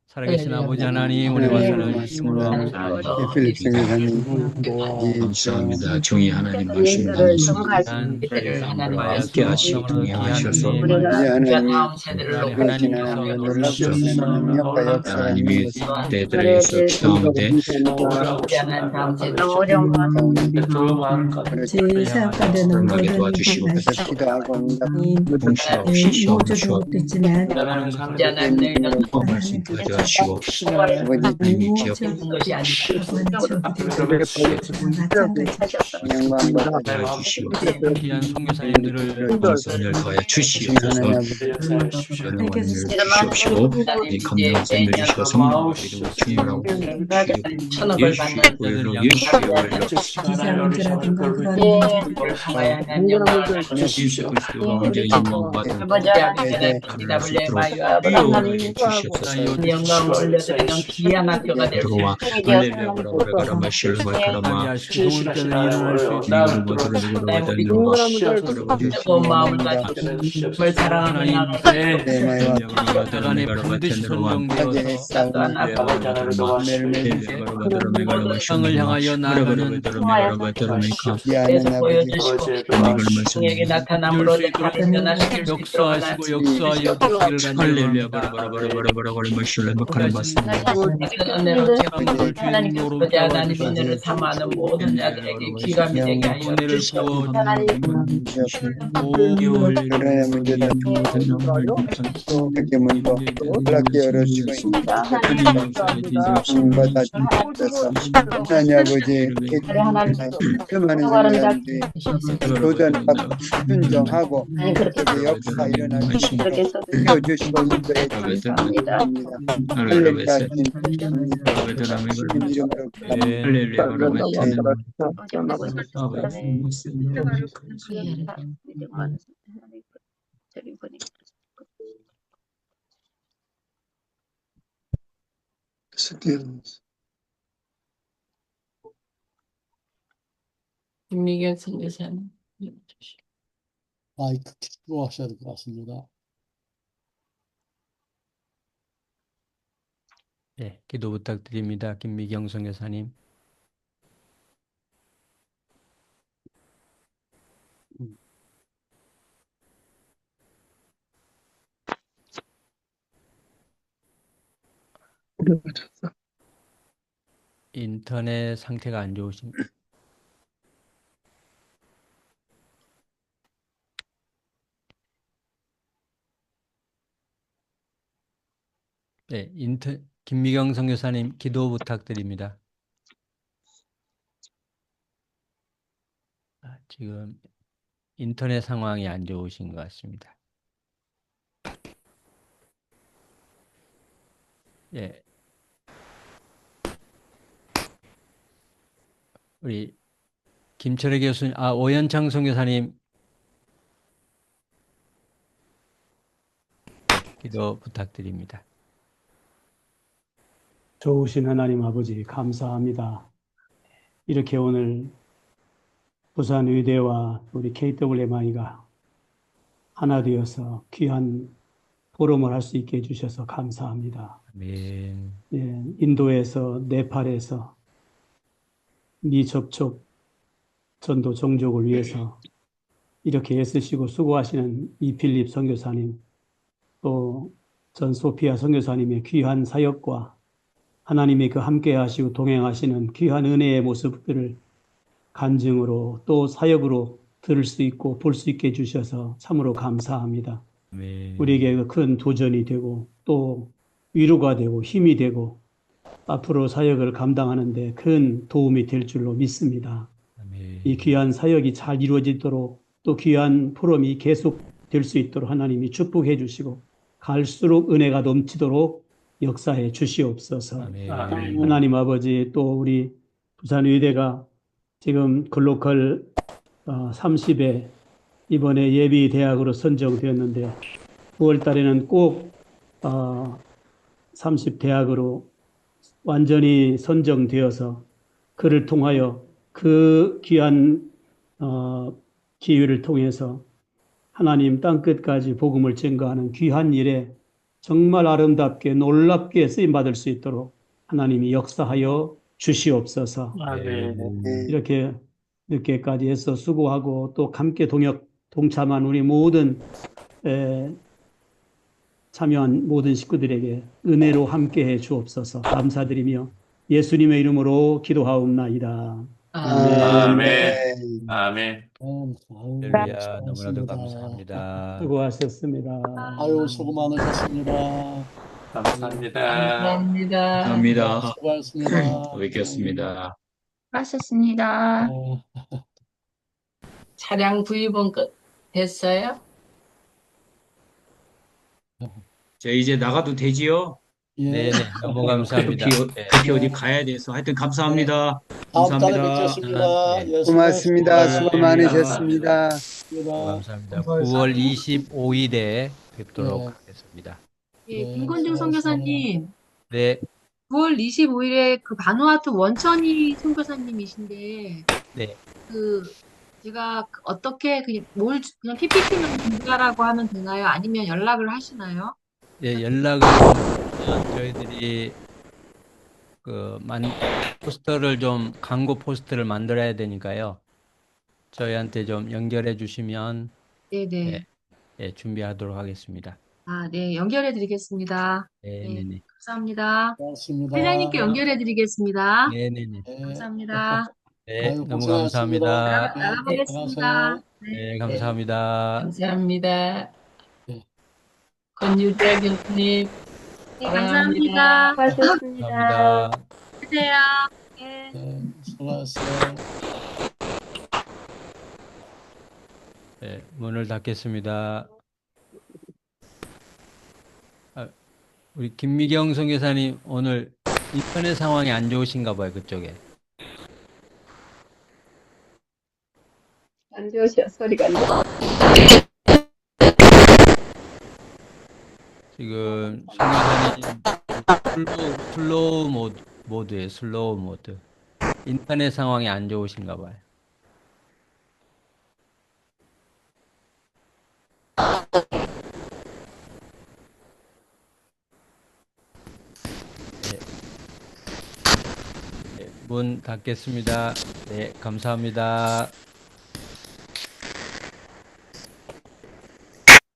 Speaker 1: 살아계신
Speaker 9: 할렐루야.
Speaker 1: 아버지 하나님, 우리
Speaker 3: 네,
Speaker 1: 말씀을 주심으로 감사합니다.
Speaker 2: 필립 선교사님 감사합니다. 정의 하나님 말씀
Speaker 3: 일들을
Speaker 2: 나누시고
Speaker 3: 전가할 수
Speaker 9: 세대를
Speaker 3: 있게
Speaker 9: 하나님과
Speaker 2: 함께 하시고
Speaker 1: 너무나
Speaker 2: 동행하셔서
Speaker 1: 귀한
Speaker 3: 우리가
Speaker 1: 말씀,
Speaker 9: 우리가
Speaker 2: 하나님이
Speaker 9: 다음 세대를
Speaker 1: 하나님,
Speaker 9: 놓고
Speaker 1: 하나님께서
Speaker 2: 놀랍시는
Speaker 9: 능력과
Speaker 2: 역사가 있는
Speaker 1: 하나님의
Speaker 2: 것을
Speaker 3: 그들에
Speaker 2: 때들에서
Speaker 3: 대해서
Speaker 2: 기도하는데
Speaker 9: 귀한 다음 세대
Speaker 3: 너무 어려운 것
Speaker 2: 그렇게
Speaker 10: 제사업가되는
Speaker 2: 하게
Speaker 10: 모든
Speaker 2: 도와주시고
Speaker 10: 말씀
Speaker 2: 기도하고
Speaker 10: 이
Speaker 2: 공식 없이 시험
Speaker 10: 모두도
Speaker 2: 없이
Speaker 10: 있지만
Speaker 9: 죽지 않는 너희는
Speaker 2: 말씀 가져가시고
Speaker 9: 아버지
Speaker 2: 하나님이 기억
Speaker 9: 죽는 것이 아니라
Speaker 2: 영광과 가져주시고
Speaker 1: 귀한 선교사님들을
Speaker 2: 말씀을 더해 주시옵소서. 주시옵시고 이 감동샘을 주셔서 이름을 충만하고
Speaker 9: 천억을 받는
Speaker 2: 예수의 예수의
Speaker 10: 기사 문제라든가 그런
Speaker 9: 가야 하는 영광을
Speaker 2: 예수 그리스도가 언제 영광받은
Speaker 3: 아버지
Speaker 9: 하나님께 대답을 내봐요.
Speaker 2: 주셨소서.
Speaker 9: 영광을 올려드리는 귀한 학교가 될 수 있도록
Speaker 2: 들어와 할렐루야 바라바라바라마 실로마 카라마
Speaker 1: 좋은 때는 일어날 수 있도록
Speaker 9: 뜨거운 마음을 가지고 정말 사랑하는 나라가
Speaker 1: 대간의 반드시 선정되어서 땅을 향하여 나아가는
Speaker 9: 계속 보여주시고 성에게 나타남으로 내 발을 변화시킬 수 있도록
Speaker 1: 역사하시고 역사하여 주시기를
Speaker 2: 할렐루야
Speaker 1: 간절합니다.
Speaker 2: 바라바라바라바라마 실로마 카라마
Speaker 9: 은혜로 채우고 아버지 하나님 은혜를 삼아하는 모든 자들에게 귀감이 되게 하여
Speaker 1: 은혜를
Speaker 9: 주시옵소서.
Speaker 2: 하나님 문제다 이렇게 문도 놀랍게 열어주시고 신받아 주셔서 하나님 아버지 그 많은 사람들이 도전하고 순종하고 그 역사 일어나게 해주시고 인도해 주십니다. 할렐루야 주님 이름으로
Speaker 1: 할렐루야.
Speaker 9: 김미경 선교사님.
Speaker 4: 마이크 켜고 하셔야 될 것 같습니다.
Speaker 1: 네, 기도 부탁드립니다. 김미경 선교사님. 인터넷 상태가 안 좋으십니다. 네, 김미경 선교사님 기도 부탁드립니다. 지금 인터넷 상황이 안 좋으신 것 같습니다. 예. 우리 김철애 교수님, 오현창 선교사님 기도 부탁드립니다.
Speaker 11: 좋으신 하나님 아버지 감사합니다. 이렇게 오늘 부산 의대와 우리 KWMI가 하나 되어서 귀한 포럼을 할 수 있게 해주셔서 감사합니다.
Speaker 1: 아멘.
Speaker 11: 예, 인도에서, 네팔에서 미접촉 전도 종족을 위해서 이렇게 애쓰시고 수고하시는 이필립 선교사님, 또 전 소피아 선교사님의 귀한 사역과 하나님이 그 함께 하시고 동행하시는 귀한 은혜의 모습들을 간증으로 또 사역으로 들을 수 있고 볼 수 있게 해주셔서 참으로 감사합니다.
Speaker 1: 아멘.
Speaker 11: 우리에게 그 큰 도전이 되고 또 위로가 되고 힘이 되고 앞으로 사역을 감당하는 데 큰 도움이 될 줄로 믿습니다.
Speaker 1: 아멘.
Speaker 11: 이 귀한 사역이 잘 이루어지도록 또 귀한 포럼이 계속 될 수 있도록 하나님이 축복해 주시고 갈수록 은혜가 넘치도록 역사해 주시옵소서.
Speaker 1: 아멘.
Speaker 11: 하나님 아버지, 또 우리 부산의대가 지금 글로컬 30에 이번에 예비 대학으로 선정되었는데 9월 달에는 꼭 30 대학으로 완전히 선정되어서 그를 통하여 그 귀한 기회를 통해서 하나님 땅끝까지 복음을 전가하는 귀한 일에 정말 아름답게 놀랍게 쓰임받을 수 있도록 하나님이 역사하여 주시옵소서. 이렇게 늦게까지 해서 수고하고 또 함께 동참한 우리 모든 참여한 모든 식구들에게 은혜로 함께해 주옵소서. 감사드리며 예수님의 이름으로 기도하옵나이다.
Speaker 6: 아멘. 아멘.
Speaker 1: 할렐루야. 너무나도 감사합니다.
Speaker 11: 수고하셨습니다.
Speaker 4: 아유, 수고 많으셨습니다.
Speaker 6: 감사합니다.
Speaker 9: 감사합니다.
Speaker 2: 감사합니다.
Speaker 4: 수고하셨습니다.
Speaker 2: 또 뵙겠습니다.
Speaker 12: 수고하셨습니다.
Speaker 9: 차량 구입은 됐어요?
Speaker 2: 저 이제 나가도 되지요?
Speaker 4: 예.
Speaker 1: 네네. 너무 감사합니다.
Speaker 2: 급히 어디 가야 돼서 하여튼 감사합니다.
Speaker 4: 다음 달에
Speaker 2: 감사합니다.
Speaker 4: 뵙겠습니다.
Speaker 1: 네.
Speaker 4: 예,
Speaker 13: 고맙습니다. 수고
Speaker 4: 수고하셨습니다.
Speaker 13: 많으셨습니다.
Speaker 1: 감사합니다. 9월 25일에 뵙도록
Speaker 4: 네.
Speaker 1: 하겠습니다.
Speaker 12: 예, 김건중 선교사님,
Speaker 1: 네.
Speaker 12: 9월 25일에 그 바누아투 원천이 선교사님이신데,
Speaker 1: 네.
Speaker 12: 제가 어떻게 그냥 PPT만 준비하라고 하면 되나요? 아니면 연락을 하시나요?
Speaker 1: 예, 연락을 저희들이 포스터를 광고 포스터를 만들어야 되니까요. 저희한테 좀 연결해 주시면
Speaker 12: 네네.
Speaker 1: 예, 준비하도록 하겠습니다.
Speaker 12: 네, 연결해 드리겠습니다.
Speaker 1: 네네네.
Speaker 12: 감사합니다.
Speaker 4: 고맙습니다.
Speaker 12: 회장님께 연결해 드리겠습니다.
Speaker 1: 네네네.
Speaker 12: 감사합니다.
Speaker 1: 네,
Speaker 4: 아유,
Speaker 1: 너무
Speaker 4: 고생하셨습니다.
Speaker 1: 감사합니다.
Speaker 12: 나가보겠습니다.
Speaker 1: 네, 감사합니다.
Speaker 9: 감사합니다.
Speaker 4: 네.
Speaker 9: 권유자 교수님,
Speaker 12: 네,
Speaker 9: 사랑합니다.
Speaker 12: 감사합니다.
Speaker 1: 감사합니다.
Speaker 12: 주세요. 네.
Speaker 4: 네, 수고하셨어요.
Speaker 1: 네, 문을 닫겠습니다. 우리 김미경 선교사님 오늘 인터넷 상황이 안 좋으신가 봐요, 그쪽에.
Speaker 3: 안 좋으셔, 소리가 안 좋아.
Speaker 1: 지금 선교사님 슬로우 모드예요, 슬로우 모드. 인터넷 상황이 안 좋으신가 봐요. 문 닫겠습니다. 네, 감사합니다.